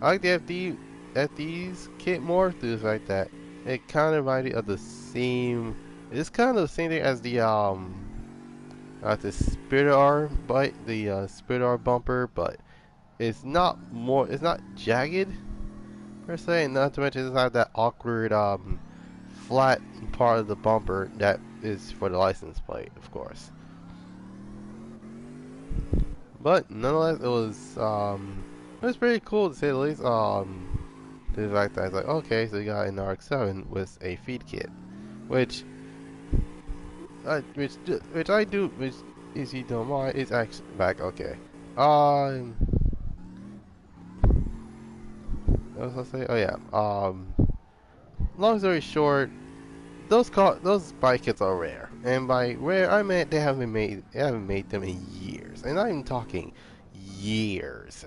I like the FD's kit more through the fact that it kind of reminded me of the same. It's kind of the same thing as the Spirit R bike, the Spirit R bumper, but it's not more. It's not jagged per se, and not to mention it's not that awkward flat part of the bumper that is for the license plate, of course. But nonetheless, it was pretty cool to say the least. The fact that it's like, okay, so you got an RX-7 with a feed kit, which which I do, which if you don't mind, is actually back okay. Um, what was I say? Oh yeah. Long story short, those bike kits are rare, and by rare I meant they haven't made them in years, and I'm talking years.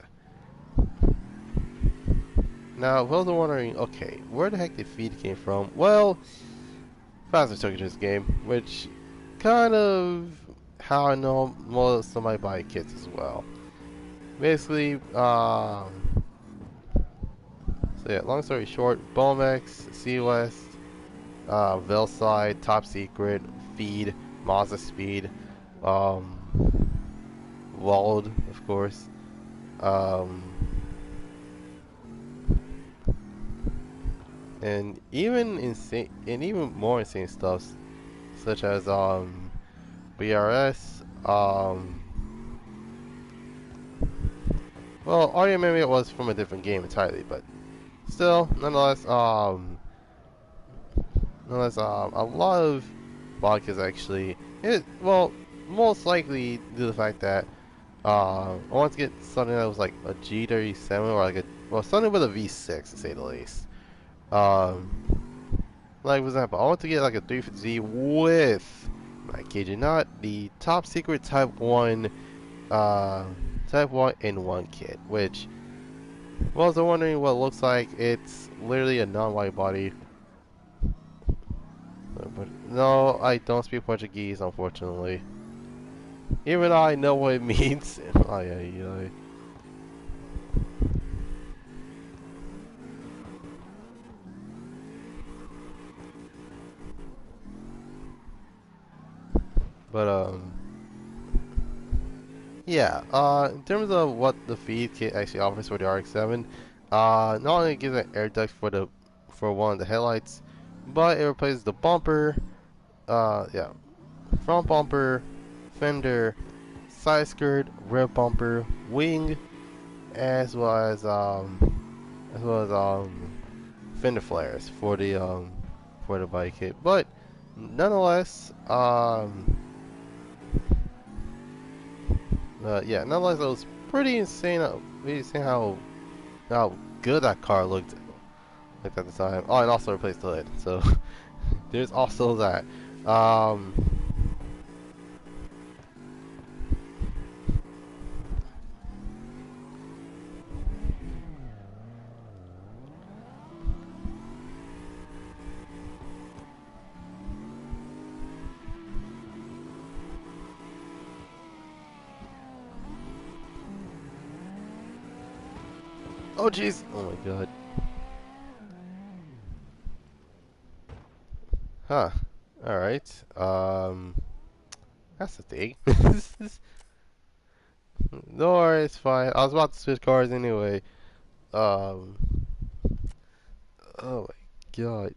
Now, those are wondering, okay, where the heck did feed came from? Well, Faster took it to this game, which kind of how I know most of my bike kits as well. Basically, so yeah, long story short, Bomex, Sea West, Velside, Top Secret, Feed, Mazda Speed, um, Wald, of course, um, and even more insane stuff, such as BRS, well, Audio Memory was from a different game entirely, but still, nonetheless, a lot of vodkas actually. Well, most likely due to the fact that I want to get something that was like a G37 or like something with a V6 to say the least. Like for example, I want to get like a 350Z with, I kid you not, the top secret Type 1 in 1 kit, which, well, if they're wondering what it looks like, it's literally a non-wide body. But no, I don't speak Portuguese, unfortunately. Even though I know what it means. Oh, yeah. But, yeah, in terms of what the feed kit actually offers for the RX-7, not only gives an air duct for one of the headlights, but it replaces the bumper, yeah, front bumper, fender, side skirt, rear bumper, wing, as well as fender flares for the bike kit. But nonetheless, yeah, nonetheless, it was pretty insane. Pretty insane how good that car looked like at the time. Oh, and also replaced the lid. So there's also that. Oh jeez. Oh my god. Huh. All right. That's the thing. No worries, it's fine. I was about to switch cars anyway. Um. Oh my god.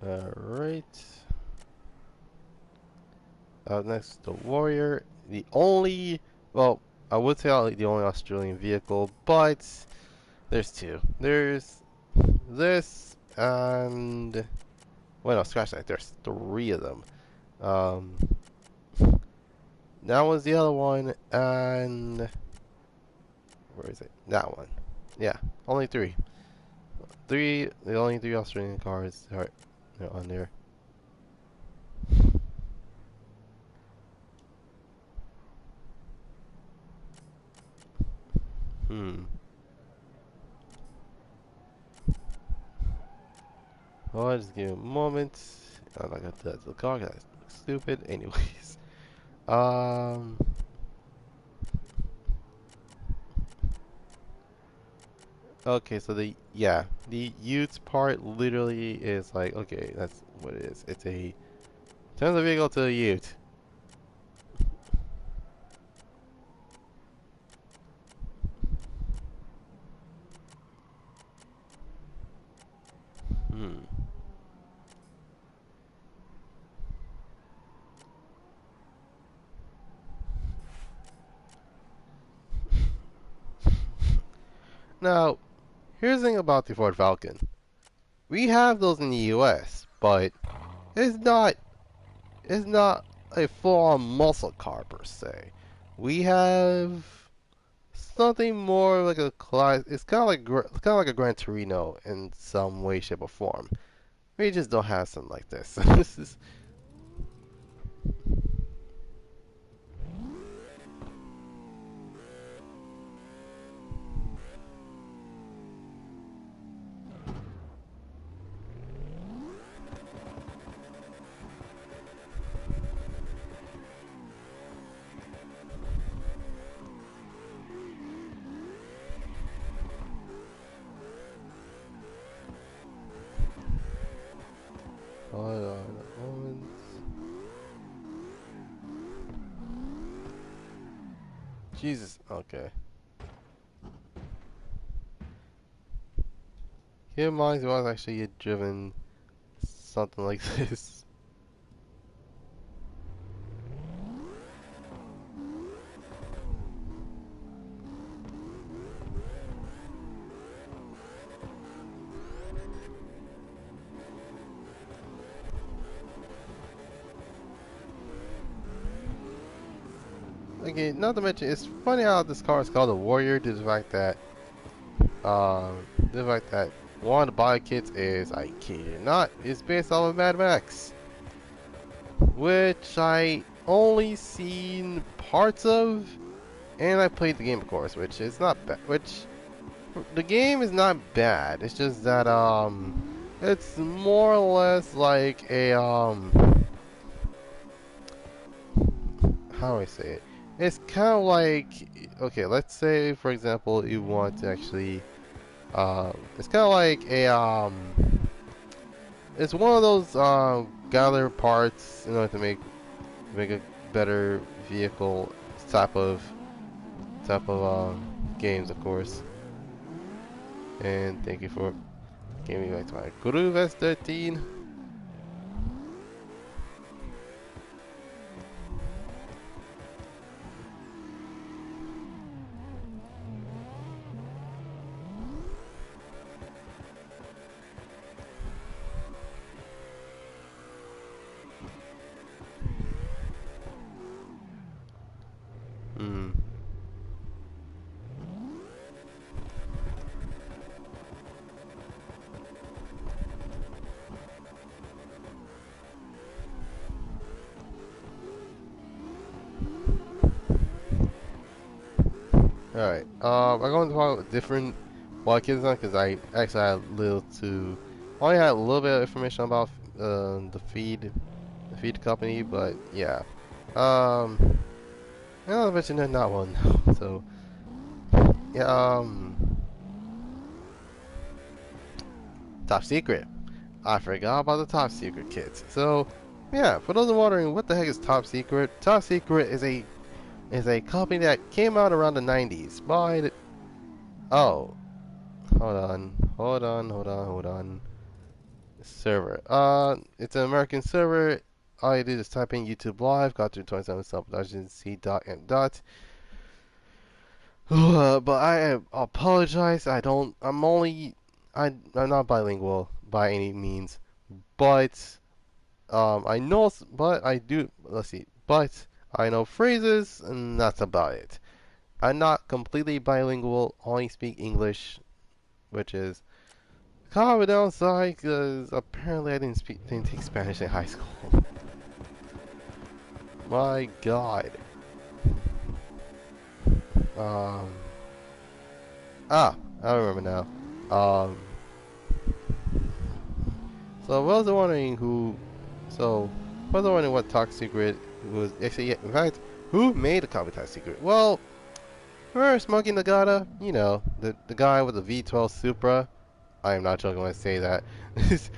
All right. Next, the Warrior. The only, well, I would say the only Australian vehicle, but there's two. There's this and well, no, scratch that. There's three of them. Um, that one's the other one, and where is it? That one. Yeah, only three. The only three Australian cars are on there. Hmm. Well, just give me a moment. I'm not gonna touch the car. That's stupid. Anyways. Um. Okay, so the Ute part literally is like, okay, that's what it is. It's a turns the vehicle to a Ute. Hmm. Now, here's the thing about the Ford Falcon. We have those in the U.S., but it's not it's not a full-on muscle car per se. We have something more like a class. It's kind of like a Gran Torino in some way, shape, or form. We just don't have something like this. This is hold on a moment. Jesus. Okay. Keep in mind, was actually driven something like this. Okay, not to mention, it's funny how this car is called a Warrior due to the fact that, the fact that one of the body kits is, I kid you not, is based off of Mad Max, which I only seen parts of, and I played the game, of course, which is not bad. Which the game is not bad. It's just that it's more or less like a how do I say it? It's kind of like, okay, let's say for example you want to actually it's kind of like a it's one of those gather parts in order to make a better vehicle type of games, of course. And thank you for giving me back to my Groove 13. Hmm. Alright. I'm going to talk about different kids on because I actually had a little to only had a little bit of information about the feed company, but yeah. Um I mentioned that not one. So yeah, top secret. I forgot about the top secret kits. So yeah, for those wondering what the heck is top secret is a company that came out around the 90s by the, oh, hold on. Server. It's an American server. All you do is type in YouTube Live, Goddrifter247sun Production, C dot and dot. But I apologize. I'm only I'm not bilingual by any means, but I know, but I do. Let's see, but I know phrases, and that's about it. I'm not completely bilingual. Only speak English, which is kind of a downside because apparently I didn't take Spanish in high school. My God. Um. I remember now. Um. So I was wondering who. So I was wondering what Top Secret was actually. Yeah, in fact, who made the copy Top Secret? Well, remember Smoking Nagata? You know, the guy with the V12 Supra. I am not joking when I say that. This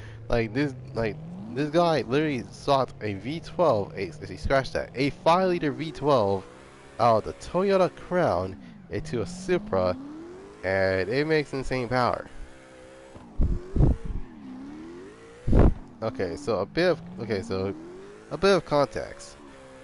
guy literally sought a V12. He scratched that. A 5-liter V12 out of the Toyota Crown into a Supra, and it makes insane power. A bit of context.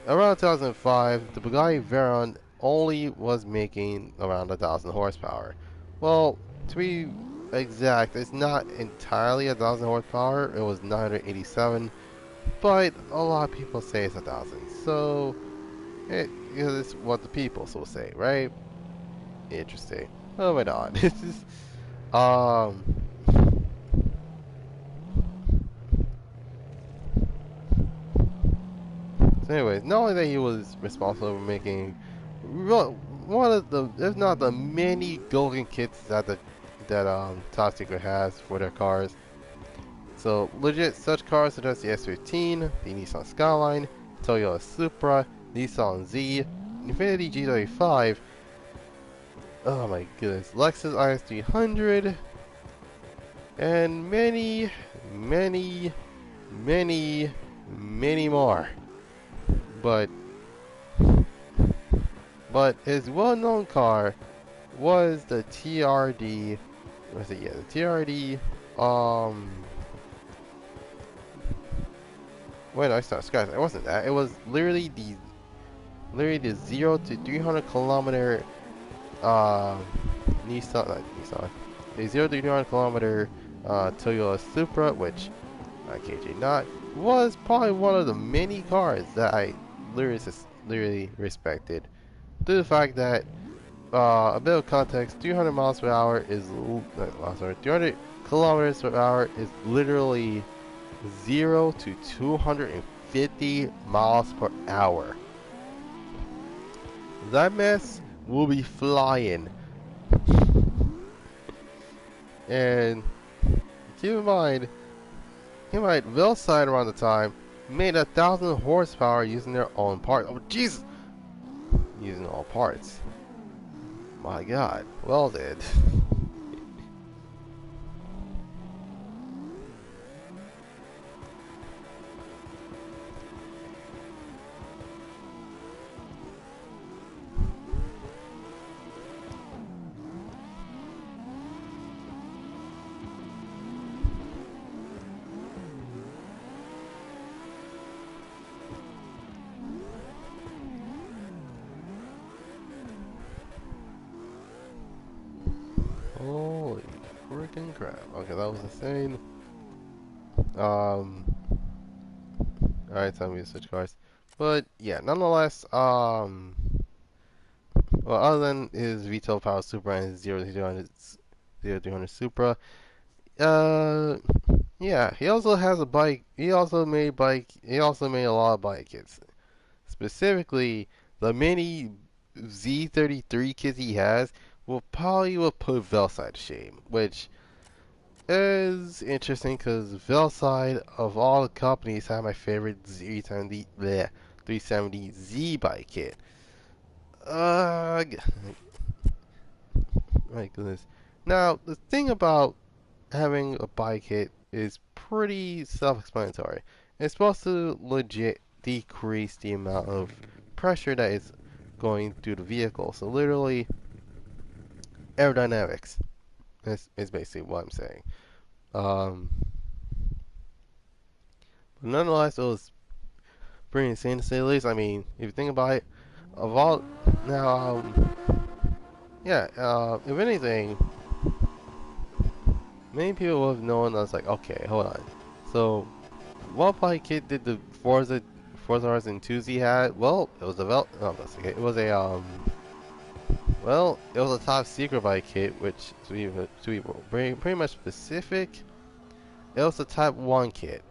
Around 2005, the Bugatti Veyron only was making around 1,000 horsepower. Well, to be exact, it's not entirely 1,000 horsepower. It was 987, but a lot of people say it's 1,000. So it's what the people so say, right? Interesting. Oh my god. It's just, um. So anyways, not only that he was responsible for making one of the, if not the many golden kits that Top Secret has for their cars. So legit such cars such as the S15, the Nissan Skyline, Toyota Supra, Nissan Z, Infiniti G35, oh my goodness, Lexus IS300, and many, many, many, many more. But his well-known car was the TRD. What was it? Yeah, the TRD. Wait, no, it's not scratch. It wasn't that. It was literally the 0 to 300 kilometer Nissan, not Nissan, a 0 to 300 kilometer Toyota Supra, which I kid you not, was probably one of the many cars that I literally respected. Due to the fact that a bit of context, 300 miles per hour is 300 kilometers per hour is literally 0 to 250 miles per hour. That mess will be flying. And keep in mind, Velside around the time made 1,000 horsepower using their own parts. Oh Jesus! Using all parts. My God. Well then. Holy freaking crap. Okay, that was insane. Alright, time to switch cars. But yeah, nonetheless, well, other than his V12 Power Supra and his 0 to 300 Supra, uh, yeah, he also has a bike. He also made a lot of bike kits. Specifically, the mini Z33 kits he has will put Velside to shame, which is interesting because Velside of all the companies have my favorite Z70 370Z bike kit. Uh, my goodness. Now the thing about having a bike kit is pretty self-explanatory. It's supposed to legit decrease the amount of pressure that is going through the vehicle. So literally, aerodynamics is basically what I'm saying. But nonetheless, it was pretty insane to say the least. I mean, if you think about it, of all now, if anything, many people would have known. I was like, okay, hold on. So, what bike kit did the Forza Horizon 2Z had? Well, it was developed. No, that's okay. It was a well, it was a top secret bike kit, which to be pretty much specific, it was a Type 1 kit.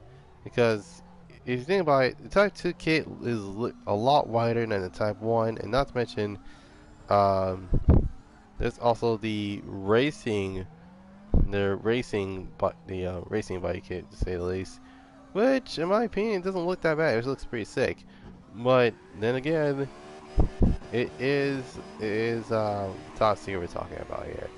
Because if you think about it, the Type 2 kit is a lot wider than the Type 1, and not to mention, um, there's also the racing bike kit, to say the least. Which, in my opinion, doesn't look that bad. It looks pretty sick. But then again, it is top secret we're talking about here.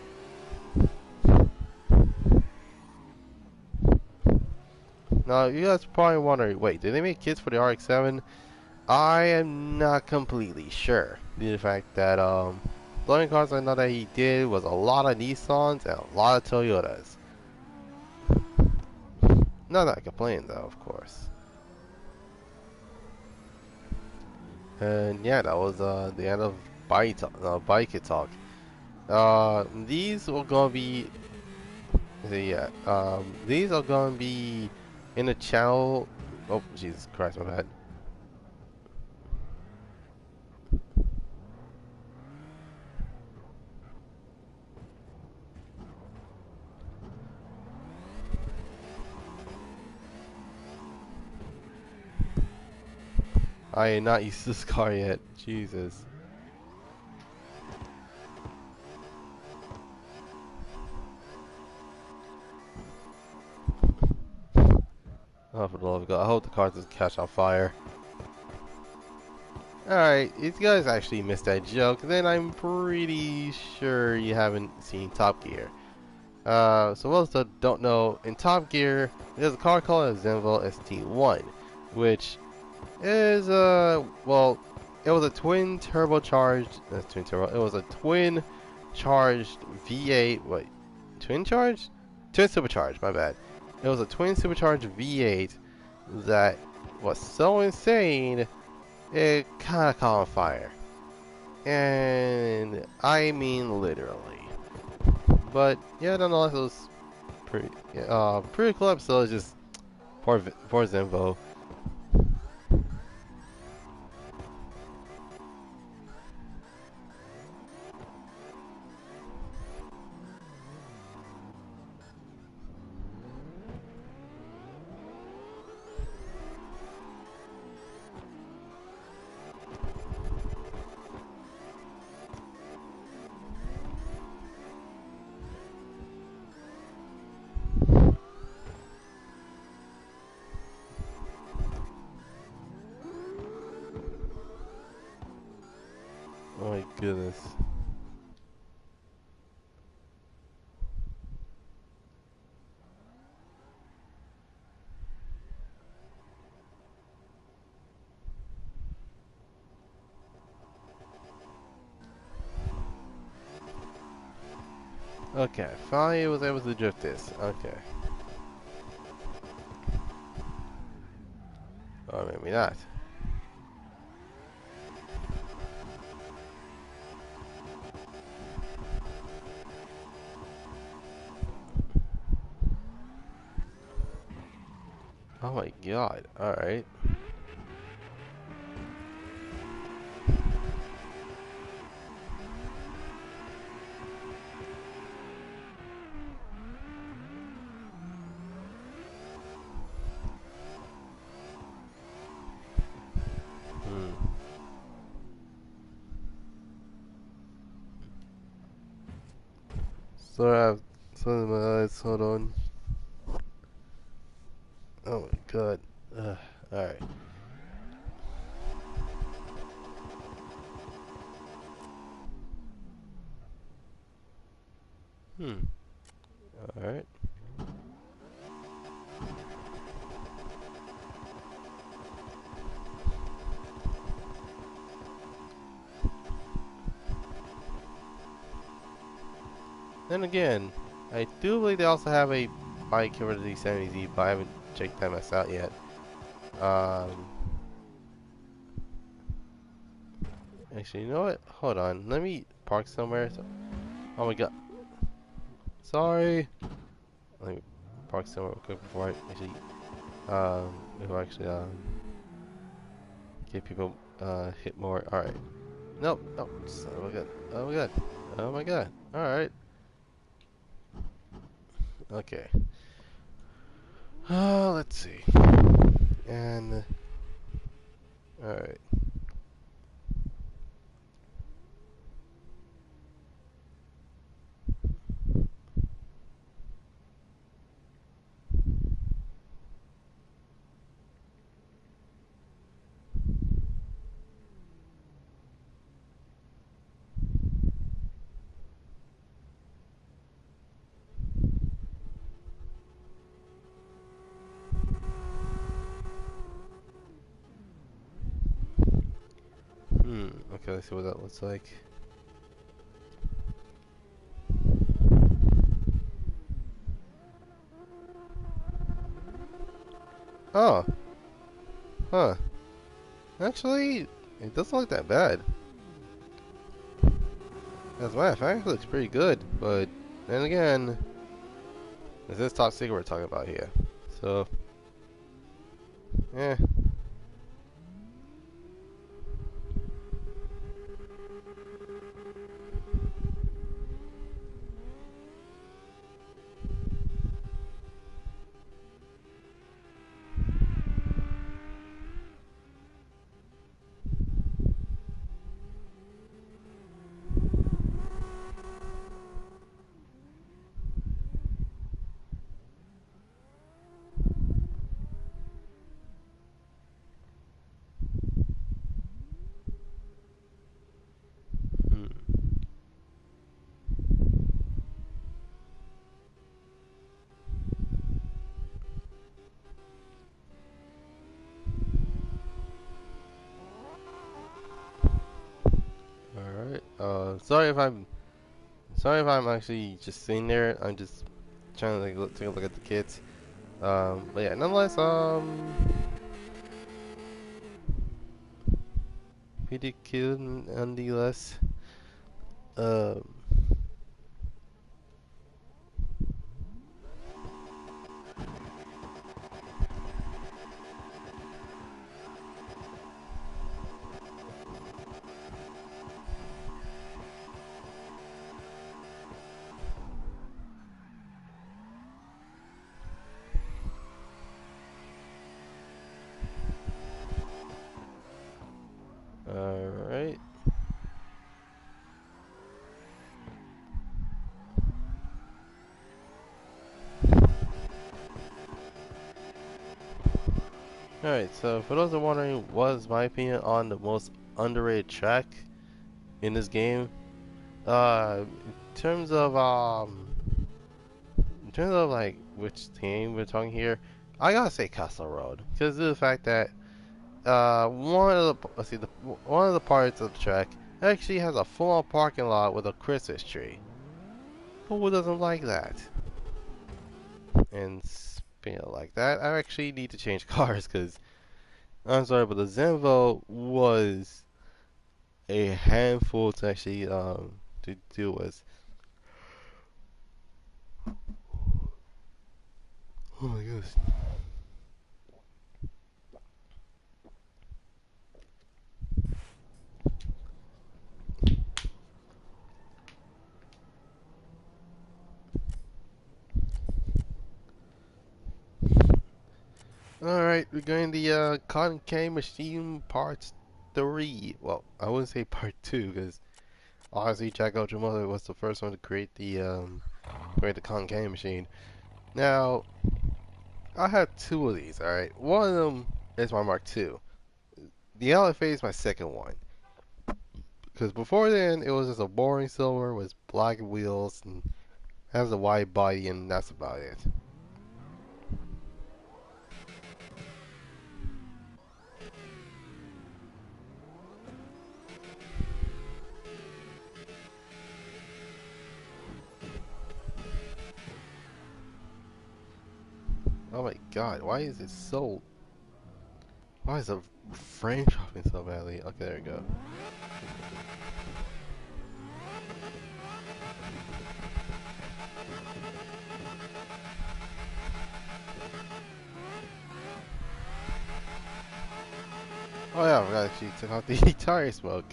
Now, you guys probably wondering, wait, did they make kits for the RX-7? I am not completely sure. Due to the fact that, the only cars I know that he did was a lot of Nissans and a lot of Toyotas. Not that I complain, though, of course. And yeah, that was, the end of bike kit talk. These are gonna be, yeah, these are gonna be in the channel. Oh, Jesus Christ, my bad. I ain't not used to this car yet. Jesus. Oh, for the love of God. I hope the car doesn't catch on fire. Alright, if you guys actually missed that joke, then I'm pretty sure you haven't seen Top Gear. So those that don't know, in Top Gear, there's a car called a Zenville ST1, which is, well, it was a twin turbocharged, it was a twin charged V8, wait, twin charged? Twin supercharged, my bad. It was a twin supercharged V8 that was so insane, it kinda caught on fire. And I mean literally. But yeah, nonetheless, it was pretty cool episode. Just poor Zenvo. Oh my goodness. Okay, finally was able to drift this. Okay. Or maybe not. Oh my god. Alright. So I have something in my eyes. Hold on. Oh my god. Alright. Alright. Then again, I do believe they also have a bike for the 70Z, but I haven't checked that mess out yet. Actually, you know what? Hold on. Let me park somewhere. Oh my god. Sorry. Let me park somewhere real quick before I actually get people hit more. All right. Nope. Nope. Son of a gun. Oh my god. Oh my god. All right. Okay. Let's see. And all right. Okay, let's see what that looks like. Oh, huh. Actually, it doesn't look that bad. As a matter of fact, it looks pretty good. But then again, this is top secret we're talking about here. So, eh. Hmm. All right. Sorry if I'm actually just sitting there. I'm just trying to take a look at the kits. But yeah, nonetheless, pretty cute nonetheless. Um, all right. Alright, so for those that are wondering, what is my opinion on the most underrated track in this game? In terms of like which team we're talking here, I gotta say Castle Road because of the fact that one of the parts of the track actually has a full-on parking lot with a Christmas tree. Who doesn't like that? And speaking of like that, I actually need to change cars because I'm sorry, but the Zenvo was a handful to actually to deal with. Oh my goodness. Alright, we're going to the Cotton Candy Machine Part 3. Well, I wouldn't say Part 2 because obviously Jack Ultramother was the first one to create the Cotton Candy Machine. Now, I have two of these, alright? One of them is my Mark II. The LFA is my second one. Because before then, it was just a boring silver with black wheels and has a wide body, and that's about it. Oh my god, why is it so... Why is the frame dropping so badly? Okay, there we go. Oh yeah, I forgot actually took out the tire smoke.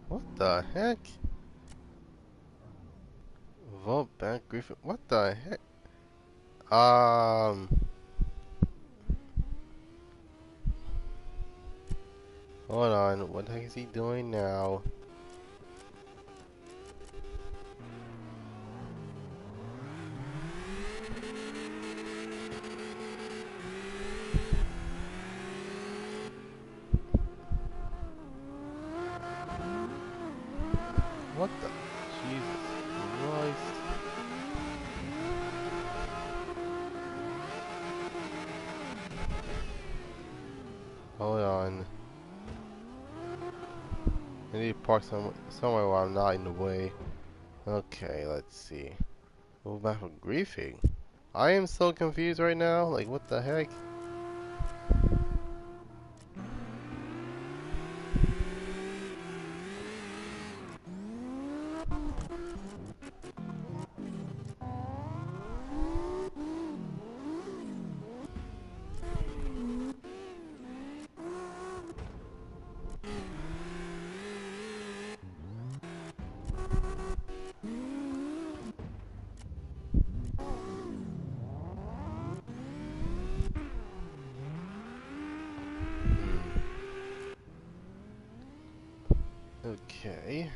What the heck? Vote back Griffin. What the heck? Hold on. What the heck is he doing now? What the? Jesus Christ. Hold on. I need to park somewhere where I'm not in the way. Okay, let's see. Move back from griefing. I am so confused right now. Like, what the heck? Okay.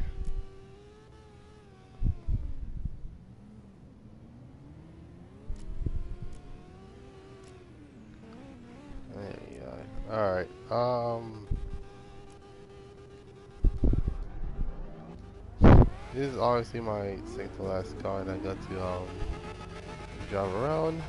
There you go. Alright, this is obviously my second to last car that I got to, drive around.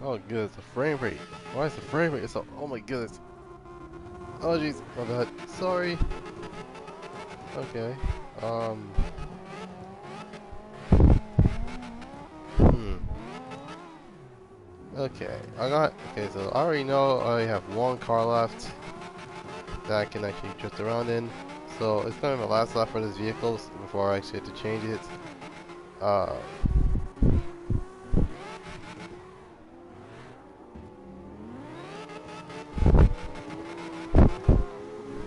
Oh goodness, the frame rate. Why is the frame rate so? Oh my goodness. Oh jeez, my bad. Sorry. Okay. Hmm. Okay. Okay, so I already know I have one car left that I can actually drift around in. So it's gonna be my last lap for this vehicle before I actually have to change it. Uh.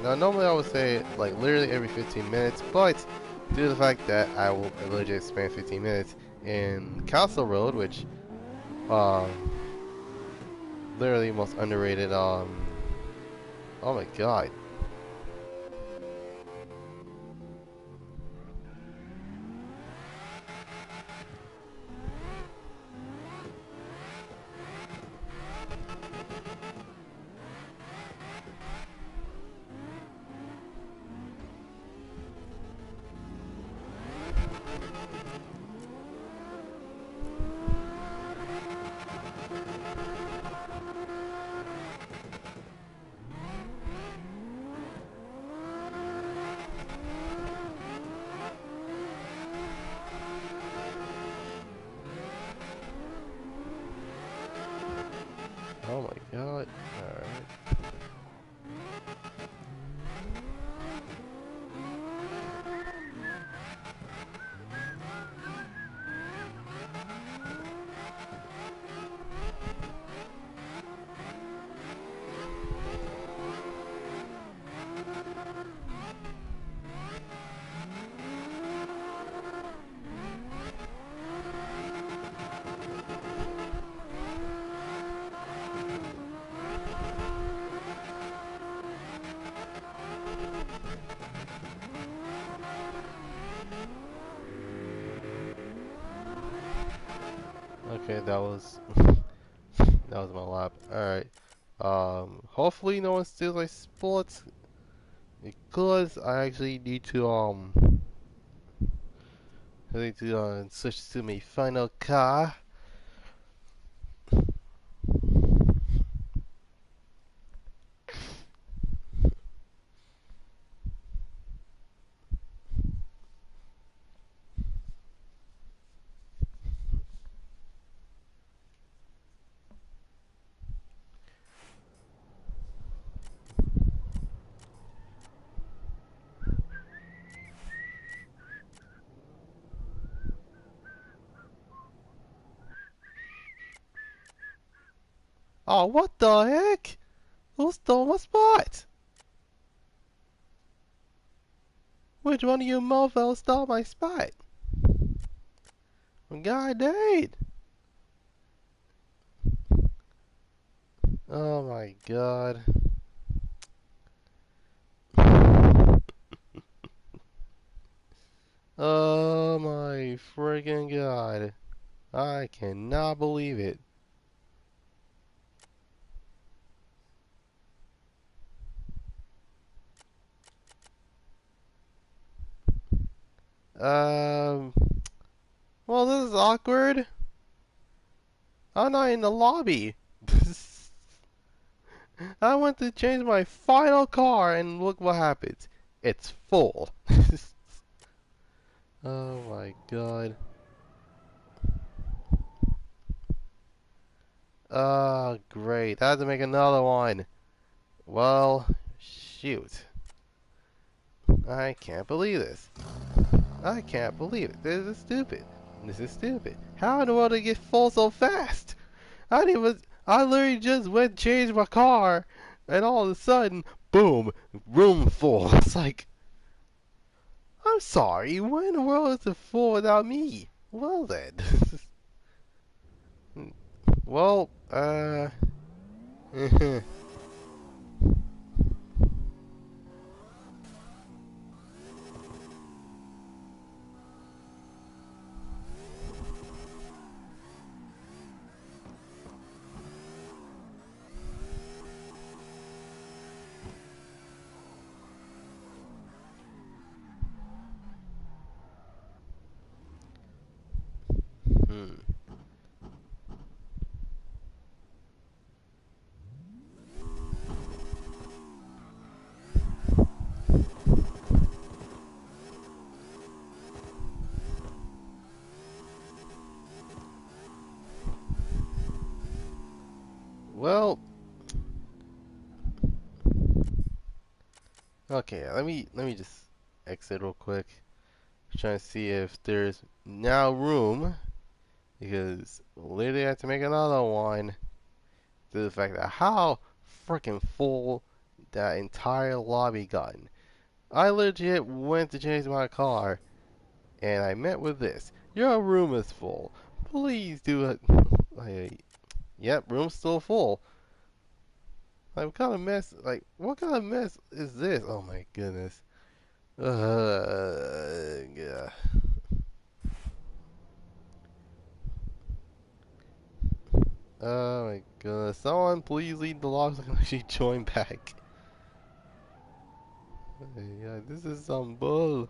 Now, normally I would say like literally every 15 minutes, but due to the fact that I will legit spend 15 minutes in Castle Road, which um literally most underrated oh my god. Oh my god. Alright. Okay, that was that was my lap. Alright. Hopefully no one steals my spots because I actually need to switch to my final car. Oh, what the heck? Who stole my spot? Which one of you mofos stole my spot? God dang! Oh my god. Oh my friggin' god. I cannot believe it. Um, well, this is awkward. I'm not in the lobby. I went to change my final car and look what happens. It's full. Oh my god. Oh, great. I have to make another one. Well, shoot. I can't believe this. I can't believe it. This is stupid. This is stupid. How in the world did it get full so fast? I literally just went and changed my car, and all of a sudden, boom, room full. It's like, I'm sorry, when in the world is it full without me? Well then. Well, hmm. Well, okay, let me just exit real quick. Trying to see if there's now room, because literally I have to make another one. To the fact that how freaking full that entire lobby gotten. I legit went to change my car, and I met with this. Your room is full. Please do it. Like, yep, room's still full. Like, what kind of mess? Like, what kind of mess is this? Oh my goodness. Yeah. Oh my goodness. Someone please leave the lobby so I can actually join back. Yeah, this is some bull.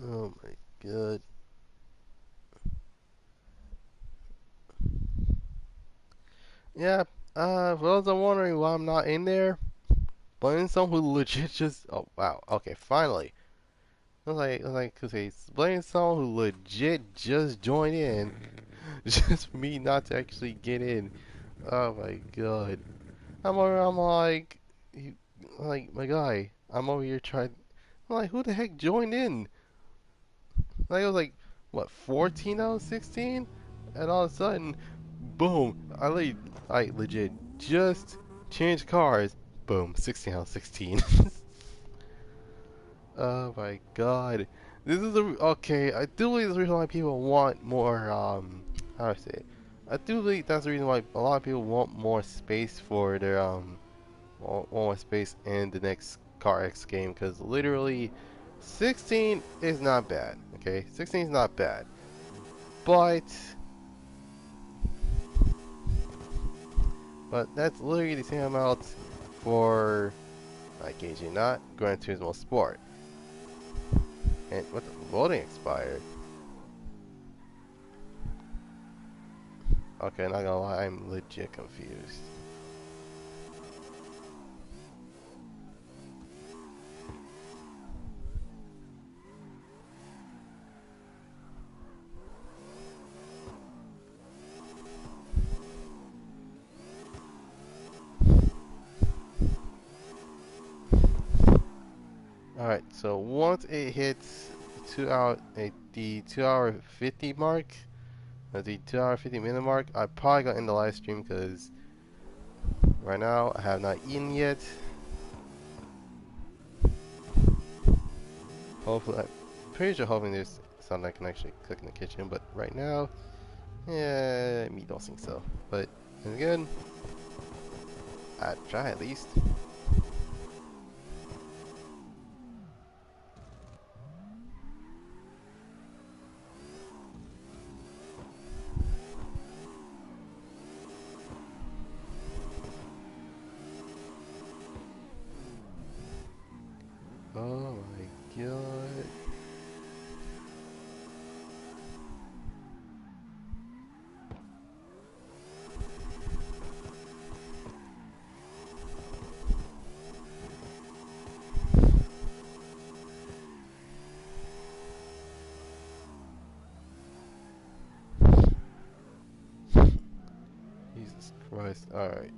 Oh my god. Yeah, for those are wondering why I'm not in there, blame someone who legit just. Oh wow. Okay, finally. Okay, blame someone who legit just joined in, just for me not to actually get in. Oh my god. I'm like, like my guy. I'm over here trying. I'm like, who the heck joined in? Like I was like, what, 14 out of 16, and all of a sudden, boom! I legit just changed cars. Boom, 16 out of 16. Oh my god. This is okay. I do believe that's the reason why people want more. How do I say it? I do believe that's the reason why a lot of people want more space for their all my space in the next Car X game, because literally 16 is not bad. Okay, 16 is not bad, but that's literally the same amount for, I kid you not, Gran Turismo Sport. And what, the loading expired? Okay, not gonna lie, I'm legit confused. Alright, so once it hits the 2 hour 50 mark, the 2 hour 50 minute mark, I probably gonna end the live stream, because right now I have not eaten yet. Hopefully, I'm pretty sure hoping there's something I can actually cook in the kitchen, but right now, yeah, me don't think so. But then again, I'd try at least. Oh my god. Jesus Christ. Alright.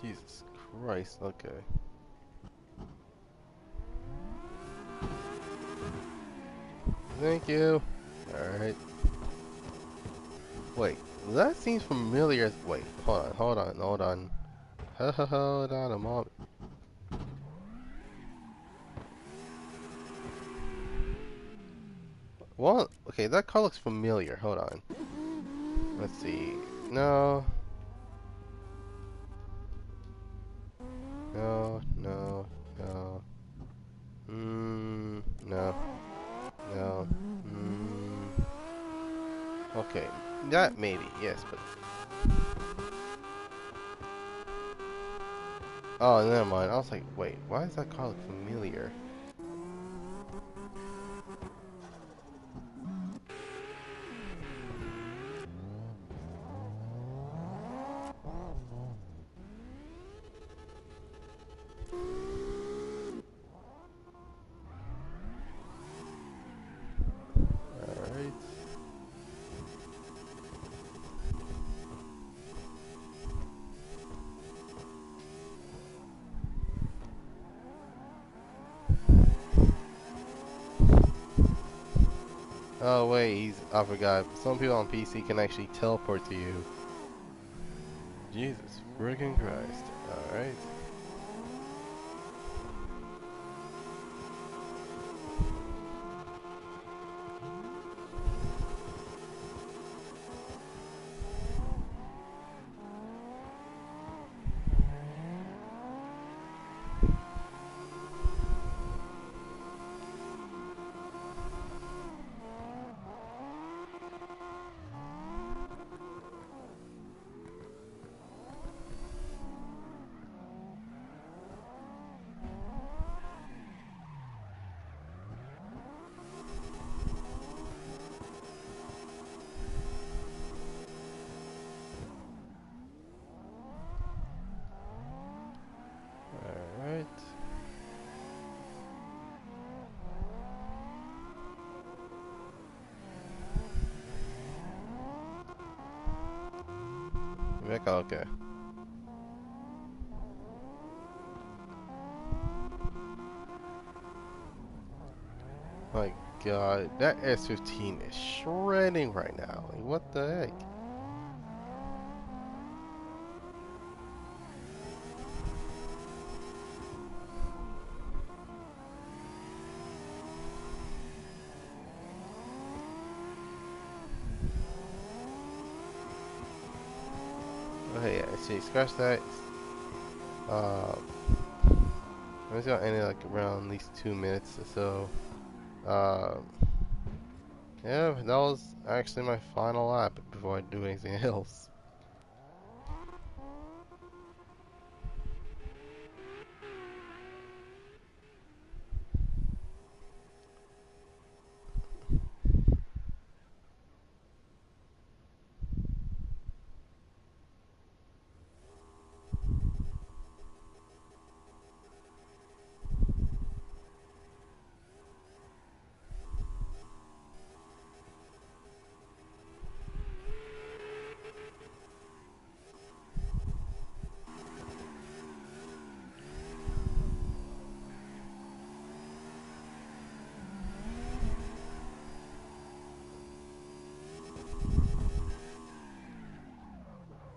Jesus Christ. Okay. Thank you. Alright. Wait, that seems familiar. Wait, hold on. Hold on a moment. Well, okay, that car looks familiar. Hold on. Let's see. No. No, no, no. No. No. Okay, that maybe, yes, but... Oh, never mind. I was like, wait, why does that car look familiar? Alright. Oh wait, I forgot. Some people on PC can actually teleport to you. Jesus freaking Christ. Alright. Alright. Rebecca, okay. Like, god, that S15 is shredding right now. Like, what the heck? Okay, yeah, see, scratch that. Uh, I'm just gonna end it like around at least 2 minutes or so. Uh, yeah, that was actually my final lap before I do anything else.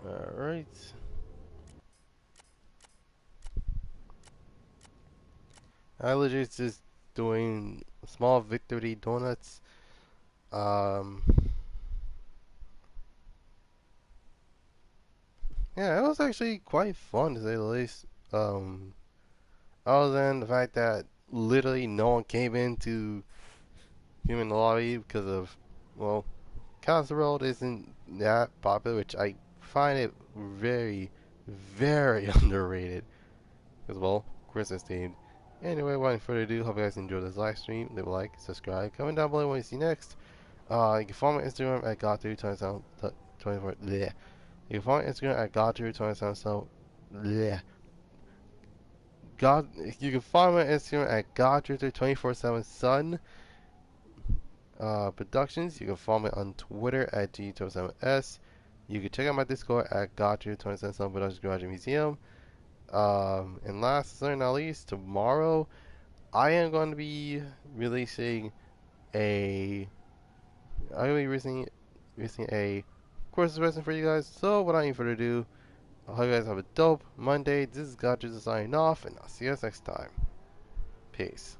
Alright. I legit just doing small victory donuts. Um, yeah, it was actually quite fun to say the least. Um, Other than the fact that literally no one came into human lobby because of, well, Castle Road isn't that popular, which I find it very, very underrated. As well, Christmas themed. Anyway, without further ado, hope you guys enjoyed this live stream. Leave a like, subscribe, comment down below what you see next. You can follow my Instagram at Goddrifter247 bleh. You can follow my Instagram at Goddrifter247 so bleh. God, you can follow my Instagram at Goddrifter247sun Productions. You can follow me on Twitter at G247S. You can check out my Discord at Goddrifter247sun Productions Garage Museum. And last but not least, tomorrow I am going to be releasing a I'm going to be releasing a course lesson for you guys. So without any further ado, I hope you guys have a dope Monday. This is Goddrifter signing off, and I'll see you guys next time. Peace.